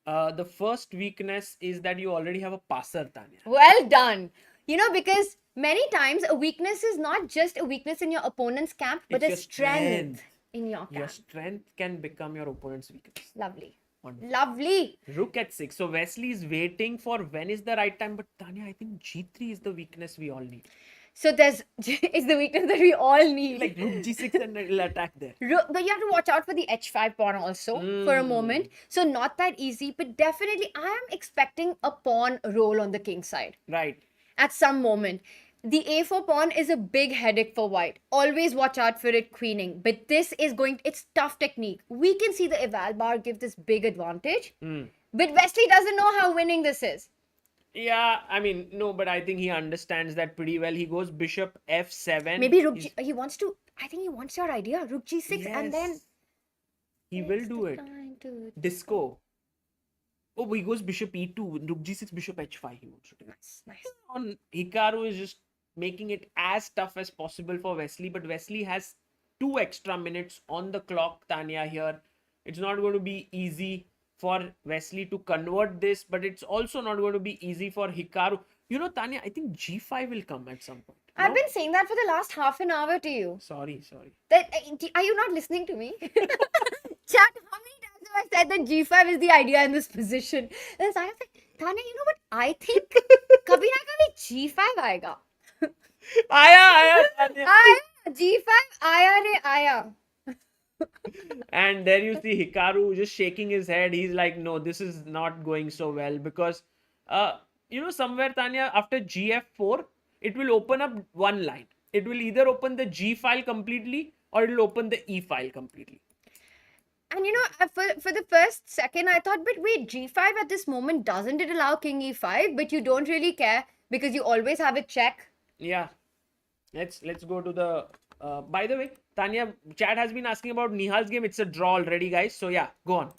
The first weakness is that you already have a passer, Tanya. Well done. You know, because many times a weakness is not just a weakness in your opponent's camp, but a strength in your camp. Your strength can become your opponent's weakness. Lovely. Wonderful. Lovely. Rook at 6. So Wesley is waiting for when is the right time. But Tanya, I think G3 is the weakness we all need. So it's the weakness that we all need. Like Rook G6 and it'll attack there. But you have to watch out for the H5 pawn also for a moment. So not that easy, but definitely I am expecting a pawn roll on the king side. Right. At some moment. The A4 pawn is a big headache for white. Always watch out for it queening. But this is it's tough technique. We can see the eval bar give this big advantage. But Wesley doesn't know how winning this is. Yeah, I mean, no, but I think he understands that pretty well. He goes bishop f7. Maybe Rook G, he wants your idea. Rook G6 and then... He will do it. Disco. Oh, he goes bishop e2, rook g6, bishop h5. He wants to do. Nice. On Hikaru is just making it as tough as possible for Wesley, but Wesley has 2 extra minutes on the clock, Tanya, here. It's not going to be easy for Wesley to convert this, but it's also not going to be easy for Hikaru. You know, Tanya, I think g5 will come at some point. No? I've been saying that for the last half an hour to you. Sorry. Are you not listening to me? Chat, how many times have I said that G5 is the idea in this position? Then Sagar said, Tanya, you know what I think? Kabhi na kabhi G5 aayega. Aaya, Tanya. G5 aaya re aaya. And there you see Hikaru just shaking his head. He's like, no, this is not going so well because, somewhere, Tanya, after GF4, it will open up one line. It will either open the G file completely or it will open the E file completely. And for the first second, I thought, but wait, g5 at this moment, doesn't it allow king e5? But you don't really care because you always have a check. Yeah. Let's go to the. By the way, Tanya, chat has been asking about Nihal's game. It's a draw already, guys. So yeah, go on.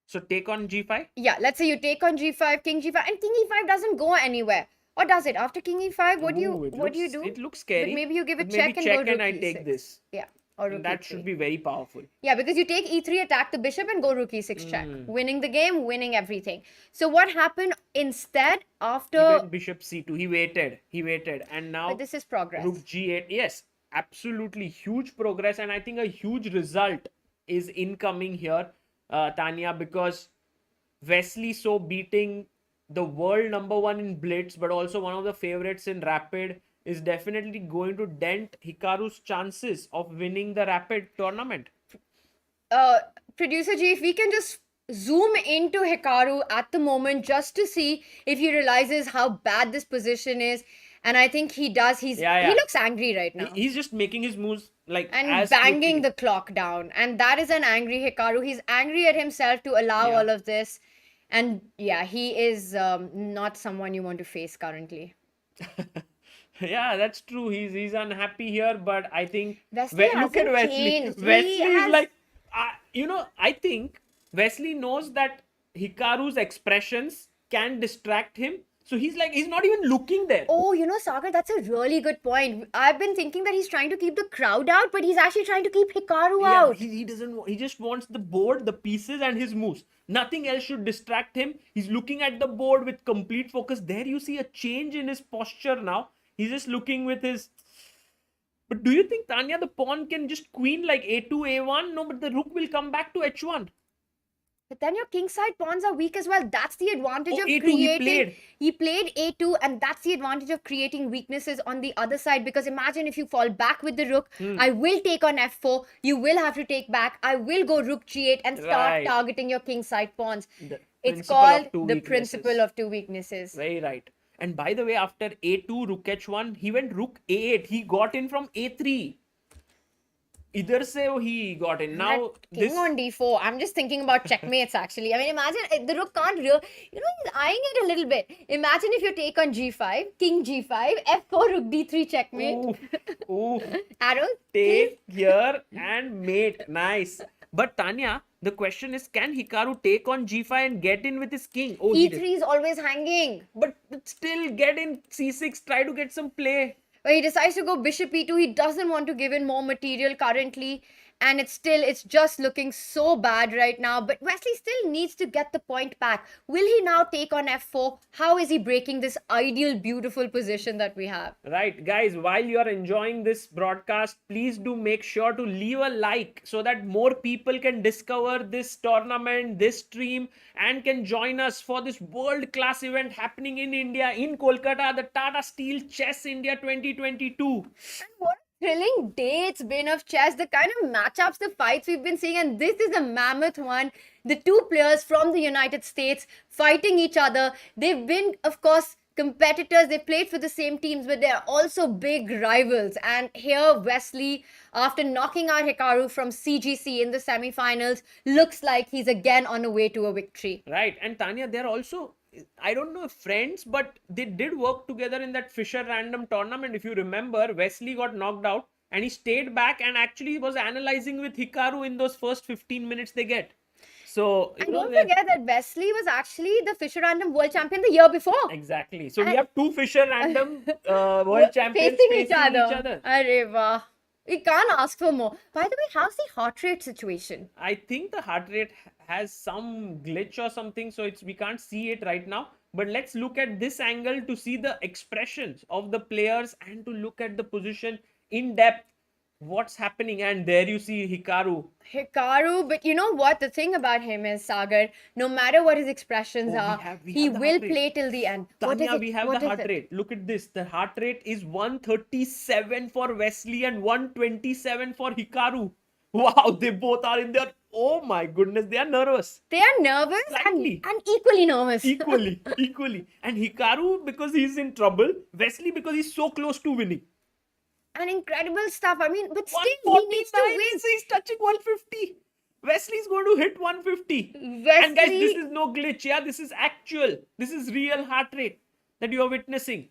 So take on g5. Yeah, let's say you take on g5, king g5, and king e5 doesn't go anywhere. Or does it? After king e5, what do you do? It looks scary. But maybe you give a but check maybe and go check and rook I e6. take this. Yeah, or rook And that e3. should be very powerful. Yeah, because you take e3, attack the bishop, and go rook e6 check. Winning the game, winning everything. So what happened instead after... He went bishop c2. He waited. And now... But this is progress. Rook g8. Yes, absolutely. Huge progress. And I think a huge result is incoming here, Tanya, because Wesley so beating the world #1 in Blitz, but also one of the favorites in Rapid, is definitely going to dent Hikaru's chances of winning the Rapid tournament. Producer G, if we can just zoom into Hikaru at the moment just to see if he realizes how bad this position is. And I think he does. He looks angry right now. He's just making his moves like and banging the clock down. And that is an angry Hikaru. He's angry at himself to allow all of this. And yeah, he is not someone you want to face currently. Yeah, that's true. He's unhappy here, but I think Wesley look at Wesley. changed. Wesley is like, I think Wesley knows that Hikaru's expressions can distract him. So he's not even looking there. Oh, Sagar, that's a really good point. I've been thinking that he's trying to keep the crowd out, but he's actually trying to keep Hikaru out. He doesn't. He just wants the board, the pieces, and his moves. Nothing else should distract him. He's looking at the board with complete focus. There you see a change in his posture now. He's just looking with his... But do you think, Tanya, the pawn can just queen like a2, a1? No, but the rook will come back to h1. But then your kingside pawns are weak as well. That's the advantage of A2 creating... He played a2, and that's the advantage of creating weaknesses on the other side. Because imagine if you fall back with the rook, I will take on f4, you will have to take back, I will go rook g8 and start targeting your kingside pawns. It's called the principle of two weaknesses. Very right. And by the way, after a2, rook h1, he went rook a8. He got in from a3. Either say he got in. Now king on d4. I'm just thinking about checkmates actually. I mean, imagine the rook can't he's eyeing it a little bit. Imagine if you take on g5, king g5, f4, rook d3 checkmate. Ooh. Arrow. Take here and mate. Nice. But Tanya, the question is, can Hikaru take on g5 and get in with his king? Oh, e3 is always hanging. But still get in c6, try to get some play. But he decides to go bishop e2. He doesn't want to give in more material currently. And it's just looking so bad right now. But Wesley still needs to get the point back. Will he now take on f4? How is he breaking this ideal, beautiful position that we have? Right, guys, while you're enjoying this broadcast, please do make sure to leave a like so that more people can discover this tournament, this stream, and can join us for this world-class event happening in India, in Kolkata, the Tata Steel Chess India 2022. And what thrilling day it's been of chess, the kind of matchups, the fights we've been seeing, and this is a mammoth one. The two players from the United States fighting each other. They've been, of course, competitors. They played for the same teams, but they're also big rivals. And here, Wesley, after knocking out Hikaru from CGC in the semi-finals, looks like he's again on a way to a victory. Right, and Tanya, they're also... I don't know if friends, but they did work together in that Fisher Random tournament. If you remember, Wesley got knocked out and he stayed back and actually was analyzing with Hikaru in those first 15 minutes they get. So, and don't forget that Wesley was actually the Fisher Random world champion the year before. Exactly. So we have two Fisher Random world champions facing each other. Arre wah. We can't ask for more. By the way, how's the heart rate situation? I think the heart rate has some glitch or something, so we can't see it right now. But let's look at this angle to see the expressions of the players and to look at the position in depth. What's happening? And there you see Hikaru. But you know what? The thing about him is, Sagar, no matter what his expressions are, he will play till the end. Tanya, we have the heart rate. Look at this. The heart rate is 137 for Wesley and 127 for Hikaru. Wow, they both are in there. Oh my goodness, they are nervous. They are nervous and equally nervous. Equally. And Hikaru because he's in trouble. Wesley because he's so close to winning. And incredible stuff. I mean, but still he needs to win. He's touching 150. Wesley's going to hit 150. And guys, this Wesley, is no glitch, yeah? This is actual. This is real heart rate that you are witnessing.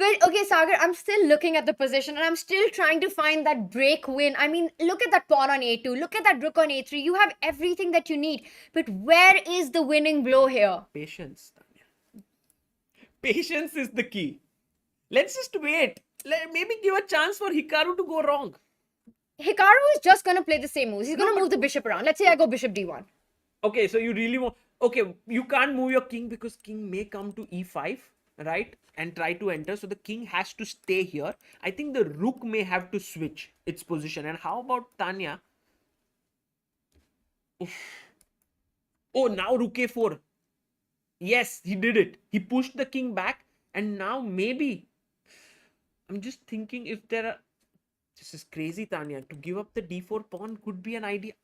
but okay, Sagar, I'm still looking at the position and I'm still trying to find that break win. I mean, look at that pawn on a2, look at that rook on a3. You have everything that you need. But where is the winning blow here? Patience, Tanya. Patience is the key. Let's just wait. Maybe give a chance for Hikaru to go wrong. Hikaru is just going to play the same moves. He's going to move the bishop around. Let's say I go bishop d1. Okay, so you really want... Okay, you can't move your king because king may come to e5, right? And try to enter. So the king has to stay here. I think the rook may have to switch its position. And how about Tanya? Oof. Oh, now rook a4. Yes, he did it. He pushed the king back. And now maybe... I'm just thinking if there are... This is crazy, Tanya. To give up the d4 pawn could be an idea.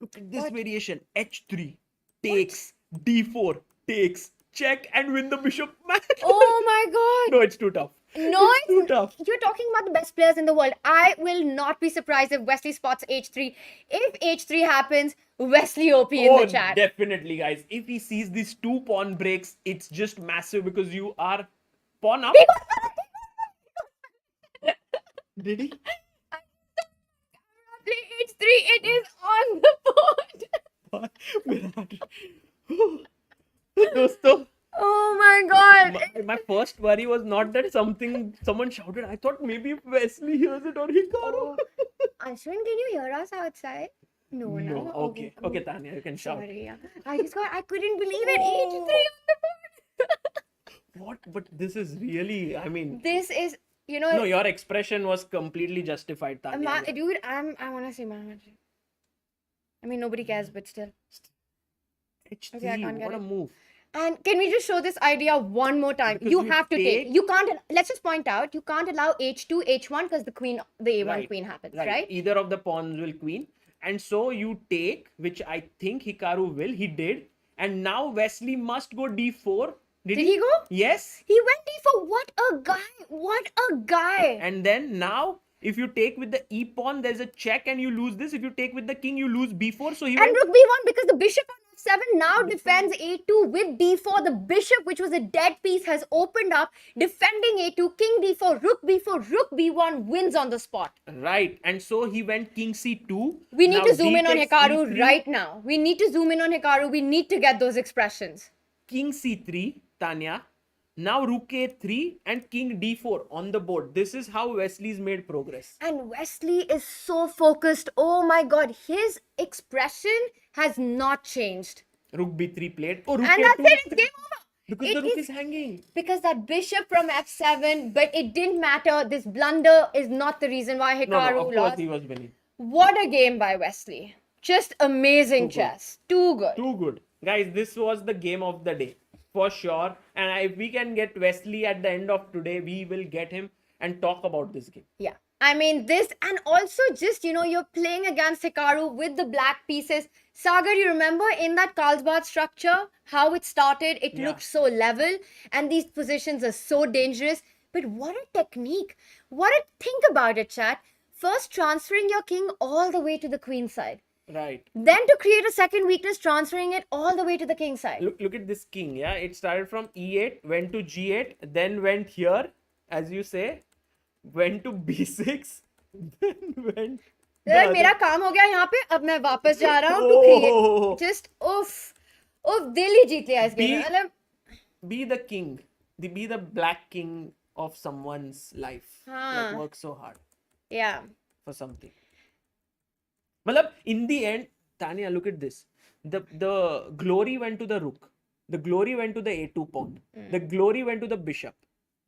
Look at this variation. h3 takes, d4 takes, check and win the bishop match. Oh my god. No, it's too tough. No, it's too tough. You're talking about the best players in the world. I will not be surprised if Wesley spots h3. If h3 happens, Wesley OP in the chat. Definitely, guys. If he sees these two pawn breaks, it's just massive because you are pawn up. Did he? Play h3. It is on the board. Dosto, Oh my god. my first worry was not that someone shouted. I thought maybe Wesley hears it or Hikaru. Ashwin, can you hear us outside? No. Okay. cool. Okay, Tanya, you can shout. Sorry, yeah. I couldn't believe it. h3 on the board. What? But this is really, I mean... This is, No, your expression was completely justified, Tanya. dude, I want to see my match. I mean, nobody cares, but still. H3, Okay, I can't get what a it. move. And can we just show this idea one more time? Because You you have to take. take- You can't. Let's just point out. You can't allow h2, h1 because the a1 Right, queen happens, right? Either of the pawns will queen. And so you take, which I think Hikaru will. He did. And now Wesley must go d4. Did he go? Yes. He went d4. What a guy! What a guy! And then now, if you take with the e pawn, there's a check and you lose this. If you take with the king, you lose b4. So he And went... rook b1 because the bishop on f7 now defends a2 with d4. The bishop, which was a dead piece, has opened up, defending a2. King d4, rook b4, rook b1 wins on the spot. Right. And so he went king c2. We need Now to zoom d in on takes Hikaru e3. right now. We need to zoom in on Hikaru. We need to get those expressions. King c3, Tanya. Now rook a3 and king d4 on the board. This is how Wesley's made progress. And Wesley is so focused. Oh my god, his expression has not changed. Rook b3 played. Oh, rook And a2. that's it, it's game over. Because It the rook is- is hanging. Because that bishop from f7, but it didn't matter. This blunder is not the reason why Hikaru No, of course lost. he was winning. What a game by Wesley. Just amazing Too good. chess. Too good. Too good. Guys, this was the game of the day. For sure. And if we can get Wesley at the end of today, we will get him and talk about this game. Yeah. I mean, this, and also just, you're playing against Hikaru with the black pieces. Sagar, you remember in that Carlsbad structure, how it started? It Yeah. looked so level, and these positions are so dangerous. But what a technique. Think about it, chat. First, transferring your king all the way to the queen side. Right. Then to create a second weakness, transferring it all the way to the king side. Look at this king, yeah? It started from e8, went to g8, then went here, as you say, went to b6, then went... the यार other- मेरा काम हो गया यहाँ पे अब मैं वापस जा रहा हूँ to Oh. create just उफ दिल ही जीत लिया इस गेम में Be- मतलब Be the king. Be the black king of someone's life. हाँ. Like work so hard yeah for something. Malab, in the end, Tanya, look at this. The glory went to the rook. The glory went to the a2 pawn. The glory went to the bishop.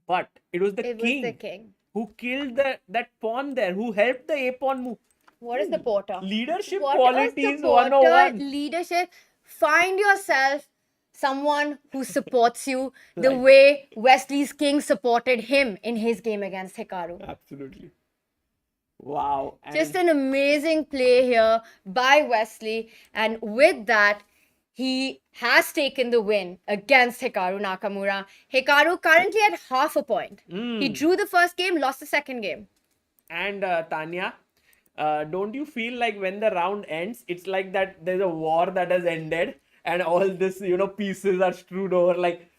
But it was the it king was the king. who killed that pawn there, who helped the a pawn move. What is the porter? Leadership What is qualities the porter? 101. Leadership. Find yourself someone who supports you the Right. way Wesley's king supported him in his game against Hikaru. Absolutely. Wow. Just an amazing play here by Wesley. And with that, he has taken the win against Hikaru Nakamura. Hikaru currently at half a point. He drew the first game, lost the second game. And Tanya, don't you feel like when the round ends, it's like that there's a war that has ended and all this, pieces are strewed over, like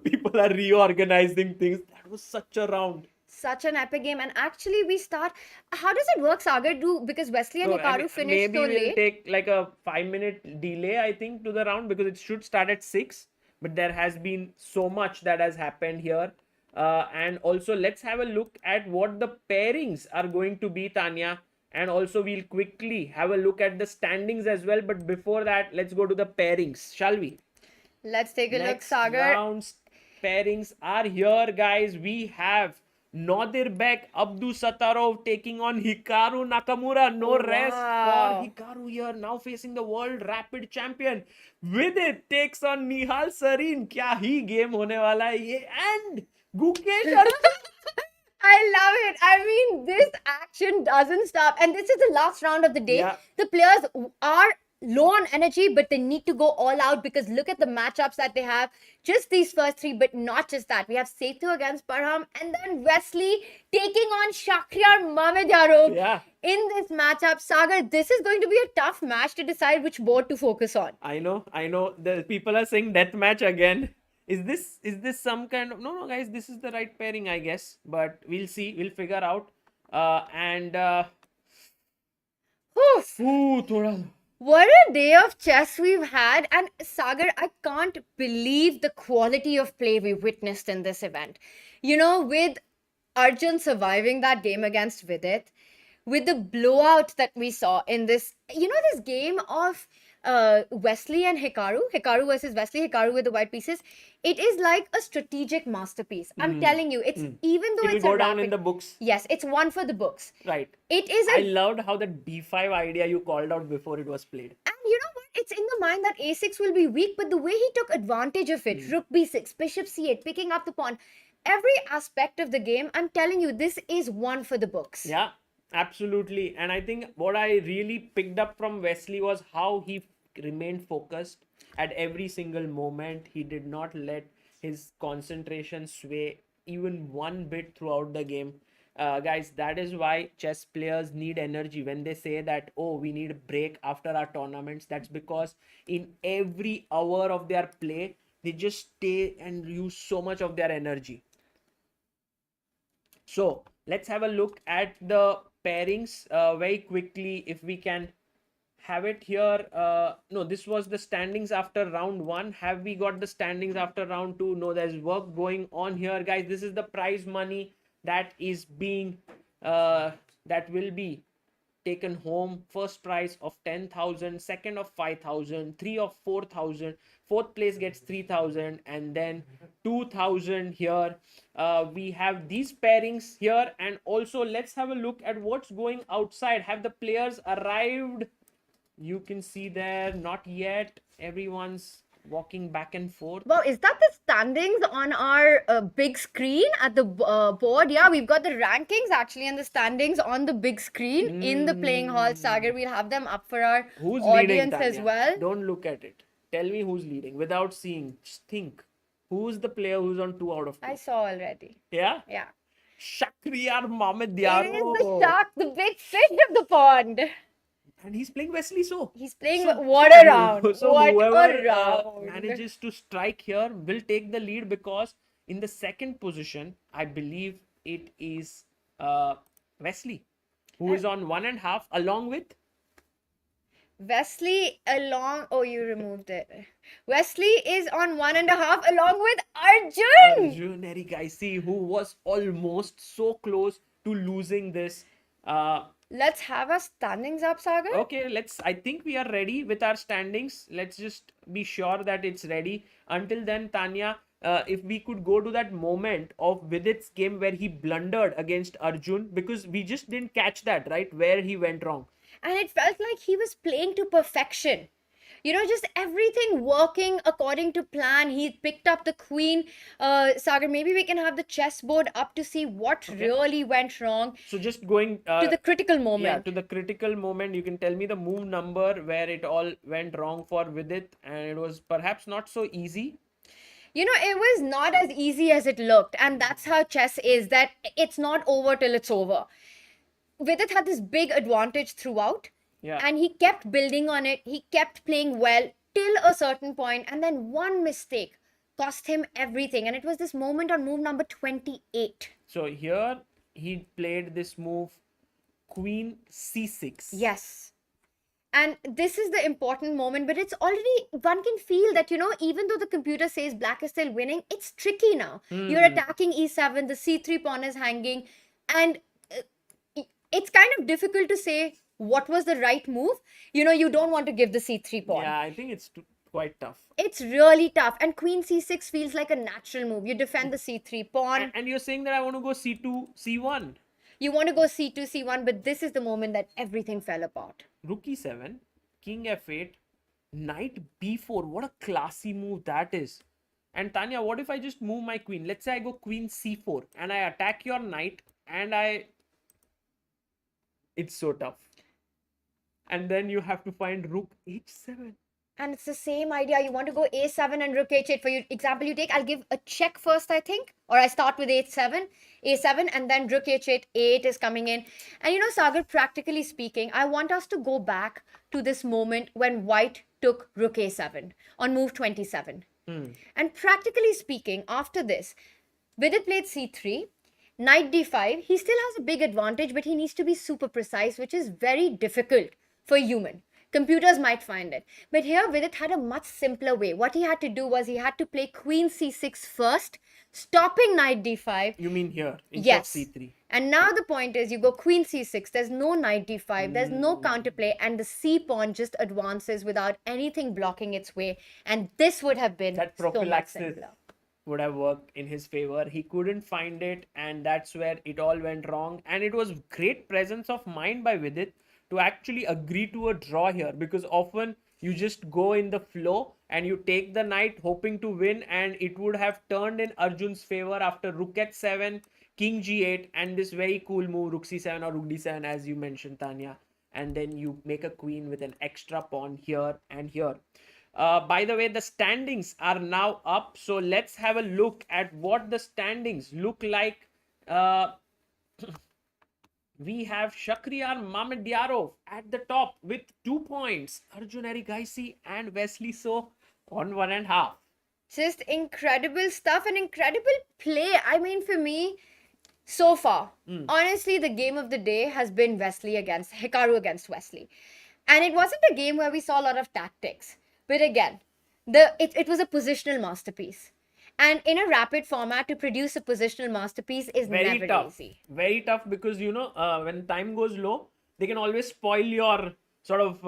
people are reorganizing things. That was such a round. Such an epic game. And actually, we start. How does it work, Sagar? Because Wesley and So I mean, Hikaru finished maybe so we'll late. take like a 5 minute delay, I think, to the round because it should start at 6. But there has been so much that has happened here. And also, let's have a look at what the pairings are going to be, Tanya. And also, we'll quickly have a look at the standings as well. But before that, let's go to the pairings, shall we? Let's take a look, Next Sagar. round's pairings are here, guys. We have Nodirbek Abdusattarov taking on Hikaru Nakamura. No rest Wow. for Hikaru here. Now facing the world rapid champion. With it takes on Nihal Sarin. Kya hi game hone wala hai ye. And Gukesh Arjun. I love it. I mean, this action doesn't stop. And this is the last round of the day. Yeah. The players are low on energy, but they need to go all out because look at the matchups that they have. Just these first three, but not just that. We have Setu against Parham and then Wesley taking on Shakhriyar Mamedyarov. Yeah. In this matchup, Sagar, this is going to be a tough match to decide which board to focus on. I know. The people are saying death match again. Is this some kind of no guys? This is the right pairing, I guess. But we'll see. We'll figure out. Thoda. What a day of chess we've had. And Sagar, I can't believe the quality of play we witnessed in this event. With Arjun surviving that game against Vidit, with the blowout that we saw in this, this game of Wesley and Hikaru versus Wesley, Hikaru with the white pieces, it is like a strategic masterpiece. I'm telling you, it's even though It will it's go a down rapid, in the books. Yes, it's one for the books. Right. It is I loved how that B5 idea you called out before it was played. And you know what? It's in the mind that A6 will be weak, but the way he took advantage of it, Rook B6, Bishop C8, picking up the pawn, every aspect of the game, I'm telling you, this is one for the books. Yeah, absolutely. And I think what I really picked up from Wesley was how he remained focused at every single moment. He did not let his concentration sway even one bit throughout the game. Guys, that is why chess players need energy. When they say that, oh, we need a break after our tournaments, that's because in every hour of their play, they just stay and use so much of their energy. So let's have a look at the pairings very quickly if we can have it here. No, this was the standings after round 1. Have we got the standings after round 2? No, there's work going on here, guys. This is the prize money that is being that will be taken home. First prize of 10,000, second of 5,000, 3 of 4,000, fourth place gets 3,000, and then 2,000 here. We have these pairings here, and also let's have a look at what's going outside. Have the players arrived? You can see there, not yet. Everyone's walking back and forth. Wow, is that the standings on our big screen at the board? Yeah, we've got the rankings actually and the standings on the big screen in the playing hall, Sagar. We'll have them up for our Who's audience leading, as well. Don't look at it. Tell me who's leading without seeing. Just think. Who's the player who's on 2 out of 2? I saw already. Yeah? Yeah. Shakhriyar It is Mamedyarov. the shark, the big fish of the pond. And he's playing Wesley so. He's playing what a round. So what whoever a round. manages to strike here will take the lead, because in the second position, I believe it is Wesley, who is on 1.5 along with Wesley you removed it. Wesley is on 1.5 along with Arjun. Arjun, Eric, I see, who was almost so close to losing this. Let's have our standings up, Sagar. Okay, I think we are ready with our standings. Let's just be sure that it's ready. Until then, Tanya, if we could go to that moment of Vidit's game where he blundered against Arjun, because we just didn't catch that, right? Where he went wrong. And it felt like he was playing to perfection. Just everything working according to plan. He picked up the queen. Sagar, maybe we can have the chessboard up to see what really went wrong. So just going to the critical moment. Yeah, to the critical moment. You can tell me the move number where it all went wrong for Vidit, and it was perhaps not so easy. It was not as easy as it looked. And that's how chess is, that it's not over till it's over. Vidit had this big advantage throughout, Yeah. and he kept building on it. He kept playing well till a certain point, and then one mistake cost him everything. And it was this moment on move number 28. So here he played this move, Queen C6. Yes. And this is the important moment, but it's already, one can feel that, even though the computer says black is still winning, it's tricky now. You're attacking e7, the c3 pawn is hanging, and it's kind of difficult to say what was the right move. You don't want to give the c3 pawn. Yeah, I think it's quite tough. It's really tough. And queen c6 feels like a natural move. You defend the c3 pawn. And you're saying that I want to go c2, c1. You want to go c2, c1, but this is the moment that everything fell apart. Rook e7, king f8, knight b4. What a classy move that is. And Tanya, what if I just move my queen? Let's say I go queen c4 and I attack your knight and it's so tough. And then you have to find rook h7. And it's the same idea. You want to go a7 and rook h8. For you, example you take, I'll give a check first, I think. Or I start with a7, and then rook h8, a8 is coming in. And Sagar, practically speaking, I want us to go back to this moment when white took rook a7 on move 27. And practically speaking, after this, Vidit played c3, knight d5. He still has a big advantage, but he needs to be super precise, which is very difficult for human. Computers might find it. But here, Vidit had a much simpler way. What he had to do was he had to play queen c6 first, stopping knight d5. You mean here, Yes. of c3. And now the point is, you go queen c6, there's no knight d5, there's no counterplay, and the c pawn just advances without anything blocking its way. And this would have been That so much prophylaxis simpler. would have worked in his favor. He couldn't find it, and that's where it all went wrong. And it was great presence of mind by Vidit to actually agree to a draw here, because often you just go in the flow and you take the knight hoping to win, and it would have turned in Arjun's favor after rook h7, king g8, and this very cool move rook c7 or rook d7, as you mentioned, Tanya. And then you make a queen with an extra pawn here and here. By the way, the standings are now up, so let's have a look at what the standings look like. We have Shakhriyar Mamedyarov at the top with 2 points. Arjun Erigaisi and Wesley So on 1.5. Just incredible stuff and incredible play. I mean, for me, so far, honestly, the game of the day has been Hikaru against Wesley. And it wasn't a game where we saw a lot of tactics. But again, it was a positional masterpiece. And in a rapid format, to produce a positional masterpiece is Very never tough. easy. Very tough, because when time goes low, they can always spoil your sort of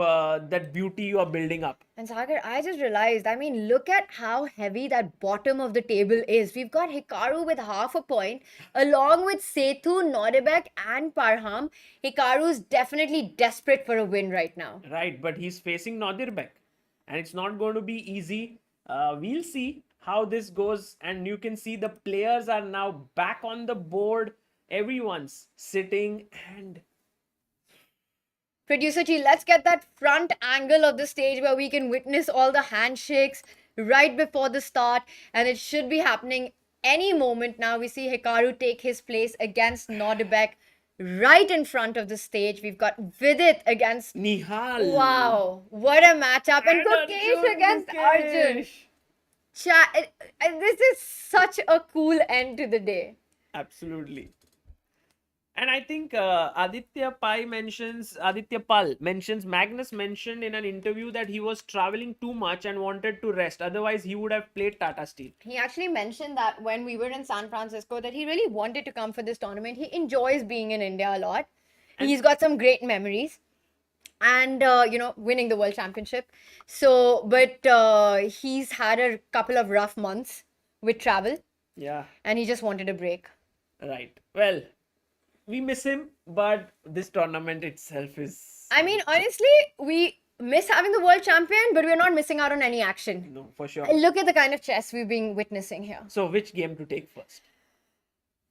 that beauty you are building up. And Sagar, I just realized, I mean, look at how heavy that bottom of the table is. We've got Hikaru with half a point, along with Sethu, Nodebek, and Parham. Hikaru's definitely desperate for a win right now. Right, but he's facing Nodirbek, and it's not going to be easy. We'll see how this goes, and you can see the players are now back on the board. Everyone's sitting, and Producer G, let's get that front angle of the stage where we can witness all the handshakes right before the start, and it should be happening any moment now. We see Hikaru take his place against Nodebek right in front of the stage. We've got Vidit against Nihal. Wow, what a matchup. And Gukesh Arjun, against Arjun. This is such a cool end to the day. Absolutely. And I think Aditya Pal mentions, Magnus mentioned in an interview that he was traveling too much and wanted to rest. Otherwise, he would have played Tata Steel. He actually mentioned that when we were in San Francisco, that he really wanted to come for this tournament. He enjoys being in India a lot. He's got some great memories. And, winning the World Championship. So, but he's had a couple of rough months with travel. Yeah. And he just wanted a break. Right. Well, we miss him, but this tournament itself is... I mean, honestly, we miss having the world champion, but we're not missing out on any action. No, for sure. Look at the kind of chess we've been witnessing here. So, which game to take first?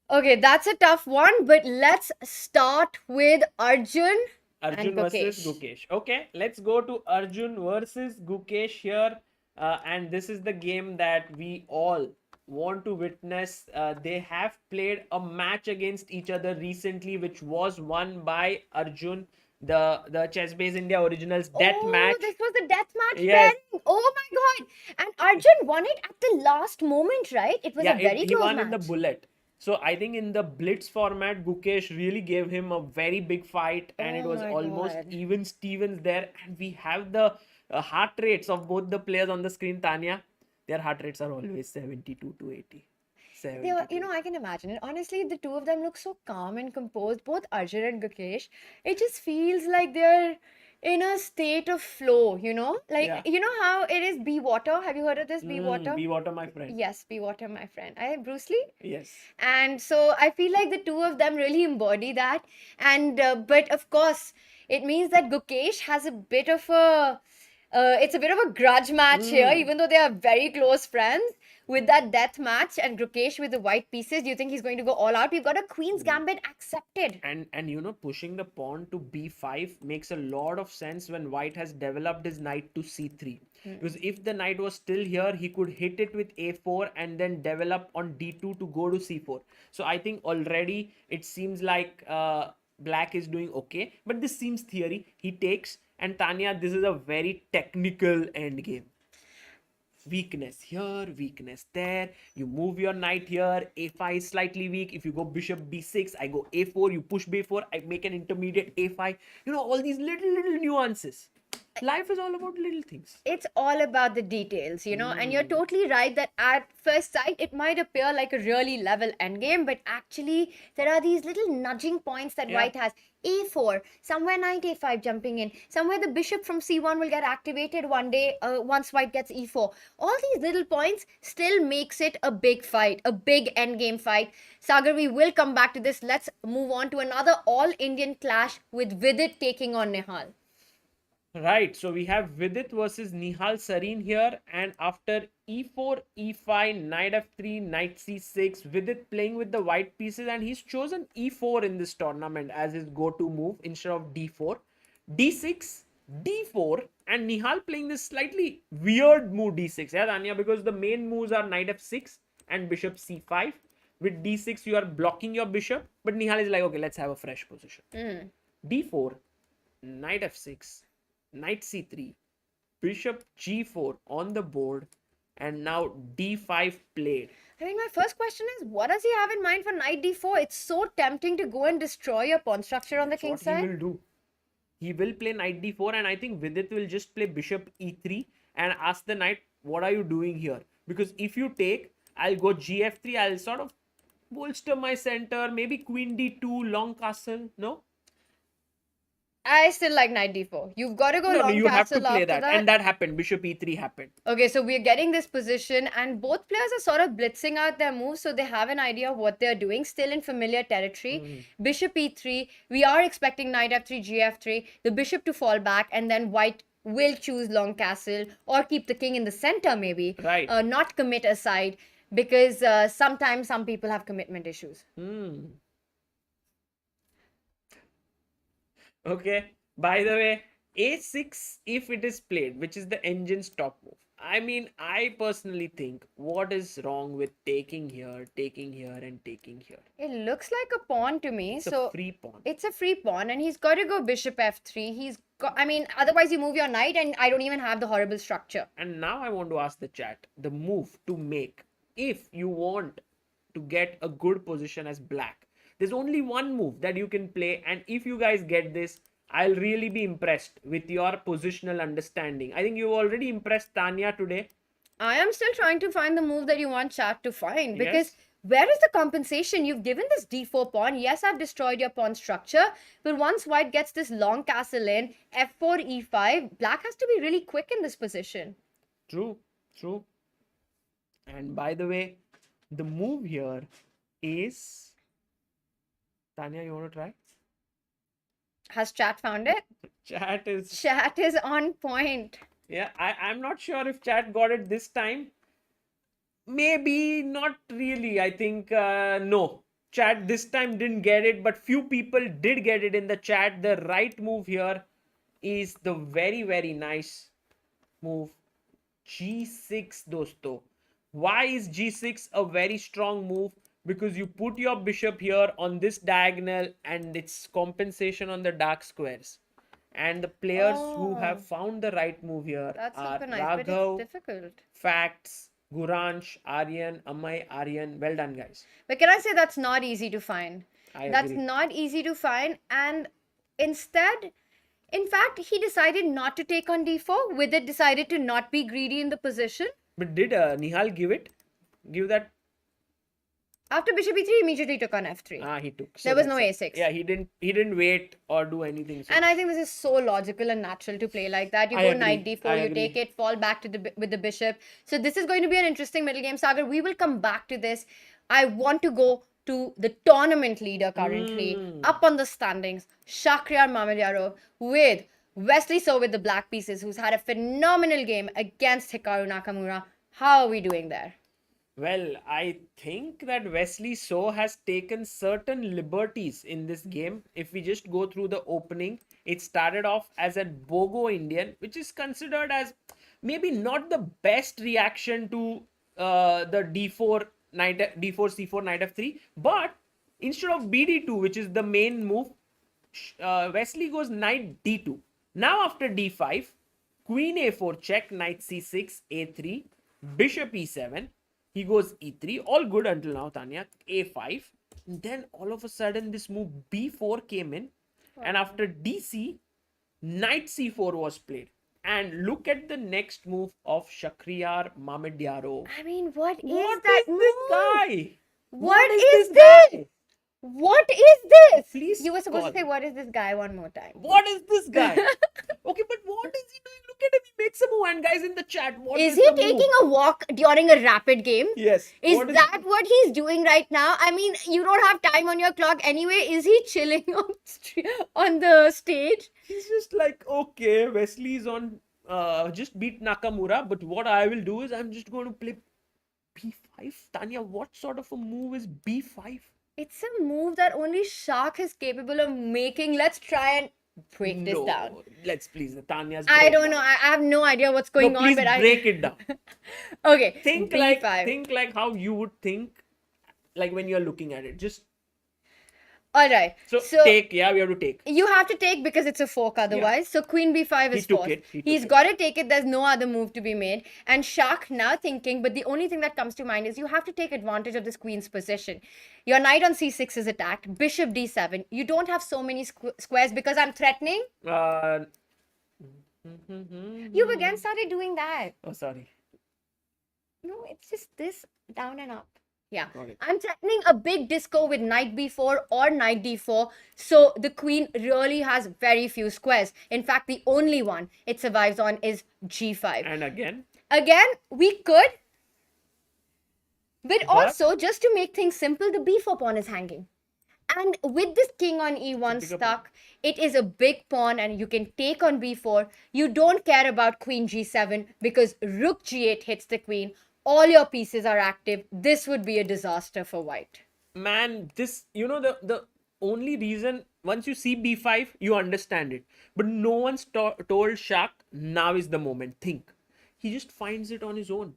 Okay, that's a tough one, but let's start with Arjun and versus Gukesh. Okay, let's go to Arjun versus Gukesh here. And this is the game that we all want to witness. They have played a match against each other recently, which was won by Arjun, the Chess Base India Originals death Oh, match. this was the death match Yes. pairing. Oh my god. And Arjun won it at the last moment, right? It was a very He close won in the match. bullet. So I think in the Blitz format, Gukesh really gave him a very big fight, and it Oh was my almost god. even Stevens there. And we have the heart rates of both the players on the screen. Tanya, their heart rates are always 72 to 80. 70 They were, to 80. I can imagine it. Honestly, the two of them look so calm and composed, both Arjun and Gukesh. It just feels like they're in a state of flow, Like, Yeah. you know how it is Be Water? Have you heard of this Be Water? Be water, my friend. Yes, Be Water, my friend. Bruce Lee? Yes. And so I feel like the two of them really embody that. And but of course, it means that Gukesh has a bit of a it's a bit of a grudge match here, even though they are very close friends. With that death match and Gukesh with the white pieces, do you think he's going to go all out? We've got a Queen's Gambit accepted. And pushing the pawn to b5 makes a lot of sense when white has developed his knight to c3, because if the knight was still here, he could hit it with a4 and then develop on d2 to go to c4. So I think already it seems like black is doing okay, but this seems theory. He takes, and Tanya, this is a very technical end game. Weakness here, weakness there. You move your knight here. A5 is slightly weak. If you go bishop b6, I go a4. You push b4. I make an intermediate a5. All these little nuances. Life is all about little things. It's all about the details, and you're totally right that at first sight it might appear like a really level endgame, but actually there are these little nudging points that white has. A4, somewhere knight a5 jumping in, somewhere the bishop from c1 will get activated one day once white gets e4. All these little points still makes it a big fight, a big endgame fight. Sagar, we will come back to this. Let's move on to another all-Indian clash with Vidit taking on Nihal. Right, so we have Vidit versus Nihal Sareen here, and after e4, e5, knight f3, knight c6, Vidit playing with the white pieces, and he's chosen e4 in this tournament as his go-to move instead of d4, d6, d4, and Nihal playing this slightly weird move d6, yeah, Tanya, because the main moves are knight f6 and bishop c5. With d6, you are blocking your bishop, but Nihal is like, okay, let's have a fresh position. d4, knight f6, knight c3, bishop g4 on the board, and now d5 played. I mean, my first question is, what does he have in mind for knight d4? It's so tempting to go and destroy your pawn structure on the king side. He will do. He will play knight d4, and I think Vidit will just play bishop e3 and ask the knight, what are you doing here? Because if you take, I'll go gf3, I'll sort of bolster my center, maybe queen d2, long castle, no? I still like knight d4. You've got to go long you have to castle play after that. And that happened. Bishop e3 happened. Okay, so we're getting this position, and both players are sort of blitzing out their moves, so they have an idea of what they're doing, still in familiar territory. Bishop e3, we are expecting knight f3, gf3, the bishop to fall back, and then white will choose long castle or keep the king in the center, maybe. Right. Not commit aside, because sometimes some people have commitment issues. Okay. By the way, a6, if it is played, which is the engine's top move. I mean, I personally think, what is wrong with taking here, and taking here? It looks like a pawn to me. It's a free pawn. It's a free pawn, and he's got to go bishop f3. He's got, I mean, otherwise you move your knight, and I don't even have the horrible structure. And now I want to ask the chat, the move to make if you want to get a good position as black. There's only one move that you can play, and if you guys get this, I'll really be impressed with your positional understanding. I think you've already impressed Tanya today. I am still trying to find the move that you want chat to find, because where is the compensation? You've given this d4 pawn. Yes, I've destroyed your pawn structure, but once white gets this long castle in, f4, e5, black has to be really quick in this position. True. And by the way, the move here is... Tanya, you want to try? Has chat found it? Chat is on point. Yeah, I'm not sure if chat got it this time. Maybe not really. I think no. Chat this time didn't get it, but few people did get it in the chat. The right move here is the very, very nice move. G6, dosto. Why is g6 a very strong move? Because you put your bishop here on this diagonal and it's compensation on the dark squares. And the players who have found the right move here That's are super nice, but it's Raghav, difficult. Facts, Guransh, Aryan, Amay, Aryan. Well done, guys. But can I say that's not easy to find? I That's agree. not easy to find, and instead, in fact, he decided not to take on d4. With it, decided to not be greedy in the position. But did Nihal give that? After bishop e3, immediately took on f3. He took. There was no that's a6. Yeah, he didn't wait or do anything. So. And I think this is so logical and natural to play like that. You I go agree. knight d4, I you agree. take it, fall back to with the bishop. So this is going to be an interesting middle game, Sagar. We will come back to this. I want to go to the tournament leader currently, up on the standings, Shakhriyar Mamedyarov, with Wesley So with the black pieces, who's had a phenomenal game against Hikaru Nakamura. How are we doing there? Well, I think that Wesley So has taken certain liberties in this game. If we just go through the opening, it started off as a Bogo Indian, which is considered as maybe not the best reaction to the d4 knight d4 c4 knight f3, but instead of bd2, which is the main move, Wesley goes knight d2. Now after d5, queen a4 check, knight c6, a3, bishop e7. He goes e3, all good until now, Tania. a5. And then all of a sudden, this move b4 came in. And after dc, knight c4 was played. And look at the next move of Shakhriyar Mamedyarov. I mean, what is What that is this move? guy? What is this this? guy? What is this? Please You were supposed call. to say, what is this guy one more time? What is this guy? Okay, but what is he doing? Look at him. He makes a move. And guys in the chat, what Is is he the taking move? a walk during a rapid game? Yes. Is What that what he's doing right now? I mean, you don't have time on your clock anyway. Is he chilling on the stage? He's just like, okay, Wesley's on just beat Nakamura, but what I will do is I'm just going to play b5. Tanya, what sort of a move is b5? It's a move that only Shark is capable of making. Let's try and break this down. Let's please, Tanya's. I don't know. I have no idea what's going on, please but break it down. Okay. Think B5. like how you would think, like when you're looking at it. Just all right. so take. Yeah, we have to take. You have to take because it's a fork otherwise. So queen b5 is forced. He's got to take it. There's no other move to be made. And Shak now thinking, but the only thing that comes to mind is you have to take advantage of this queen's position. Your knight on c6 is attacked. Bishop d7. You don't have so many squares because I'm threatening. You again started doing that. Oh, sorry. No, it's just this down and up. Yeah, Got it. I'm threatening a big disco with knight b4 or knight d4. So the queen really has very few squares. In fact, the only one it survives on is g5. And again? Again, we could. But also, just to make things simple, the b4 pawn is hanging. And with this king on e1 stuck, it is a big pawn and you can take on b4. You don't care about queen g7 because rook g8 hits the queen. All your pieces are active. This would be a disaster for white. Man, this, the only reason, once you see b5, you understand it. But no one's told Shak, now is the moment. Think. He just finds it on his own.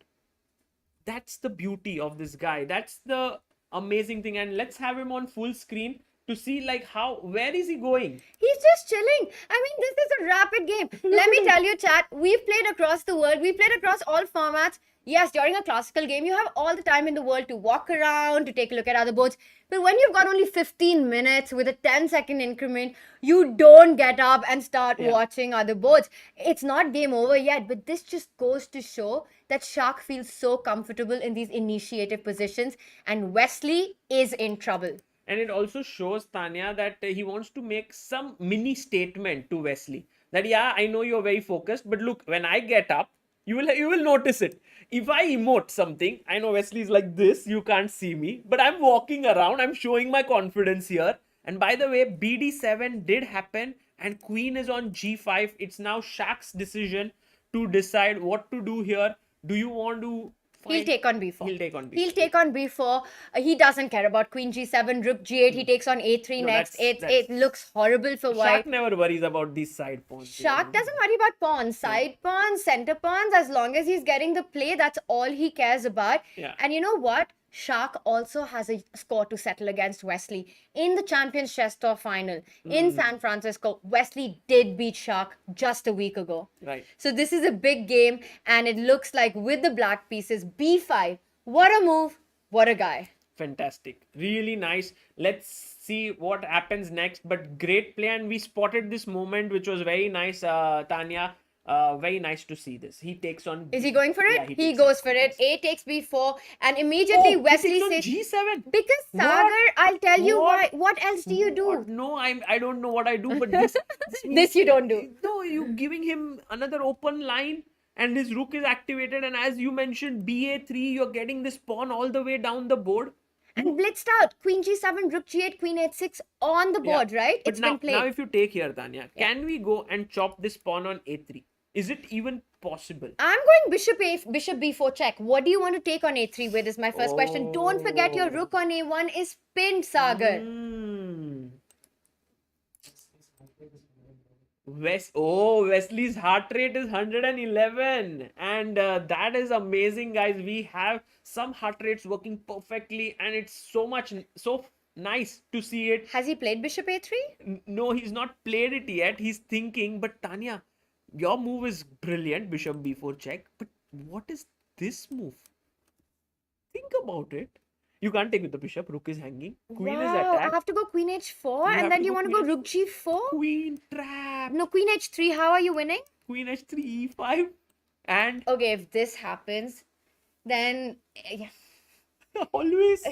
That's the beauty of this guy. That's the amazing thing. And let's have him on full screen to see where is he going? He's just chilling. I mean, this is a rapid game. Let me tell you, chat, we've played across the world. We've played across all formats. Yes, during a classical game, you have all the time in the world to walk around, to take a look at other boards. But when you've got only 15 minutes with a 10-second increment, you don't get up and start watching other boards. It's not game over yet, but this just goes to show that Shak feels so comfortable in these initiative positions, and Wesley is in trouble. And it also shows, Tanya, that he wants to make some mini statement to Wesley. That, yeah, I know you're very focused, but look, when I get up, you will notice it. If I emote something, I know Wesley's like this, you can't see me, but I'm walking around, I'm showing my confidence here. And by the way, BD7 did happen and queen is on G5. It's now Shak's decision to decide what to do here. Do you want to He'll take on b4. He'll take on b4. He'll take on b4. He doesn't care about queen g7, rook g8. He takes on a3 No, next. that's- It looks horrible for white. Shaq never worries about these side pawns. Shark doesn't worry about pawns, side pawns, center pawns. As long as he's getting the play, that's all he cares about. Yeah. And you know what? Shark also has a score to settle against Wesley in the Champions Chess Tour final in San Francisco. Wesley did beat Shark just a week ago. Right. So this is a big game, and it looks like with the black pieces, b5. What a move! What a guy! Fantastic. Really nice. Let's see what happens next. But great play, and we spotted this moment, which was very nice, Tanya. Very nice to see this. He takes on. Is he going for it? Yeah, he takes goes for it. A takes b4, and immediately Wesley says says G7. because What? Sagar, I'll tell you What? why. What else do you do? What? No, I don't know what I do, but this This you don't do. No, you giving him another open line, and his rook is activated, and as you mentioned, ba3, you're getting this pawn all the way down the board. And blitzed out. Queen g7, rook g8, queen h6 on the board, right? But It's now, been played. now if you take here, Tanya, can we go and chop this pawn on a3? Is it even possible? I'm going bishop b4 check. What do you want to take on a3 with is my first question. Don't forget your rook on a1 is pinned, Sagar. Wesley's heart rate is 111, and that is amazing, guys. We have some heart rates working perfectly, and it's so nice to see it. Has he played bishop a3? No, he's not played it yet. He's thinking. But Tanya, your move is brilliant, bishop b4 check. But what is this move? Think about it. You can't take with the bishop. Rook is hanging. Queen is Wow, I attacked. have to go queen h4 have and then to you go want to go queen rook g4? Queen trap. No, queen h3. How are you winning? Queen h3, e5. And Okay, if this happens, then always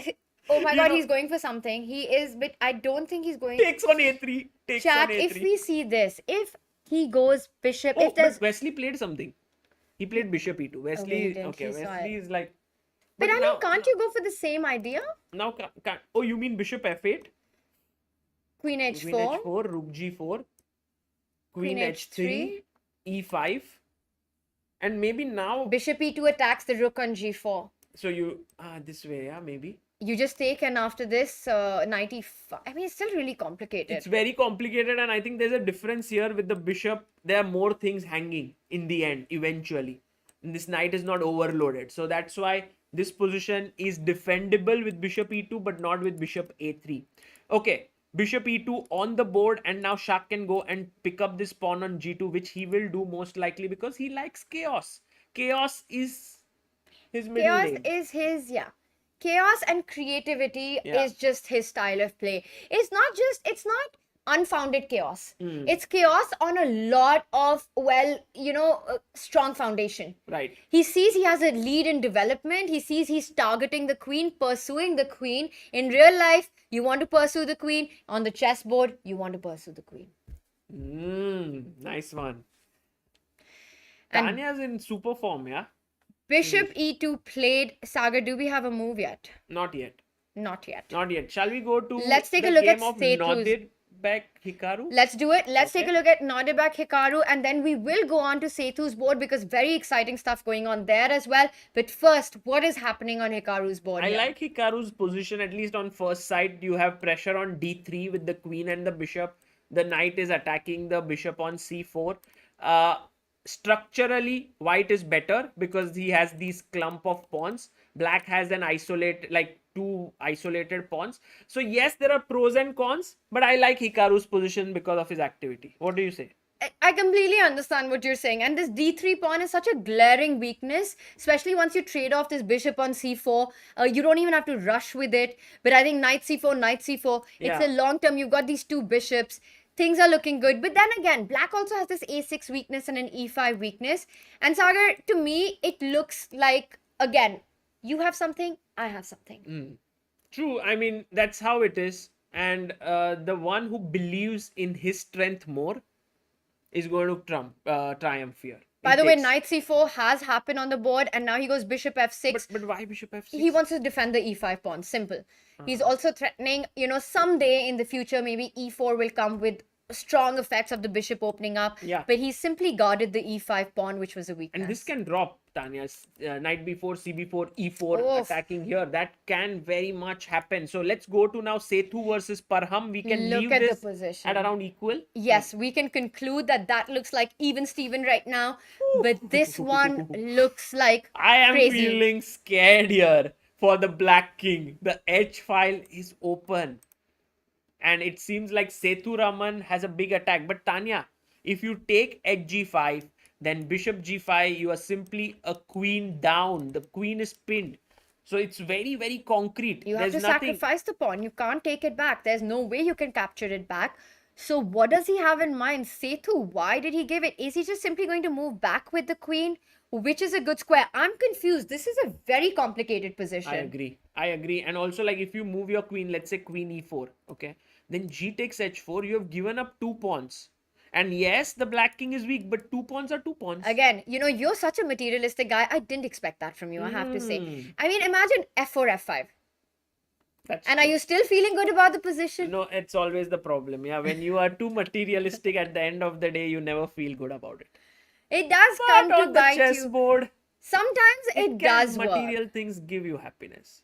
oh my You god, know- he's going for something. He is, but I don't think he's going. takes on a3. Takes Chat, on a3. if we see this, if he goes bishop, Oh, if there's. but Wesley played something. He played bishop e2. Wesley, he didn't. okay, He saw Wesley it. is like. But I mean, now- can't you go for the same idea? Now, oh, you mean bishop f8? Queen Queen h4, h4, rook g4, queen Queen h3, e5, and maybe now. bishop e2 attacks the rook on g4. So you this way, yeah, maybe. You just take, and after this, knight e5. I mean, it's still really complicated. It's very complicated, and I think there's a difference here with the bishop. There are more things hanging in the end, eventually. And this knight is not overloaded. So that's why this position is defendable with bishop e2, but not with bishop a3. Okay, bishop e2 on the board, and now Shah can go and pick up this pawn on g2, which he will do most likely because he likes chaos. Chaos is his middle Chaos name. is his, chaos and creativity Yeah. is just his style of play. It's not unfounded chaos. Hmm. It's chaos on a lot of, strong foundation. Right. He sees he has a lead in development. He sees he's targeting the queen, pursuing the queen. In real life, you want to pursue the queen. On the chessboard, you want to pursue the queen. Nice one. And Tanya's in super form, yeah? bishop e2 played. Sagar, do we have a move yet? Not yet. Not yet. Not yet. Shall we go to Let's take the a look at game of Sethu's. Nadir Bek Hikaru? Let's do it. Let's take a Okay. look at Nodibak Hikaru, and then we will go on to Sethu's board because very exciting stuff going on there as well. But first, what is happening on Hikaru's board? I here? like Hikaru's position, at least on first sight. You have pressure on d3 with the queen and the bishop. The knight is attacking the bishop on c4. Structurally, white is better because he has these clump of pawns. Black has an two isolated pawns. So yes, there are pros and cons, but I like Hikaru's position because of his activity. What do you say? I completely understand what you're saying. And this d3 pawn is such a glaring weakness, especially once you trade off this bishop on c4. You don't even have to rush with it. But I think knight c4, it's Yeah. a long term. You've got these two bishops. Things are looking good. But then again, black also has this a6 weakness and an e5 weakness. And Sagar, to me, it looks like, again, you have something, I have something. True. I mean, that's how it is. And the one who believes in his strength more is going to triumph here. By It the way, takes- knight c4 has happened on the board, and now he goes bishop f6. But why bishop f6? He wants to defend the e5 pawn. Simple. He's also threatening, someday in the future, maybe e4 will come with strong effects of the bishop opening up. Yeah. But he simply guarded the e5 pawn, which was a weakness. And this can drop. Tanya. Knight b4, cb4, e4, Oof. attacking here. That can very much happen. So let's go to now Setu versus Parham. We can Look leave at the this position. at around equal. Yes, we can conclude that that looks like even Steven right now, but this one looks like I am crazy. feeling scared here for the Black King. The H file is open. And it seems like Setu Raman has a big attack. But Tanya, if you take H5, then Bishop G5, you are simply a queen down. The queen is pinned. So it's very, very concrete. You have There's to nothing. sacrifice the pawn. You can't take it back. There's no way you can capture it back. So what does he have in mind? Setu, why did he give it? Is he just simply going to move back with the queen? Which is a good square. I'm confused. This is a very complicated position. I agree. I agree. And also, like, if you move your queen, let's say queen e4, okay, then g takes h4, you have given up 2 pawns. And yes, the Black King is weak, but 2 pawns are 2 pawns. Again, you're such a materialistic guy. I didn't expect that from you, I have to say. I mean, imagine f4, f5. That's and true. Are you still feeling good about the position? No, it's always the problem. Yeah, when you are too materialistic at the end of the day, you never feel good about it. It does come to bite you. Chessboard, sometimes it does work. Material things give you happiness.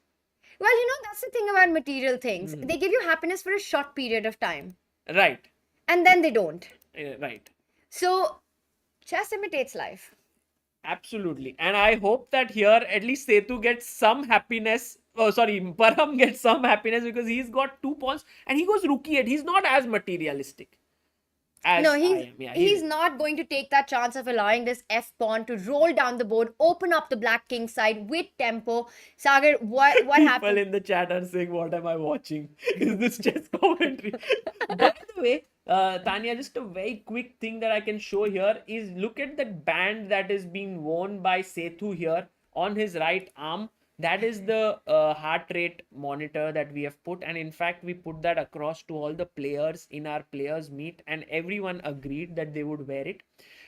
Well, that's the thing about material things. They give you happiness for a short period of time. Right. And then they don't. Right. So, chess imitates life. Absolutely. And I hope that here at least Setu gets some happiness. Oh, sorry, Parham gets some happiness because he's got 2 pawns and he goes rook e8. He's not as materialistic. No, he's not going to take that chance of allowing this f pawn to roll down the board, open up the Black King side with tempo. Sagar, what happened? People in the chat are saying, "What am I watching? Is this chess commentary?" By the way, Tanya, just a very quick thing that I can show here is look at that band that is being worn by Setu here on his right arm. That is the heart rate monitor that we have put, and in fact we put that across to all the players in our players meet, and everyone agreed that they would wear it.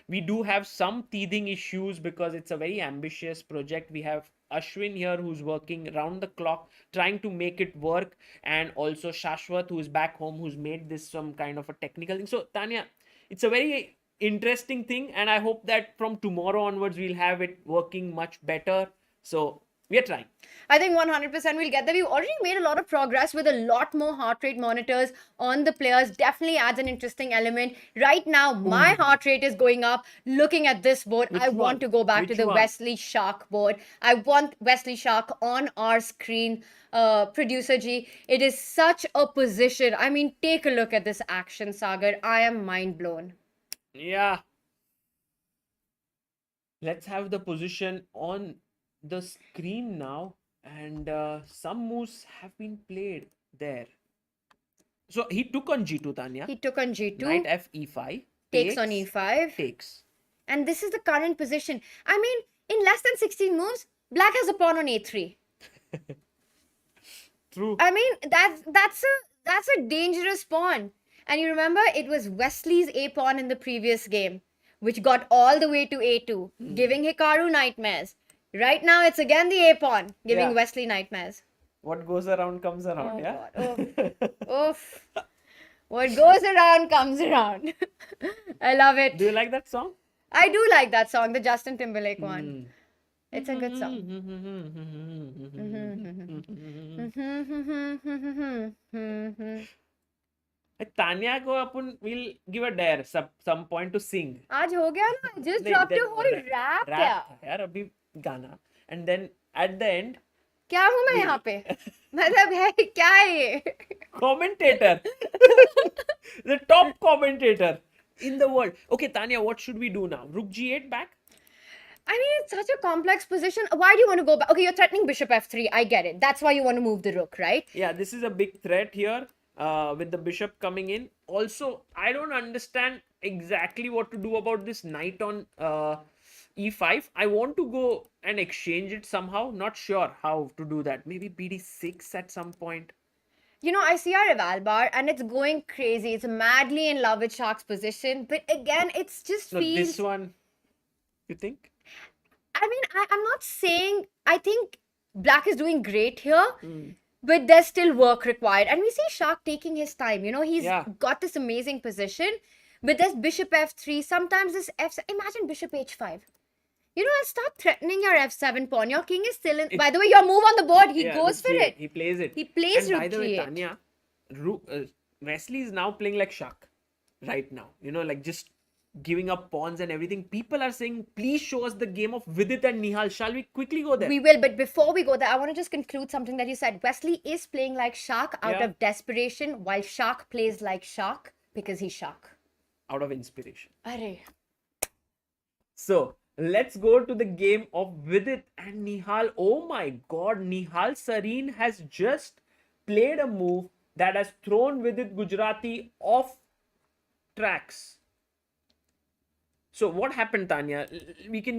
We do have some teething issues because it's a very ambitious project. We have Ashwin here who's working round the clock trying to make it work, and also Shashwat who is back home who's made this some kind of a technical thing. So Tanya, it's a very interesting thing, and I hope that from tomorrow onwards we'll have it working much better. So we are trying. I think 100% we'll get there. We've already made a lot of progress with a lot more heart rate monitors on the players. Definitely adds an interesting element. Right now, my heart rate is going up. Looking at this board, I want to go back to the Wesley Shark board. I want Wesley Shark on our screen. Producer G, it is such a position. I mean, take a look at this action, Sagar. I am mind blown. Yeah. Let's have the position on the screen now, and some moves have been played there. So he took on g2, Tanya. He took on g2. Knight f e5. Takes on e5. Takes. And this is the current position. I mean, in less than 16 moves, Black has a pawn on a3. True. I mean, that's a dangerous pawn. And you remember, it was Wesley's a pawn in the previous game, which got all the way to a2, giving Hikaru nightmares. Right now, it's again the a-pawn, giving Wesley nightmares. What goes around comes around, yeah? Oof. What goes around comes around. I love it. Do you like that song? I do like that song, the Justin Timberlake one. It's a good song. Tanya को अपन will give a dare some point to sing. आज हो गया ना? Just dropped a whole rap यार अभी गाना. And then at the end, क्या हूँ मैं यहाँ पे? मतलब है क्या है ये? Commentator. The top commentator in the world. Okay, Tanya, what should we do now? Rook g8 back? I mean, it's such a complex position. Why do you want to go back? Okay, you're threatening bishop f3. I get it. That's why you want to move the rook, right? Yeah, this is a big threat here with the bishop coming in. Also, I don't understand exactly what to do about this knight on e5. I want to go and exchange it somehow. Not sure how to do that. Maybe bd6 at some point. You know, I see our eval bar and it's going crazy. It's madly in love with Shark's position. But again, it's just feels... This one, you think? I mean, I'm not saying... I think Black is doing great here. But there's still work required. And we see Shark taking his time. You know, he's got this amazing position. But there's bishop f3. Sometimes this f... Imagine bishop h5. You know, I'll start threatening your f7 pawn. Your king is still in. It- By the way, your move on the board, he Yeah, goes rook for g8. it. He plays it. He plays And by rook the way, g8. Tanya, Wesley is now playing like Shak right now. You know, like just giving up pawns and everything. People are saying, please show us the game of Vidit and Nihal. Shall we quickly go there? We will, but before we go there, I want to just conclude something that you said. Wesley is playing like Shark out Yeah. of desperation, while Shark plays like Shark because he's Shark. Out of inspiration. Arey. So let's go to the game of Vidit and Nihal. Oh my god, Nihal Sareen has just played a move that has thrown Vidit Gujarati off tracks. So what happened, Tanya? We can.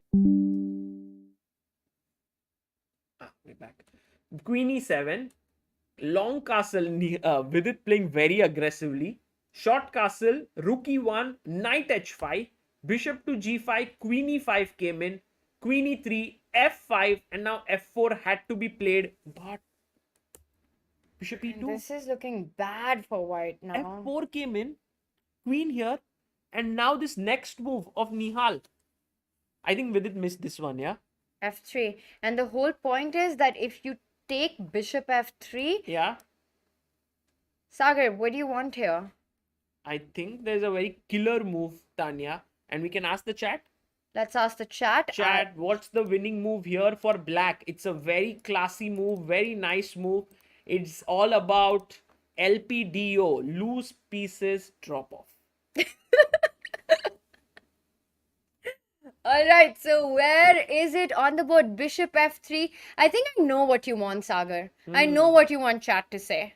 We're back. Queen e7, long castle. Vidit playing very aggressively. Short castle, rook e1, knight h5, bishop to g5, queen e5 came in, queen e3, f5, and now f4 had to be played. But bishop e2, This is looking bad for white now. f4 came in, queen here, and now this next move of Nihal. I think Vidit missed this one, yeah? F3. And the whole point is that if you take bishop f3, Yeah. Sagar, what do you want here? I think there's a very killer move, Tanya, and we can ask the chat. Let's ask the chat. Chat, what's the winning move here for black? It's a very classy move, very nice move. It's all about LPDO, loose pieces drop off. All right, so where is it on the board? Bishop f3. I think I know what you want, Sagar. I know what you want chat to say.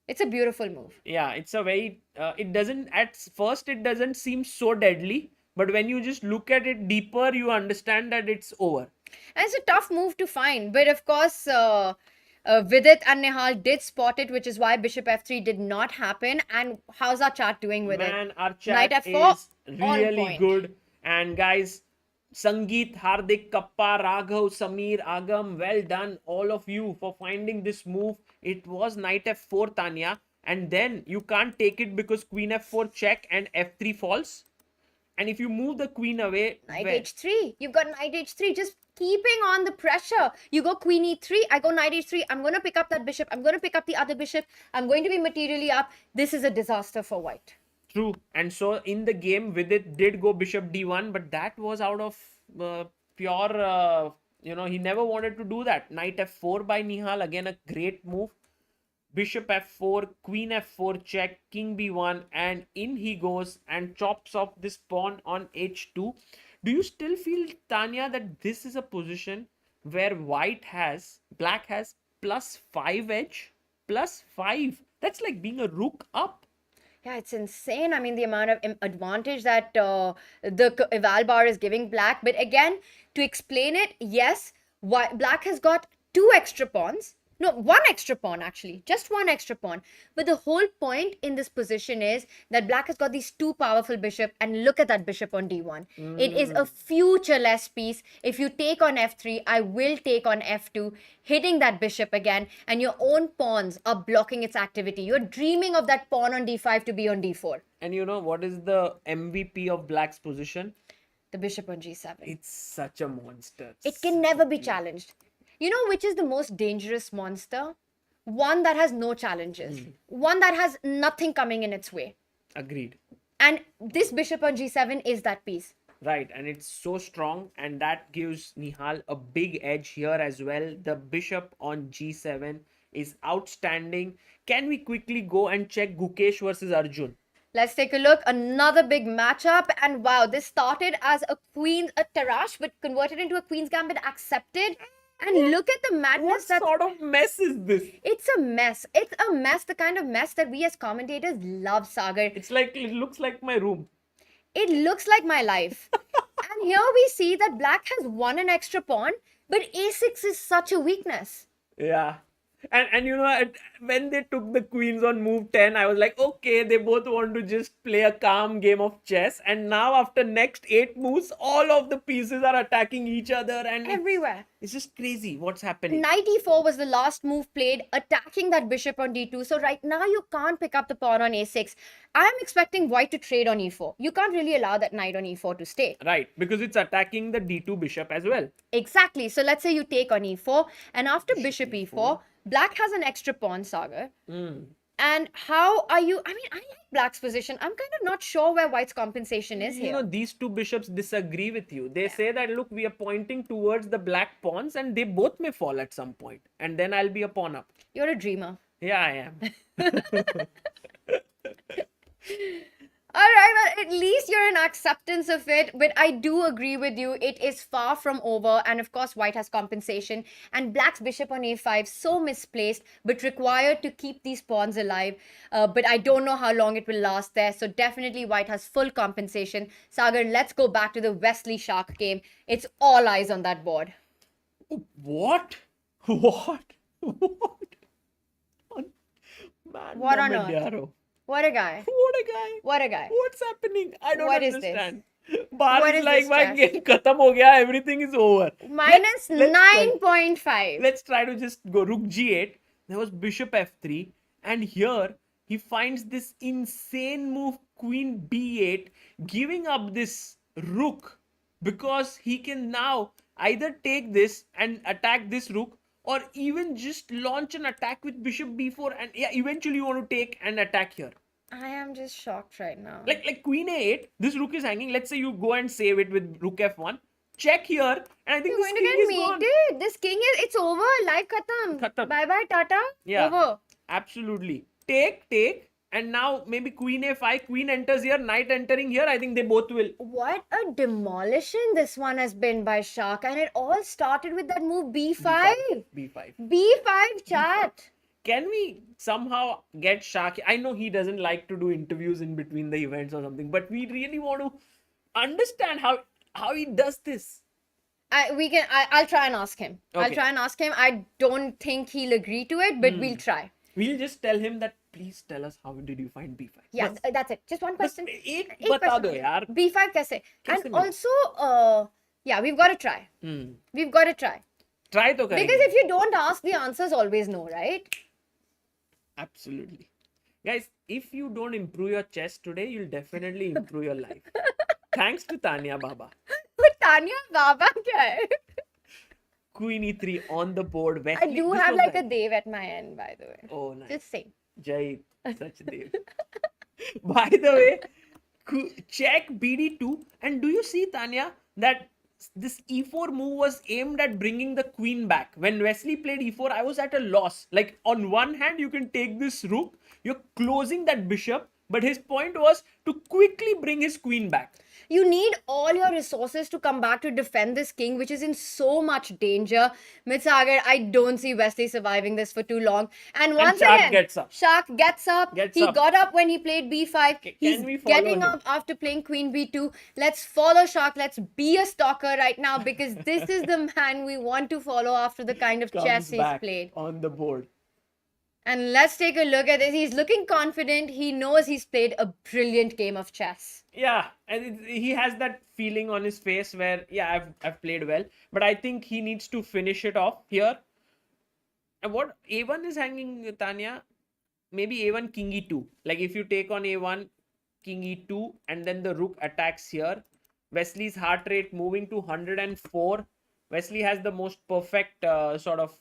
It's a beautiful move. Yeah, it's a very, it doesn't, at first, it doesn't seem so deadly, but when you just look at it deeper, you understand that it's over. And it's a tough move to find, but of course, Vidit and Nihal did spot it, which is why bishop f3 did not happen. And how's our chat doing with it? Man, our Knight chat f4, is on really point. good. And guys, Sangeet, Hardik, Kappa, Raghav, Samir, Agam, well done all of you for finding this move. It was knight f4, Tanya. And then you can't take it because queen f4 check and f3 falls. And if you move the queen away, Knight well, h3. You've got knight h3. Just keeping on the pressure. You go queen e3. I go knight h3. I'm going to pick up that bishop. I'm going to pick up the other bishop. I'm going to be materially up. This is a disaster for white. true. And so in the game, Vidit did go bishop d1, but that was out of pure, he never wanted to do that. Knight f4 by Nihal, again a great move. Bishop f4, queen f4 check, king b1, and in he goes and chops off this pawn on h2. Do you still feel, Tanya, that this is a position where black has +5 edge? +5. That's like being a rook up. Yeah, it's insane. I mean, the amount of advantage that the eval bar is giving black. But again, to explain it, yes, black has got 2 extra pawns. No, 1 extra pawn actually. Just 1 extra pawn. But the whole point in this position is that black has got these 2 powerful bishops. And look at that bishop on d1. It is a futureless piece. If you take on f3, I will take on f2, hitting that bishop again. And your own pawns are blocking its activity. You're dreaming of that pawn on d5 to be on d4. And you know what is the MVP of black's position? The bishop on g7. It's such a monster. It can never be challenged. You know which is the most dangerous monster? One that has no challenges. One that has nothing coming in its way. Agreed. And this bishop on g7 is that piece. Right, and it's so strong, and that gives Nihal a big edge here as well. The bishop on g7 is outstanding. Can we quickly go and check Gukesh versus Arjun? Let's take a look. Another big matchup. And wow, this started as a Tarrasch, but converted into a Queen's Gambit accepted. And look at the madness. What sort of mess is this? It's a mess. It's a mess, the kind of mess that we as commentators love, Sagar. It's like, it looks like my room. It looks like my life. And here we see that black has won an extra pawn, but a6 is such a weakness. Yeah. And when they took the queens on move 10, I was like, okay, they both want to just play a calm game of chess. And now after next 8 moves, all of the pieces are attacking each other, and Everywhere. it's just crazy what's happening. Knight e4 was the last move played, attacking that bishop on d2. So right now you can't pick up the pawn on a6. I'm expecting white to trade on e4. You can't really allow that knight on e4 to stay. Right, because it's attacking the d2 bishop as well. Exactly. So let's say you take on e4, and after bishop e4, black has an extra pawn, Sagar. And how are you? I mean, I like black's position. I'm kind of not sure where white's compensation is here. These two bishops disagree with you. They say that, look, we are pointing towards the black pawns and they both may fall at some point, and then I'll be a pawn up. You're a dreamer. Yeah, I am. All right, well, at least you're in acceptance of it. But I do agree with you. It is far from over. And of course, white has compensation. And black's bishop on a5, so misplaced, but required to keep these pawns alive. But I don't know how long it will last there. So definitely white has full compensation. Sagar, let's go back to the Wesley Shark game. It's all eyes on that board. What? What? Man, What on earth? Mandiaro. What a guy. What a guy. What a guy. What's happening? I don't What is understand. this? Bar What is is like, this my chess? game khatam ho gaya, everything is over. Minus Let's try. 9.5. Let's try to just go rook g8. There was bishop f3. And here, he finds this insane move, queen b8, giving up this rook because he can now either take this and attack this rook, or even just launch an attack with bishop b4, and yeah, eventually you want to take and attack here. I am just shocked right now. Like queen a8, this rook is hanging. Let's say you go and save it with rook f1. Check here, and I think You're this going to king get is gone. mated. This king is, it's over. Life khatam. Khatam. Bye bye, Tata. Yeah. Over. Absolutely. Take. And now maybe queen a5, queen enters here, knight entering here. I think they both will. What a demolition this one has been by Shark. And it all started with that move b5. b5. B5 chat. Can we somehow get Shaki? I know he doesn't like to do interviews in between the events or something, but we really want to understand how he does this. I'll try and ask him. Okay. I'll try and ask him. I don't think he'll agree to it, but we'll try. We'll just tell him that, please tell us, how did you find b5? Yeah, that's it. Just one question. एक एक बता question. दो यार. B5 kaise? कैसे And मिला? also, yeah, we've got to try. We've got to try. Try to Because if you don't ask, the answers always no, right? Absolutely. Guys, if you don't improve your chess today, you'll definitely improve your life. Thanks to Tania Baba. But Tania Baba kya hai? Queen e3 on the board. I Wesley, do this have was like the- a Dev at my end, by the way. Oh, nice. Just saying. Jai Sachdev. By the way, check bd2. And do you see, Tanya, that this e4 move was aimed at bringing the queen back? When Wesley played e4, I was at a loss. Like, on one hand, you can take this rook, you're closing that bishop, but his point was to quickly bring his queen back. You need all your resources to come back to defend this king, which is in so much danger. Sagar, I don't see Wesley surviving this for too long. And once Shark again, gets up. Shark gets up. He up. got up when he played b5. Can He's we follow getting him? up after playing queen b2. Let's follow Shark. Let's be a stalker right now, because this is the man we want to follow after the kind of chess Comes he's back played. on the board. And let's take a look at this. He's looking confident. He knows he's played a brilliant game of chess. Yeah, and he has that feeling on his face where, yeah, I've played well, but I think he needs to finish it off here. And what a1 is hanging, Tanya? Maybe a1 king e2. Like if you take on a1 king e2 and then the rook attacks here, Wesley's heart rate moving to 104. Wesley has the most perfect sort of,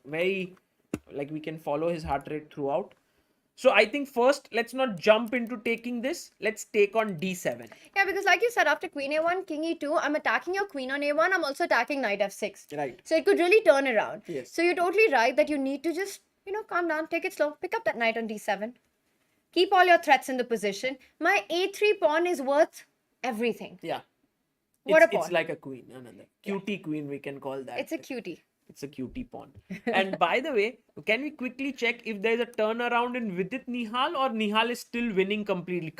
very, like we can follow his heart rate throughout. So I think first, let's not jump into taking this. Let's take on d7. Yeah, because like you said, after queen a1, king e2, I'm attacking your queen on a1. I'm also attacking knight f6. Right. So it could really turn around. Yes. So you're totally right that you need to just, calm down, take it slow, pick up that knight on d7. Keep all your threats in the position. My a3 pawn is worth everything. Yeah. What a pawn. It's like a queen, another cutie queen, we can call that. It's a cutie. It's a cutie pawn. And by the way, can we quickly check if there's a turnaround in Vidit Nihal, or Nihal is still winning completely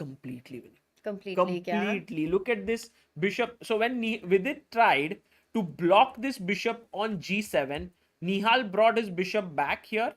winning? Completely. Look at this bishop. So when Vidit tried to block this bishop on g7, Nihal brought his bishop back here.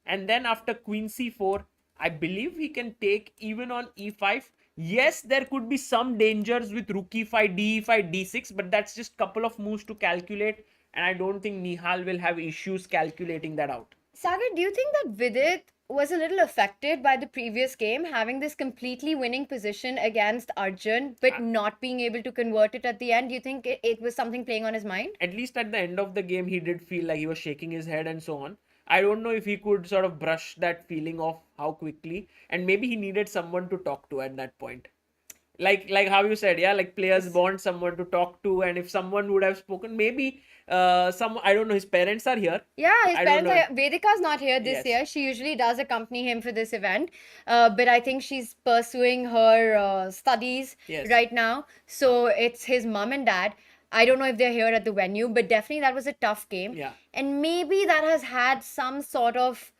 And then after queen c4, I believe he can take even on e5. Yes, there could be some dangers with rook e5, d5, d6, but that's just couple of moves to calculate. And I don't think Nihal will have issues calculating that out. Sagar, do you think that Vidit was a little affected by the previous game, having this completely winning position against Arjun, but not being able to convert it at the end? Do you think it was something playing on his mind? At least at the end of the game, he did feel like he was shaking his head and so on. I don't know if he could sort of brush that feeling off how quickly, and maybe he needed someone to talk to at that point. Like how you said, yeah, like players want someone to talk to, and if someone would have spoken, maybe I don't know, his parents are here. Yeah, his I don't parents know. are. Vedika's not here this Yes. year. She usually does accompany him for this event, but I think she's pursuing her studies Yes. right now. So it's his mom and dad. I don't know if they're here at the venue, but definitely that was a tough game. Yeah. And maybe that has had some sort of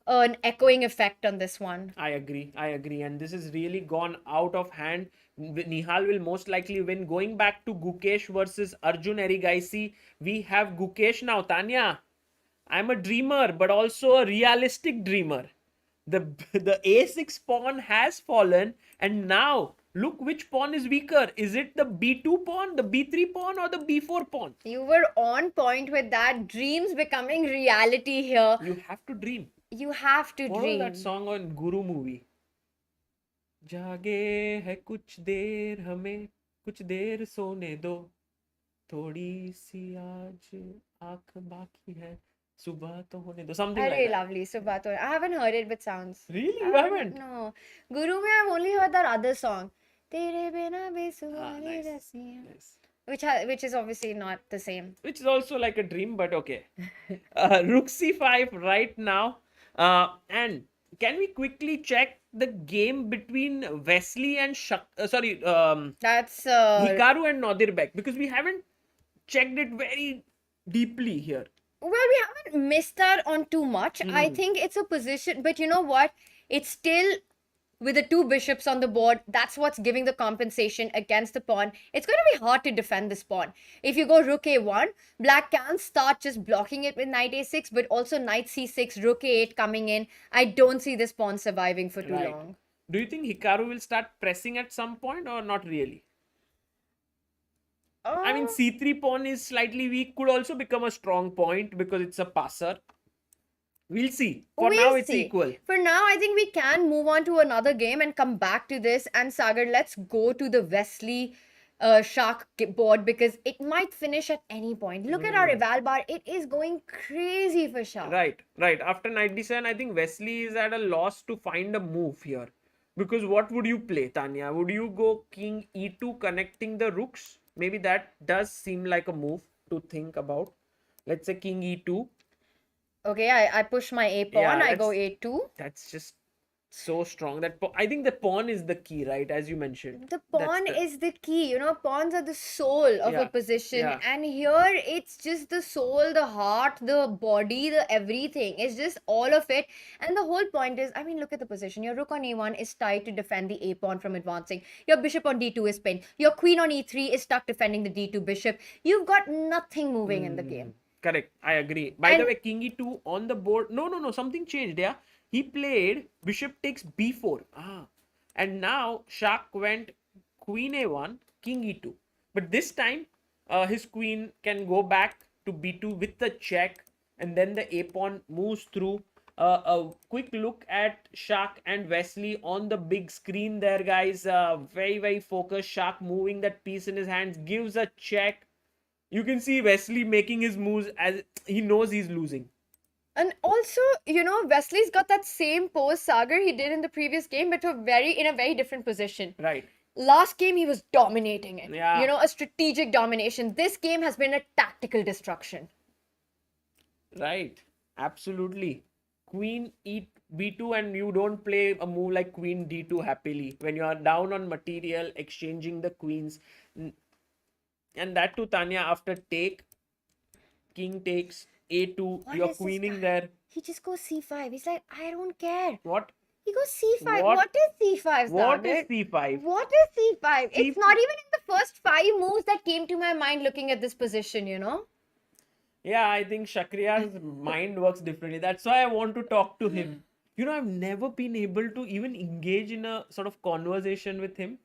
an echoing effect on this one. I agree. And this has really gone out of hand. Nihal will most likely win. Going back to Gukesh versus Arjun Erigaisi, we have Gukesh now. Tania, I'm a dreamer, but also a realistic dreamer. The a6 pawn has fallen, and now look which pawn is weaker. Is it the b2 pawn, the b3 pawn, or the b4 pawn? You were on point with that. Dreams becoming reality here. You have to dream. You have to What dream. was that song on Guru movie? जागे है कुछ देर हमें कुछ देर सोने दो थोड़ी सी आज आंख बाकी है सुबह तो होने दो something like Very that. lovely. Subhato. I haven't heard it, but sounds. Really? I You haven't? No. Guru mein I've only heard that other song. Tere bina bhi Ah, suhani nice. rasiyan. Nice. Which is obviously not the same. Which is also like a dream, but okay. Rook c5 right now. And can we quickly check the game between Wesley and That's Hikaru and Nodirbek? Because we haven't checked it very deeply here. well, we haven't missed out on too much. I think it's a position, but you know what? It's still with the two bishops on the board. That's what's giving the compensation against the pawn. It's going to be hard to defend this pawn. If you go rook a1, black can start just blocking it with knight a6, but also knight c6, rook a8 coming in. I don't see this pawn surviving for too Right. long. Do you think Hikaru will start pressing at some point or not really? I mean, c3 pawn is slightly weak, could also become a strong point because it's a passer. We'll see. For now, it's equal. For now, I think we can move on to another game and come back to this. And Sagar, let's go to the Wesley Shark board because it might finish at any point. Look at our eval bar. It is going crazy for Shark. Right. After knight d7, I think Wesley is at a loss to find a move here. Because what would you play, Tanya? Would you go king e2 connecting the rooks? Maybe that does seem like a move to think about. Let's say king e2. Okay, I push my a pawn. Yeah, I go a2. That's just so strong. I think the pawn is the key, right? As you mentioned. The pawn is the key. You know, pawns are the soul of a position. Yeah. And here it's just the soul, the heart, the body, the everything. It's just all of it. And the whole point is, I mean, look at the position. Your rook on e1 is tied to defend the a pawn from advancing. Your bishop on d2 is pinned. Your queen on e3 is stuck defending the d2 bishop. You've got nothing moving in the game. Correct. I agree. By the way, king e2 on the board. No. Something changed. Yeah. He played bishop takes b4. And now Shak went queen a1, king e2. But this time, his queen can go back to b2 with the check. And then the a pawn moves through. A quick look at Shak and Wesley on the big screen there, guys. Very, very focused. Shak moving that piece in his hands. Gives a check. You can see Wesley making his moves as he knows he's losing. And also, you know, Wesley's got that same pose, Sagar, he did in the previous game, but in a very different position. Right. Last game, he was dominating it. Yeah. You know, a strategic domination. This game has been a tactical destruction. Right. Absolutely. Queen b2, and you don't play a move like queen d2 happily. When you are down on material, exchanging the queens. And that too, Tanya, after take, king takes a2, you're queening there. He just goes c5. He's like, I don't care. What? He goes c5. What is c5, What Sagar? is c5? What is c5? It's not even in the first 5 moves that came to my mind looking at this position, you know? Yeah, I think Shakriya's mind works differently. That's why I want to talk to him. I've never been able to even engage in a sort of conversation with him.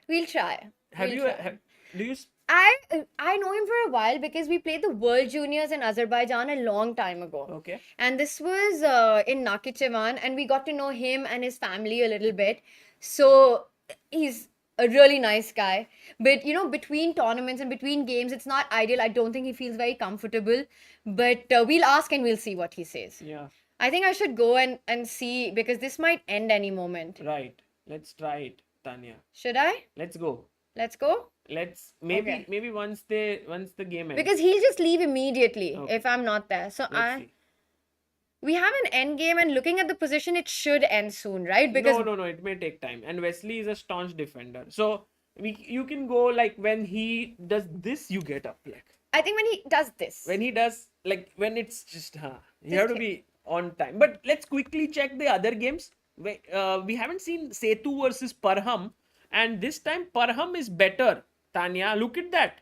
We'll try. Have We'll you? try. Do you? I know him for a while because we played the World Juniors in Azerbaijan a long time ago. Okay. And this was in Nakhichevan, and we got to know him and his family a little bit. So he's a really nice guy. But between tournaments and between games, it's not ideal. I don't think he feels very comfortable. But we'll ask and we'll see what he says. Yeah. I think I should go and see because this might end any moment. Right. Let's try it, Tanya. Should I? Let's go. Let's go? Let's Okay. maybe once the game ends. Because he'll just leave immediately Okay. if I'm not there. So Let's see. we have an end game, and looking at the position, it should end soon, right? Because No, it may take time. And Wesley is a staunch defender. So you can go like when he does this, you get up like. I think when he does this. When he does like when it's just you Just have to hit. be on time. But let's quickly check the other games. We haven't seen Setu versus Parham, and this time Parham is better. Tanya, look at that.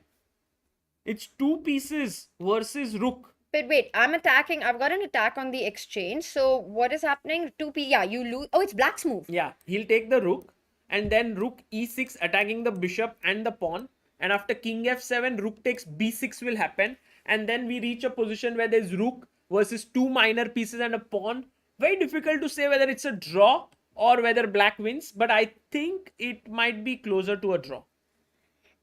It's 2 pieces versus Rook. But wait, I'm attacking. I've got an attack on the exchange. So what is happening? 2p. Yeah, you lose. Oh, it's Black's move. Yeah, he'll take the Rook, and then Rook e6 attacking the bishop and the pawn. And after King f7, Rook takes b6 will happen. And then we reach a position where there's Rook versus 2 minor pieces and a pawn. Very difficult to say whether it's a draw or whether Black wins. But I think it might be closer to a draw.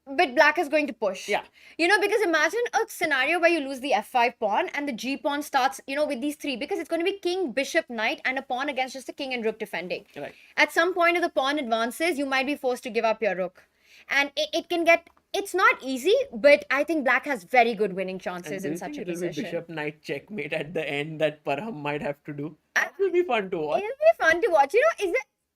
But Black is going to push. Yeah. Because imagine a scenario where you lose the f5 pawn and the g pawn starts, with these three, because it's going to be king, bishop, knight, and a pawn against just a king and rook defending. Right. At some point, if the pawn advances, you might be forced to give up your rook. And it can get, it's not easy, but I think Black has very good winning chances in such a it'll position. be bishop knight checkmate at the end that Parham might have to do. That will be fun to watch. It'll be fun to watch. Do you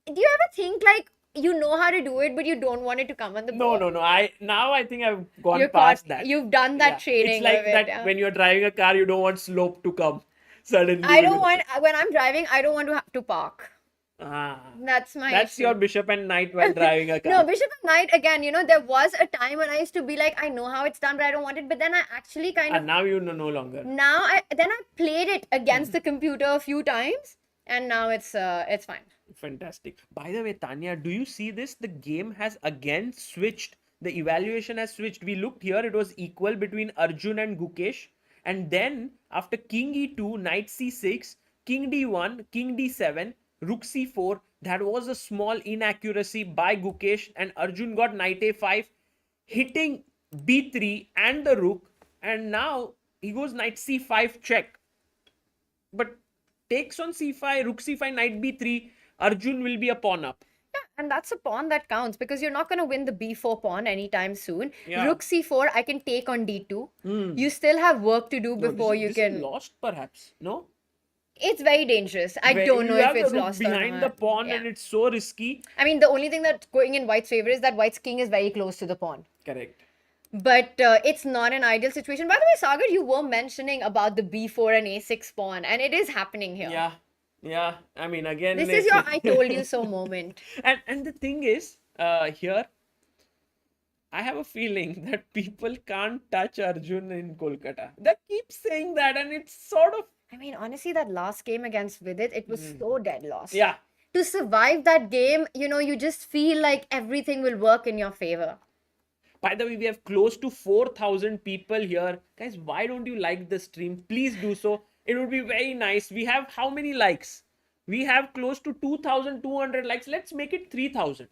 ever think like you know how to do it, but you don't want it to come on the board? No. I think I've gone past that. You've done that training. It's like of it, that yeah. when you're driving a car, you don't want slope to come suddenly. I don't want, when I'm driving, I don't want to have to park. That's my That's issue. your bishop and knight while driving a car. No, bishop and knight, again, there was a time when I used to be like, I know how it's done, but I don't want it. But then I actually kind of, And now you know no longer. I played it against the computer a few times, and now it's fine. Fantastic. By the way, Tanya, do you see this? The game has again switched. The evaluation has switched. We looked here, it was equal between Arjun and Gukesh. And then after king e2, knight c6, king d1, king d7, rook c4, that was a small inaccuracy by Gukesh, and Arjun got knight a5, hitting b3 and the rook, and now he goes knight c5 check. But takes on c5, rook c5, knight b3, Arjun will be a pawn up. Yeah, and that's a pawn that counts because you're not going to win the b4 pawn anytime soon. Yeah. Rook c4, I can take on d2. You still have work to do before you this can. is lost perhaps, no? It's very dangerous. I don't know if it's lost or behind not. the pawn, Yeah. and it's so risky. I mean, the only thing that's going in White's favor is that White's king is very close to the pawn. Correct. But it's not an ideal situation. By the way, Sagar, you were mentioning about the b4 and a6 pawn, and it is happening here. Yeah. I mean, again, This is your I told you so moment. and the thing is, here, I have a feeling that people can't touch Arjun in Kolkata. They keep saying that, and it's sort of. I mean, honestly, that last game against Vidit, it was so dead lost. Yeah. To survive that game, you just feel like everything will work in your favor. By the way, we have close to 4,000 people here. Guys, why don't you like the stream? Please do so. It would be very nice. We have how many likes? We have close to 2,200 likes. Let's make it 3,000.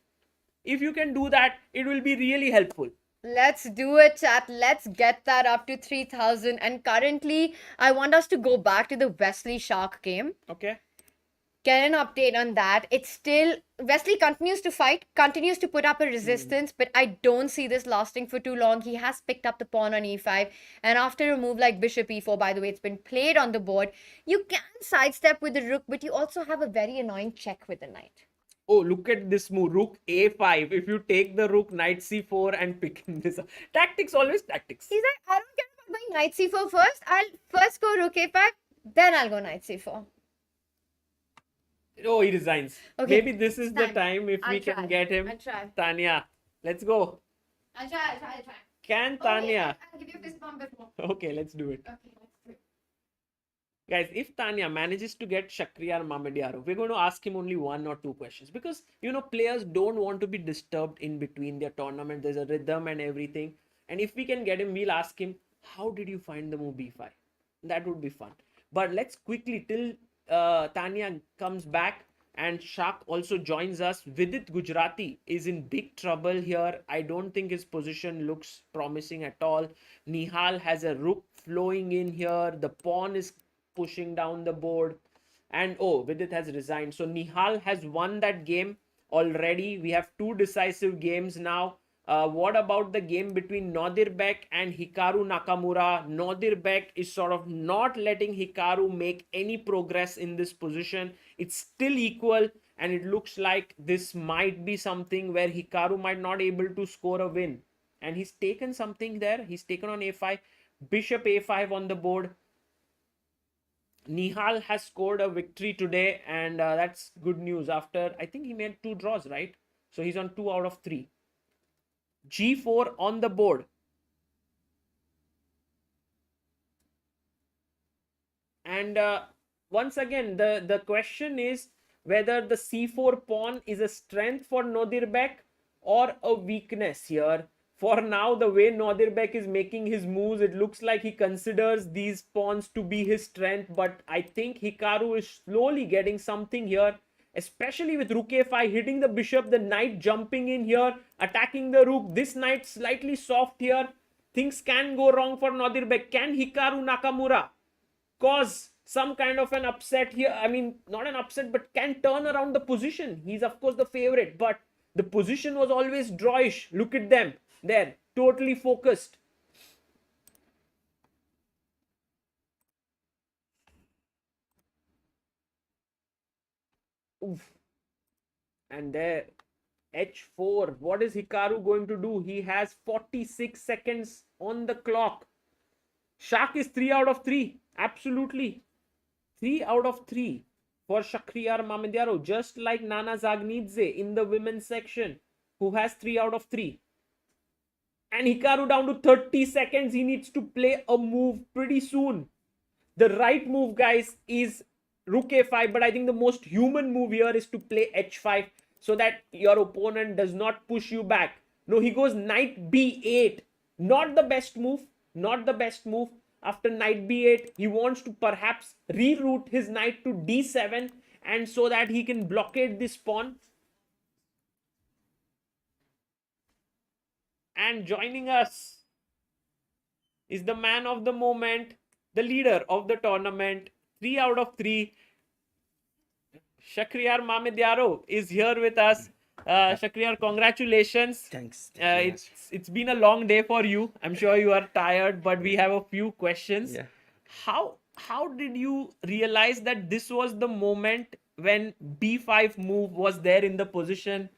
If you can do that, it will be really helpful. Let's do it, chat. Let's get that up to 3,000. And currently, I want us to go back to the Wesley Shark game. Okay. Get an update on that. It's still, Wesley continues to fight, continues to put up a resistance, but I don't see this lasting for too long. He has picked up the pawn on e5, and after a move like bishop e4, by the way, it's been played on the board. You can sidestep with the rook, but you also have a very annoying check with the knight. Oh, look at this move. Rook a5. If you take the rook, knight c4 and picking this up. Tactics, always tactics. He's like, I don't care about going knight c4 first. I'll first go rook a5, then I'll go knight c4. Oh, he resigns. Okay, Maybe this is the time. time if I'll we try. can get him. I'll try. Tanya, let's go. I'll try. Can Tanya? I'll give you a fist bump before. Okay, let's do it. Okay, let's do Guys, if Tanya manages to get Shakhriyar Mamediaro, we're going to ask him only one or two questions because players don't want to be disturbed in between their tournament. There's a rhythm and everything. And if we can get him, we'll ask him, how did you find the move B5? That would be fun. But let's quickly, till Tanya comes back and Shak also joins us. Vidit Gujarati is in big trouble here. I don't think his position looks promising at all. Nihal has a rook flowing in here. The pawn is pushing down the board. And oh, Vidit has resigned. So Nihal has won that game already. We have two decisive games now. What about the game between Nodirbek and Hikaru Nakamura? Nodirbek is sort of not letting Hikaru make any progress in this position. It's still equal, and it looks like this might be something where Hikaru might not able to score a win. And he's taken something there. He's taken on a5, bishop a5 on the board. Nihal has scored a victory today, and that's good news. After, I think he made 2 draws, right? So he's on 2 out of 3. G4 on the board. And once again, the question is whether the c4 pawn is a strength for Nodirbek or a weakness here. For now, the way Nodirbek is making his moves, it looks like he considers these pawns to be his strength. But I think Hikaru is slowly getting something here, especially with rook a5 hitting the bishop, the knight jumping in here, attacking the rook. This knight slightly soft here. Things can go wrong for Nodirbek. Can Hikaru Nakamura cause some kind of an upset here? I mean, not an upset, but can turn around the position. He's of course the favorite, but the position was always drawish. Look at them there, totally focused. Oof. And there, h4. What is Hikaru going to do? He has 46 seconds on the clock. Shak is 3 out of 3. Absolutely. 3 out of 3 for Shakhriyar Mamediaro, just like Nana Zagnidze in the women's section, who has 3 out of 3. And Hikaru down to 30 seconds. He needs to play a move pretty soon. The right move, guys, is rook a5, but I think the most human move here is to play h5 so that your opponent does not push you back. No, he goes knight b8. Not the best move. Not the best move. After knight b8, he wants to perhaps reroute his knight to d7, and so that he can blockade this pawn. And joining us is the man of the moment, the leader of the tournament. 3 out of 3. Shakhriyar Mamediaro is here with us. Shakhriyar, congratulations. Thanks. It's been a long day for you. I'm sure you are tired, but we have a few questions. Yeah. How did you realize that this was the moment when b5 move was there in the position?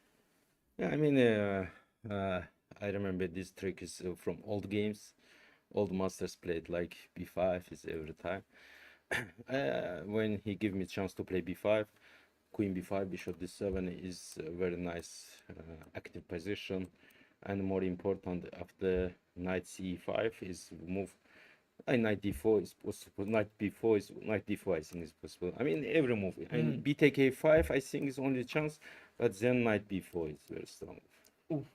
Yeah, I mean, I remember this trick is from old games. Old masters played like b5 is every time. When he gave me chance to play b5, queen b5, bishop d7 is a very nice active position. And more important, after knight c5 is move. Knight d4 is possible. Knight b4 is knight d4. I think is possible. I mean, every move. And b take a5, I think is only chance, but then knight b4 is very strong. Ooh.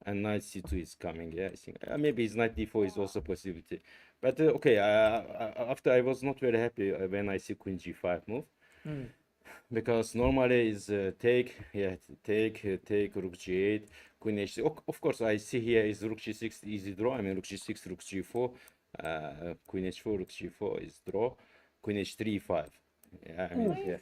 And knight c2 is coming. Yeah, I think maybe his knight d4 is also possibility. But okay, after I was not very happy when I see queen g5 move, because normally is take rook g8, queen h6. Of course, I see here is rook g6 easy draw. I mean rook g6, rook g4, queen h4, rook g4 is draw, queen h3, 5. Yeah, I mean,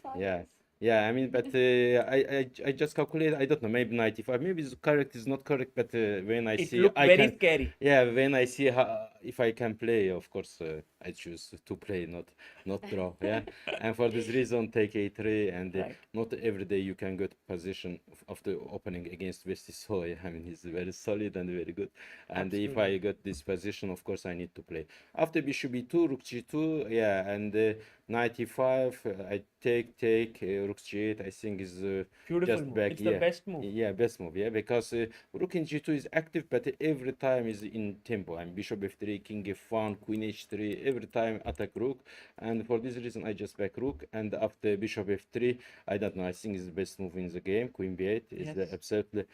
yeah. I mean, but I just calculate. I don't know. Maybe 95. Maybe it's correct. It's not correct. But when I see, I very can, scary. Yeah, when I see how, if I can play, of course, I choose to play, not draw. Yeah, and for this reason, take a3, and right. Not every day you can get position after opening against Westy. So I mean, he's very solid and very good. And absolutely. If I get this position, of course, I need to play after bishop b2, rook g2. Yeah, and 95. I take rook g8. I think is beautiful just move. back. It's the best move. Yeah, best move. Yeah, because rook in g2 is active, but every time is in tempo. And bishop f3 h3, king f1, queen h3, every time attack rook. And for this reason, I just back rook. And after bishop f3, I don't know, I think it's the best move in the game. Queen b8 is Yes. absolutely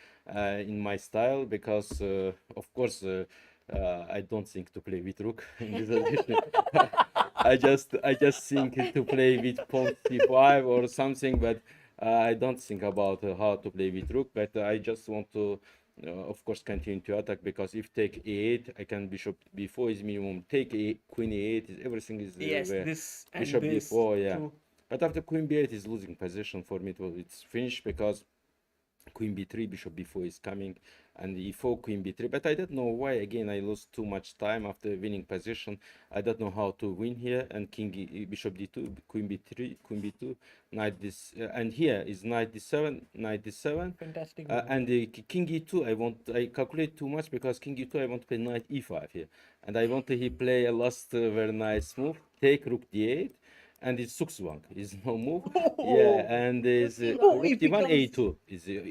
in my style because, of course, I don't think to play with rook in this position. I just think to play with pawn c5 or something, but I don't think about how to play with rook. But I just want to, of course, continue to attack because if take a8, I can bishop b4 is minimum. Take a queen a8 is everything is Yes, where this and bishop this. b4, yeah. True. But after queen b8 is losing position for me. It's finished because queen b3, bishop b4 is coming, and e4, queen b3. But I don't know why. Again, I lost too much time after winning position. I don't know how to win here. And king bishop d2, queen b3, queen b2, knight this, and here is knight d7, knight d7. Fantastic. And king e2, I calculate too much because king e2, I want to play knight e5 here, and I want to he play a last very nice move, take rook d8, and it's Sukswang. Is no move. Yeah, and is Oh, rook if he d1 comes- a2.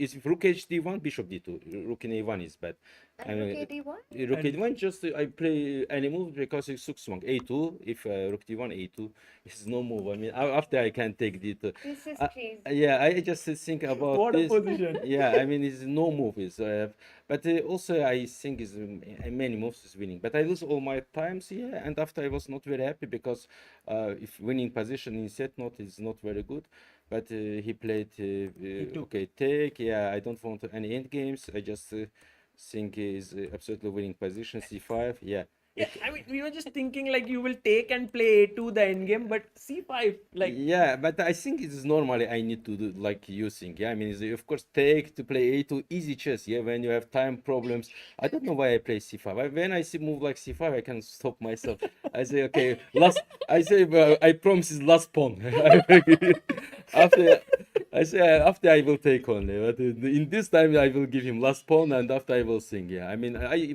Is rook h d1, bishop d2. Rook in a1 is bad. And rook a1? Rook a1 just I play any move because it's Sukswang a2. If rook d1 a2 is no move. I mean after I can take d2. This is Uh, crazy. yeah, I just think about What a this. position. Yeah, I mean it's no move is, but also I think is many moves is winning. But I lose all my times here, and after I was not very happy because if winning position in set note is not very good. But he played took. okay take. Yeah, I don't want any end games. I just think is absolutely winning position c5. Yeah. Yeah, I mean, we were just thinking like you will take and play a2 the endgame, but c5, like Yeah, but I think it's normally I need to do like you think. Yeah, I mean, of course, take to play a2 easy chess. Yeah, when you have time problems. I don't know why I play c5. When I see move like c5, I can stop myself. I say, okay, last. I say, I promise is last pawn. After I say after I will take only, but in this time I will give him last pawn, and after I will sing. Yeah, I mean,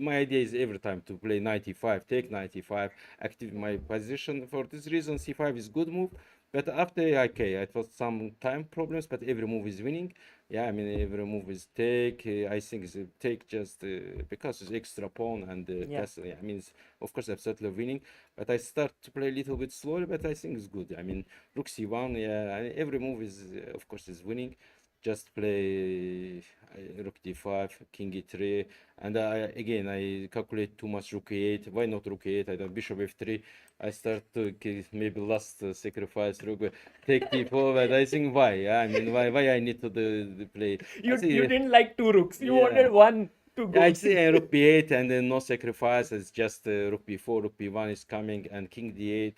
my idea is every time to play 95, take 95, active my position. For this reason, c5 is good move. But after okay, it was some time problems, but every move is winning. Yeah, I mean every move is take. I think it's a take just because it's extra pawn and Yeah. that's. Yeah, I mean, it's, of course, absolutely winning. But I start to play a little bit slowly, but I think it's good. I mean, rook c1. Yeah, every move is of course is winning. Just play rook d5, king e3, and again I calculate too much rook e8. Why not rook e8? I don't bishop f3. I start to maybe last sacrifice rook take d4, but I think why? Yeah, I mean why I need to do play? you I think, you didn't like two rooks. You Yeah. wanted one to go. yeah, I see rook b8 and then no sacrifice. It's just rook b4, rook b1 is coming, and king d8.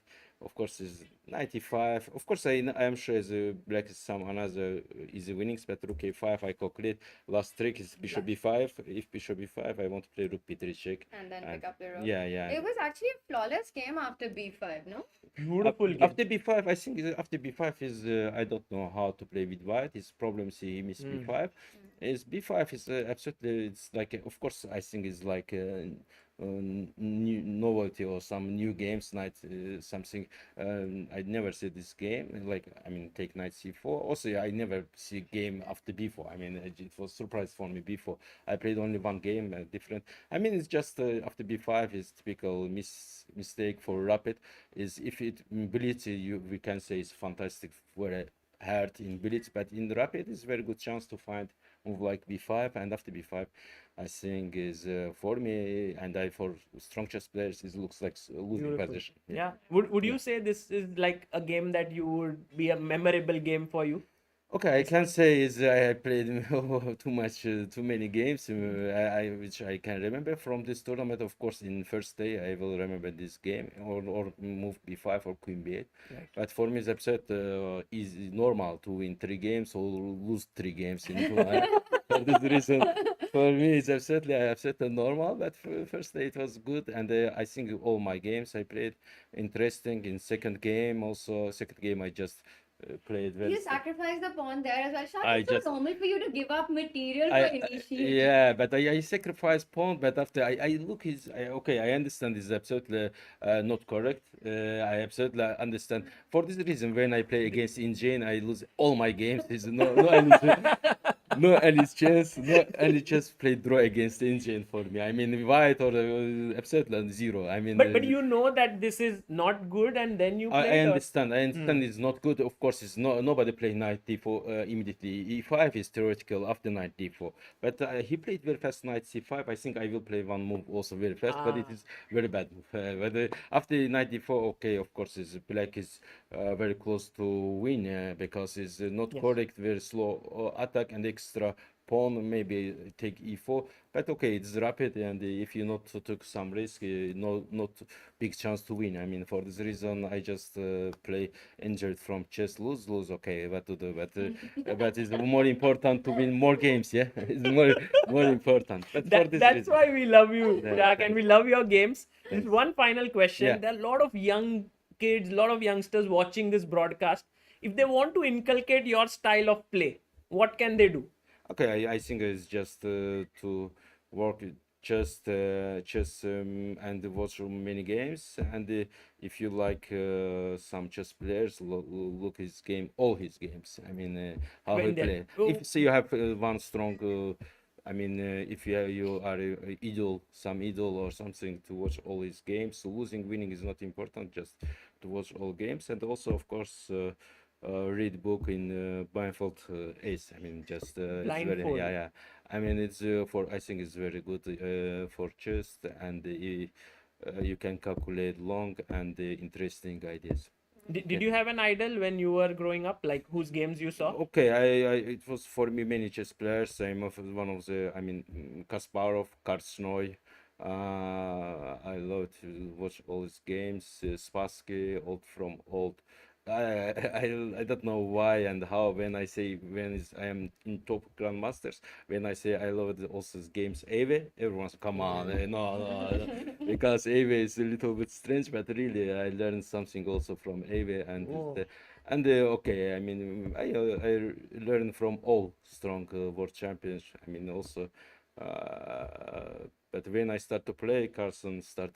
Of course, is 95. Of course, I am sure the black is some another easy winnings, but rook a5 I calculate. Last trick is bishop b5. If bishop b5, I want to play rook b3 check. And then pick up the rook. Yeah, yeah. It was actually a flawless game after b5, no? Beautiful game. After b5, I think after b5 is I don't know how to play with white. His problem is he missed b5. Is b5 is absolutely it's like of course I think it's like new novelty or some new games night something. I never see this game like I mean take knight c4. Also I never see game after b4. I mean it was surprise for me before. I played only one game different. I mean it's just after b5 is typical mistake for rapid. Is if it in blitz we can say it's fantastic very hard in blitz, but in rapid it's very good chance to find move like b5, and after b5 I think is for me and I for strong chess players it looks like losing Beautiful. position. Yeah. Would you say this is like a game that you would be a memorable game for you? Okay, I can say is I played too much, too many games, which I can remember from this tournament. Of course, in first day I will remember this game or move b5 or queen b8. Right. But for me, it's upset is normal to win 3 games or lose 3 games in 2 hours. For this reason, for me, it's upset and normal. But first day it was good, and I think all my games I played interesting. In second game also, second game I just played very You strong. sacrifice the pawn there as well. Shah, I it's so just normal for you to give up material for I initiating. yeah, but I sacrifice pawn. But after I look his okay, I understand this is absolutely not correct. I absolutely understand. For this reason, when I play against Indian, I lose all my games. There's no any no any chance play draw against Indian for me. I mean white or absolutely zero. I mean. But you know that this is not good, and then you I played, or understand. I understand it's not good. Of course, it's nobody play knight d4 immediately. e5 is theoretical after knight d4. But he played very fast knight c5. I think I will play one move also very fast, but it is very bad move. But after knight d4, okay, of course, is black is very close to win because it's not correct, very slow attack and extra pawn maybe take e4, but okay, it's rapid, and if you not took some risk, no, not big chance to win. I mean, for this reason, I just play injured from chess, lose, okay, what to do, but it's more important to win more games, yeah, it's more important. But for this that's reason, why we love you, yeah, Jack, and we love your games. Just thanks. one final question. Yeah. There are a lot of young kids, a lot of youngsters watching this broadcast. If they want to inculcate your style of play, what can they do? Okay, I think it's just to work just chess and watch many games. And if you like some chess players, look his game, all his games. I mean, how he When they're play. If say you have one strong, I mean, if you are a idol, some idol or something, to watch all his games. So losing, winning is not important. Just to watch all games, and also, of course. Read book in blindfold ace. I mean, just it's very Blindfold. yeah. I mean, it's for I think it's very good for chess, and you can calculate long and interesting ideas. Did you have an idol when you were growing up, like whose games you saw? Okay, I it was for me many chess players. I'm of one of the I mean Kasparov, Kartsnoy. I love to watch all his games. Spassky, old from old. I don't know why and how when I say I am in top grandmasters, when I say I love also his games Ave, everyone's come on no because Ave is a little bit strange, but really I learned something also from Ave, and Oh. okay, I mean I learned from all strong world champions. I mean also but when I start to play, Carson start.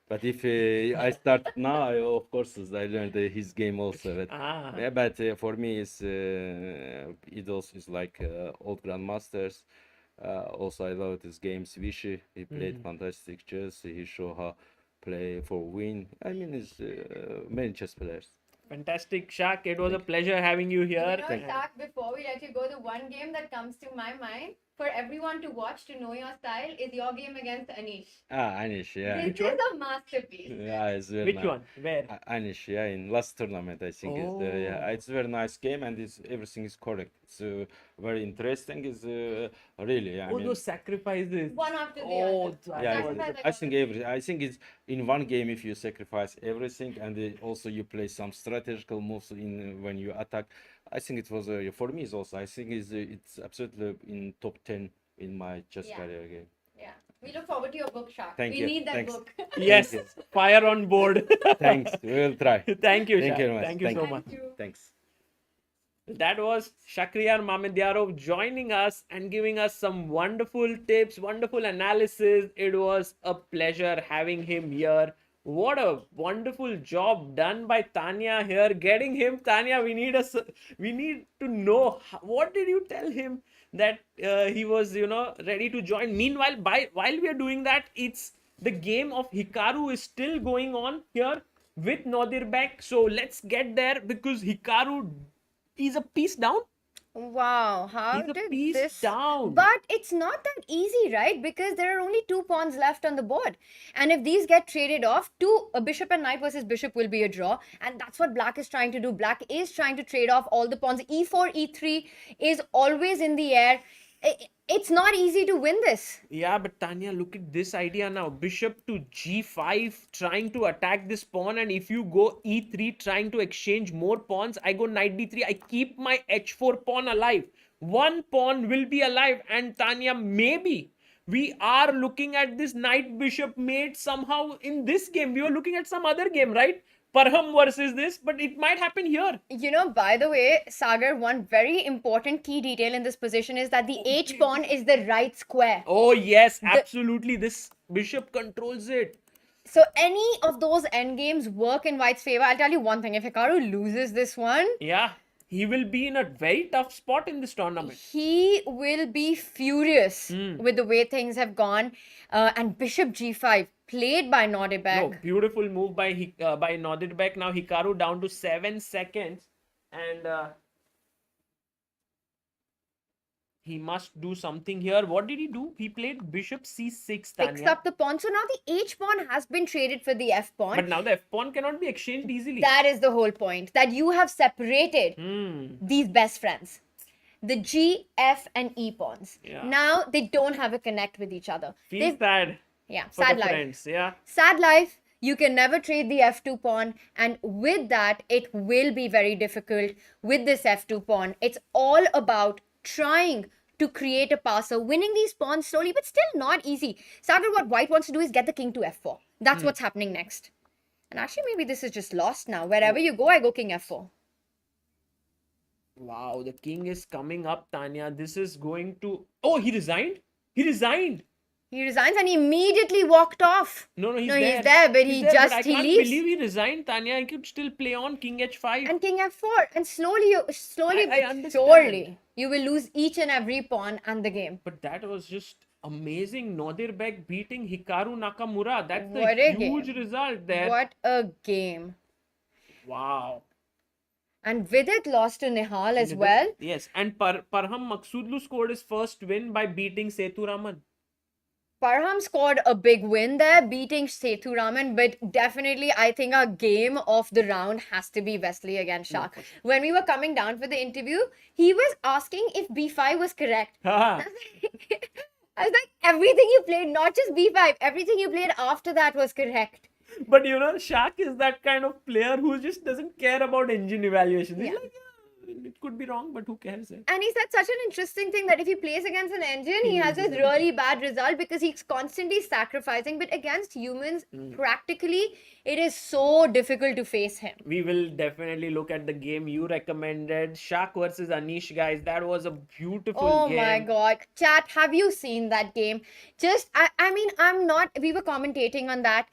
But if I start now, of course, I learned his game also. But, Ah. yeah, but for me, it's idols is like old grandmasters. Also, I love his games. Vichy, he played fantastic chess. He showed how play for win. I mean, it's many chess players. Fantastic, Shak. It was a Thank you. pleasure having you here. You know, Shaq, before we let you go, the one game that comes to my mind for everyone to watch to know your style is your game against Anish. Anish, yeah. This Which is one? a masterpiece. Yeah, it's very Which nice. one? Where? Anish, yeah, in last tournament, I think is the yeah, Oh. it's a very nice game, and it's everything is correct. It's very interesting. Is really, I Oh, mean, those sacrifices. One after the Oh, other. that yeah, was- Sacrifice I think I think it's in one game if you sacrifice everything, and also you play some strategical moves in when you attack. I think it was for me. It's also I think it's absolutely in top 10 in my chess Yeah. career game. Yeah. We look forward to your book, Shaq. Thank we you. need that Thanks. book. Yes, you. fire on board. Thanks. We will try. Thank you, Thank Shak. you very much. Thank you Thank so you. much. Thank you. Thanks. That was Shakriyar Mamedyarov joining us and giving us some wonderful tips, wonderful analysis. It was a pleasure having him here. What a wonderful job done by Tania here, getting him. Tania, we need to know what did you tell him that he was, ready to join. Meanwhile, while we are doing that, it's the game of Hikaru is still going on here with Nodirbek. So let's get there because Hikaru is a piece down. Wow, how He's a did piece this? down. But it's not that easy, right? Because there are only 2 pawns left on the board, and if these get traded off, a bishop and knight versus bishop will be a draw, and that's what Black is trying to do. Black is trying to trade off all the pawns. E4, E3 is always in the air. It's not easy to win this. Yeah, but Tanya, look at this idea now. Bishop to g5, trying to attack this pawn, and if you go e3, trying to exchange more pawns, I go knight d3. I keep my h4 pawn alive. One pawn will be alive, and Tanya, maybe we are looking at this knight bishop mate somehow in this game. We were looking at some other game, right? Parham versus this, but it might happen here. You know, by the way, Sagar, one very important key detail in this position is that the H pawn is the right square. Oh yes, absolutely. This bishop controls it. So any of those endgames work in White's favor. I'll tell you one thing: if Hikaru loses this one, Yeah, he will be in a very tough spot in this tournament. he will be furious with the way things have gone. And Bishop G5 played by Nodibek. No, beautiful move by Nodirbek. Now Hikaru down to 7 seconds, and he must do something here. What did he do? He played Bishop C6, Picks Tania. up the pawn. So now the H pawn has been traded for the F pawn. But now the F pawn cannot be exchanged easily. That is the whole point. That you have separated these best friends. The G, F, and E pawns. Yeah. Now they don't have a connect with each other. Feels sad Yeah, for sad the life. friends. Yeah. Sad life. You can never trade the F2 pawn, and with that, it will be very difficult with this F2 pawn. It's all about trying to create a passer, winning these pawns slowly, but still not easy. Sagar, what White wants to do is get the king to F4. That's what's happening next. And actually, maybe this is just lost now. Wherever you go, I go king F4. Wow, the king is coming up, Tania. This is going to... Oh, he resigned? He resigned. He resigns and he immediately walked off. No, he's No, there. he's there, but He's he there, just but I he can't leaves. believe he resigned, Tania. He could still play on king H5. And king F4. And slowly, I but understand. surely, you will lose each and every pawn and the game. But that was just amazing. Nodirbek beating Hikaru Nakamura. That's the What a huge game. result there. What a game. Wow. And Vidit lost to Nihal as well. Yes, and Parham Maksudlu scored his first win by beating Sethuraman. Parham scored a big win there, beating Sethuraman, but definitely I think our game of the round has to be Wesley against Shak. When we were coming down for the interview, he was asking if B5 was correct. I was like, everything you played, not just B5, everything you played after that was correct. But you know, Shak is that kind of player who just doesn't care about engine evaluation. He's Yeah. like, yeah, it could be wrong, but who cares? Eh? And he said such an interesting thing that if he plays against an engine, he has this really bad result because he's constantly sacrificing. But against humans, practically, it is so difficult to face him. We will definitely look at the game you recommended. Shak versus Anish, guys. That was a beautiful Oh game. my god. Chat, have you seen that game? I mean, we were commentating on that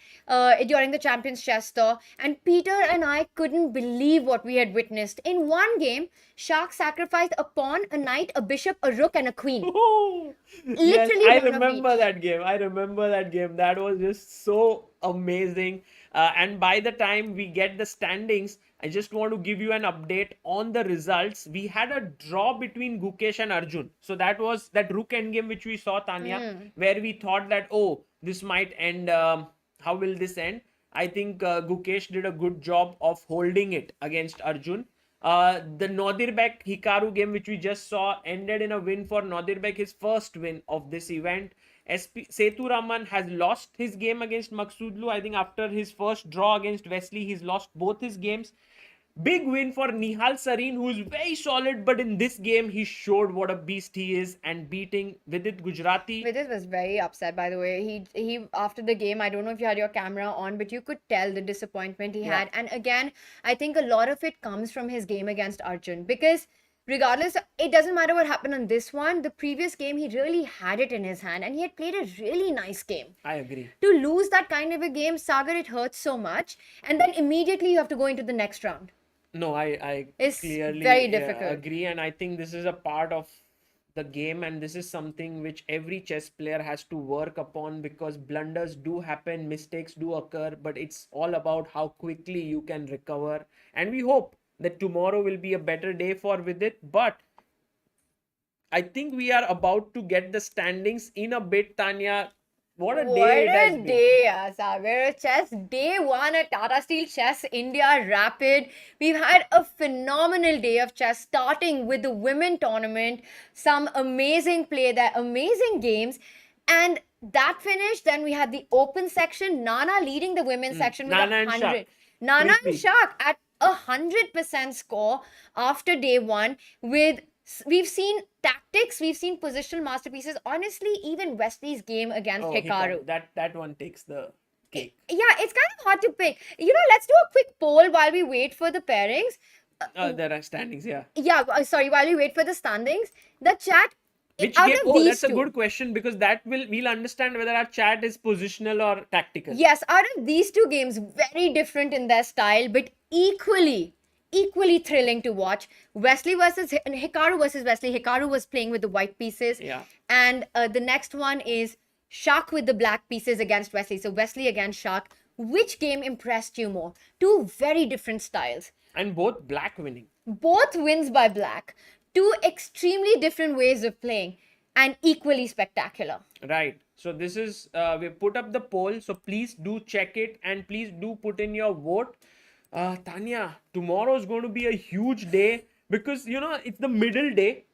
during the Champions Chess Tour, and Peter and I couldn't believe what we had witnessed. In one game, Shak sacrificed a pawn, a knight, a bishop, a rook, and a queen. Oh, Literally yes, I one of remember each. that game. I remember that game. That was just so amazing. And by the time we get the standings, I just want to give you an update on the results. We had a draw between Gukesh and Arjun. So that was that rook endgame which we saw, Tanya, where we thought that, oh, this might end. How will this end? I think Gukesh did a good job of holding it against Arjun. The Nodirbek Hikaru game, which we just saw, ended in a win for Nodirbek, his first win of this event. Sethuraman has lost his game against Maksudlu. I think after his first draw against Wesley, he's lost both his games. Big win for Nihal Sareen, who is very solid, but in this game, he showed what a beast he is and beating Vidit Gujarati. Vidit was very upset, by the way. He after the game, I don't know if you had your camera on, but you could tell the disappointment he had. And again, I think a lot of it comes from his game against Arjun, because regardless, it doesn't matter what happened on this one. The previous game, he really had it in his hand and he had played a really nice game. I agree. To lose that kind of a game, Sagar, it hurts so much. And then immediately you have to go into the next round. No, I It's clearly very difficult. agree, and I think this is a part of the game, and this is something which every chess player has to work upon, because blunders do happen, mistakes do occur, but it's all about how quickly you can recover. And we hope that tomorrow will be a better day for Vidit, but I think we are about to get the standings in a bit, Tanya. What a day it has been. Day, Sagar. Chess day one at Tata Steel Chess India Rapid. We've had a phenomenal day of chess, starting with the women tournament. Some amazing play there, amazing games. And that finished. Then we had the open section. Nana leading the women's section with Nana and 100. Shak. Nana and Crispy. Shak at 100% score after day one. We've seen tactics, we've seen positional masterpieces. Honestly, even Wesley's game against Hikaru. That one takes the cake. Yeah, it's kind of hard to pick. Let's do a quick poll while we wait for the pairings. There are standings, yeah. Yeah, sorry, while we wait for the standings, the chat, Which out game? of Oh, these that's a two. good question, because that we'll understand whether our chat is positional or tactical. Yes, out of these two games, very different in their style, but equally thrilling to watch. Wesley versus Hikaru versus Wesley. Hikaru was playing with the white pieces. Yeah. And the next one is Shark with the black pieces against Wesley. So Wesley against Shark. Which game impressed you more? Two very different styles. And both black winning. Both wins by black. Two extremely different ways of playing and equally spectacular. Right. So this is we put up the poll. So please do check it, and please do put in your vote. Tania, tomorrow is going to be a huge day, because it's the middle day.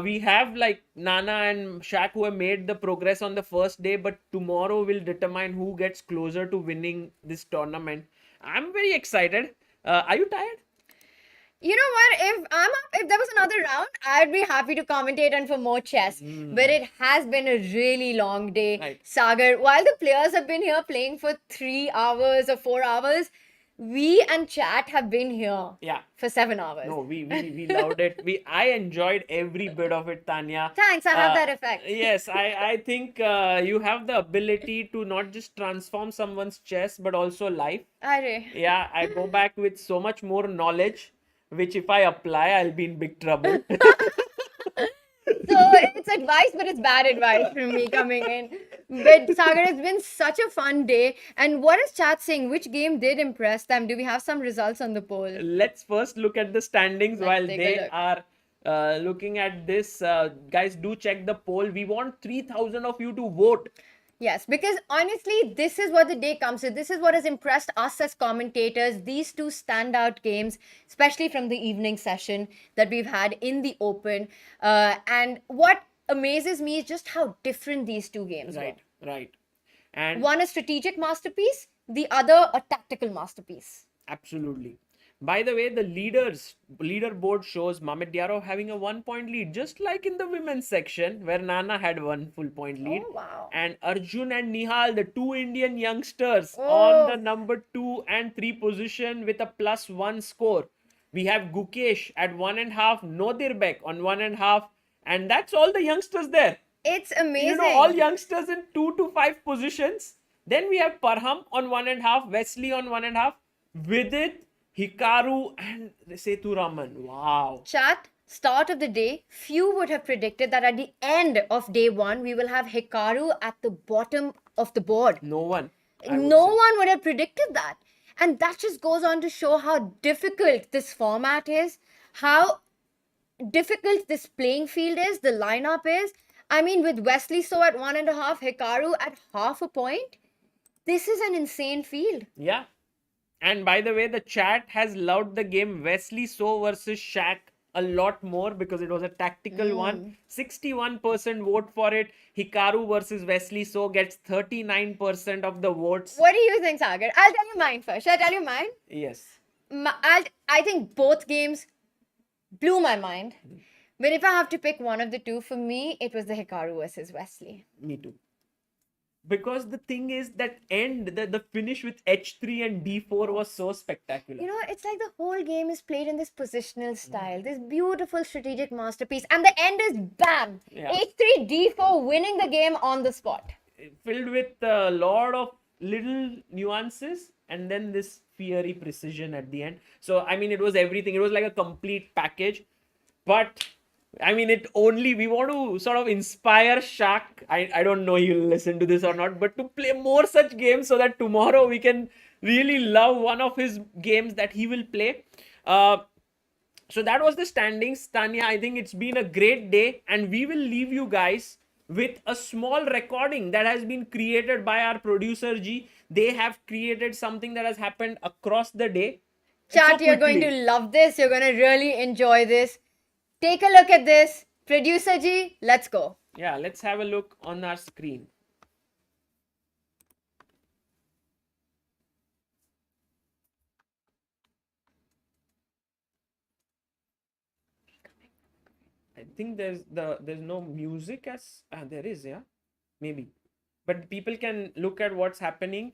We have like Nana and Shaq who have made the progress on the first day, but tomorrow will determine who gets closer to winning this tournament. I'm very excited. Are you tired? You know what? If there was another round, I'd be happy to commentate on for more chess. But it has been a really long day. Right. Sagar, while the players have been here playing for 3 hours or 4 hours, we and chat have been here Yeah. for 7 hours. No, we loved it. I enjoyed every bit of it, Tanya. Thanks, I have that effect. Yes, I think you have the ability to not just transform someone's chess, but also life. Arre. Yeah, I go back with so much more knowledge, which if I apply, I'll be in big trouble. So it's advice, but it's bad advice from me coming in. But Sagar, it's been such a fun day. And what is chat saying? Which game did impress them? Do we have some results on the poll? Let's first look at the standings Let's while take a they look. are looking at this. Guys, do check the poll. We want 3,000 of you to vote. Yes, because honestly, this is what the day comes to. This is what has impressed us as commentators. These two standout games, especially from the evening session that we've had in the Open. And what amazes me is just how different these two games Right, were. right. And One a strategic masterpiece, the other a tactical masterpiece. absolutely. By the way, the leaderboard shows Mamet Diarra having a 1-point lead, just like in the women's section where Nana had 1 full point lead. Oh, wow. And Arjun and Nihal, the two Indian youngsters, Oh. on the number 2 and 3 position with a +1 score. We have Gukesh at 1.5, Nodirbek on 1.5, and that's all the youngsters there. It's amazing. All youngsters in 2 to 5 positions. Then we have Parham on 1.5, Wesley on 1.5, Vidit, Hikaru, and Sethuraman. Wow. Chat, start of the day, few would have predicted that at the end of day one, we will have Hikaru at the bottom of the board. No one. I would No say. one would have predicted that. And that just goes on to show how difficult this format is, how difficult this playing field is, the lineup is. I mean, with Wesley So at 1.5, Hikaru at half a point, this is an insane field. Yeah. And by the way, the chat has loved the game Wesley So versus Shaq a lot more because it was a tactical one. 61% vote for it. Hikaru versus Wesley So gets 39% of the votes. What do you think, Sagar? I'll tell you mine first. Shall I tell you mine? Yes. I think both games blew my mind. But if I have to pick one of the two, for me, it was the Hikaru versus Wesley. Me too. Because the thing is that the finish with H3 and D4 was so spectacular. It's like the whole game is played in this positional style, this beautiful strategic masterpiece. And the end is bam! Yeah. H3, D4, winning the game on the spot. Filled with a lot of little nuances and then this fiery precision at the end. So, I mean, it was everything. It was like a complete package. But, I mean, we want to sort of inspire Shaq. I don't know he'll listen to this or not, but to play more such games so that tomorrow we can really love one of his games that he will play. So that was the standings, Tania. I think it's been a great day, and we will leave you guys with a small recording that has been created by our producer G. They have created something that has happened across the day. Chat, So you're going quickly. to love this. You're going to really enjoy this. Take a look at this. Producer G, let's go. Yeah, let's have a look on our screen. I think there's no music as there is, yeah, maybe, but people can look at what's happening.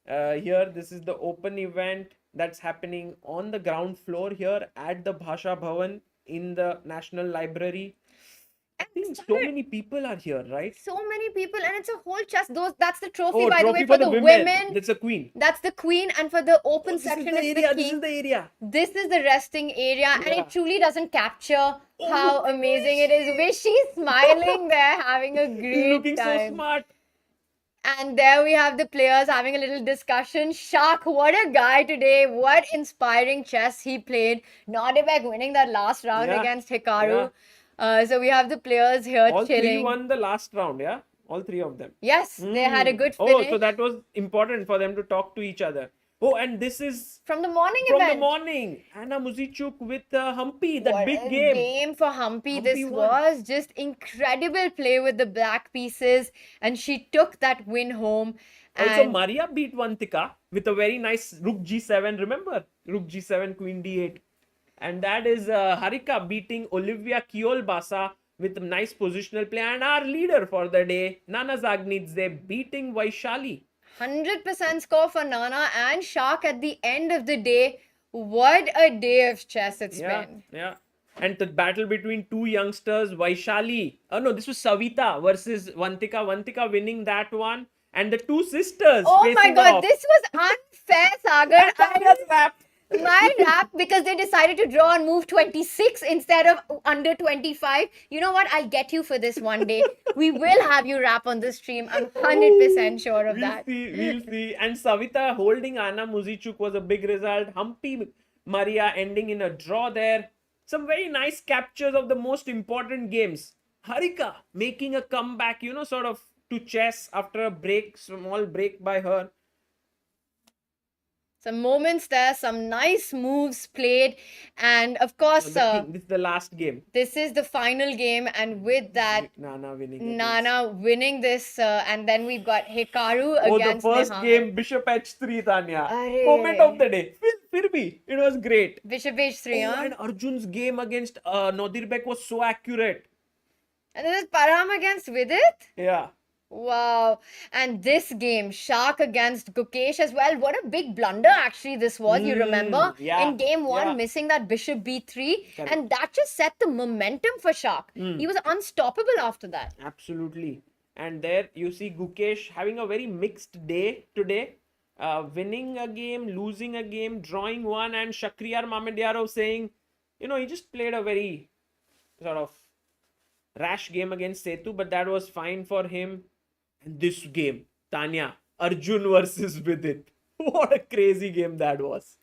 Here, this is the open event that's happening on the ground floor here at the Bhasha Bhavan in the National Library. I think so many people are here, right? So many people, and it's a whole chest. That's the trophy, Oh, by the trophy way, for the women. That's a queen. That's the queen, and for the open This is section, the it's area. the This king. is the area. This is the resting area, and Yeah. it truly doesn't capture how look, amazing it is. She's smiling there, having a great Looking so time. smart. And there we have the players having a little discussion. Shak, what a guy today. What inspiring chess he played. Nodebek winning that last round Yeah, against Hikaru. So we have the players here All chilling. three won the last round, yeah? All three of them. Yes, they had a good Oh, finish. so that was important for them to talk to each other. Oh, and this is From the morning from event. the morning. Anna Muzichuk with Humpy, that What big a game. for Humpy. Humpy This won. was just incredible play with the black pieces, and she took that win home. Also, And Maria beat Vantika with a very nice Rook G7. Remember? Rook G7, Queen D8. And that is Harika beating Olivia Kiolbasa with a nice positional play. And our leader for the day, Nana Zagnidze, beating Vaishali. 100% score for Nana and Shak at the end of the day. What a day of chess it's been. Yeah. And the battle between two youngsters, Vaishali. Oh no, this was Savita versus Vantika. Vantika winning that one. And the two sisters. Oh my facing god, off. this was unfair, Sagar. Tania's lap. My rap, because they decided to draw on move 26 instead of under 25. You know what? I'll get you for this one day. We will have you rap on this stream. I'm 100% sure of that. We'll see. And Savita holding Anna Muzichuk was a big result. Humpy Maria ending in a draw there. Some very nice captures of the most important games. Harika making a comeback, sort of to chess after a break, small break by her. Some moments there, some nice moves played, and of course, This is the last game. this is the final game, and with that, Nana winning. Nana winning this, and then we've got Hikaru Oh, the against first Nihal. game, Bishop H3, Tania. Arey. Moment of the day. Fir bhi, it was great. Bishop H3, huh? And Arjun's game against Nodirbek was so accurate. And this is Param against Vidit. Yeah. Wow. And this game, Shak against Gukesh as well. What a big blunder actually this was, you remember? yeah, In game one, yeah. missing that Bishop B3. Correct. And that just set the momentum for Shak. He was unstoppable after that. Absolutely. And there you see Gukesh having a very mixed day today. Winning a game, losing a game, drawing one, and Shakriyar Mamedyarov saying, he just played a very sort of rash game against Setu, but that was fine for him. And this game, Tania, Arjun versus Vidit. What a crazy game that was.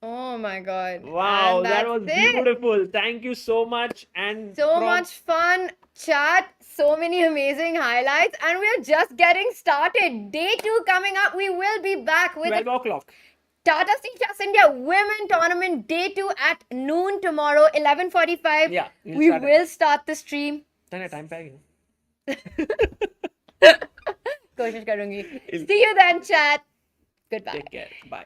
Oh my god. Wow, And that was that's it. beautiful. Thank you so much. And So much fun chat, so many amazing highlights, and we're just getting started. Day 2 coming up. We will be back with 12 o'clock. Tata Steel Chess India Women Tournament Day 2 at noon tomorrow, 11:45. Yeah, we start it. will start the stream. Tania, time pack. कोशिश करूंगी. See you then, chat. Goodbye. Take care. Bye.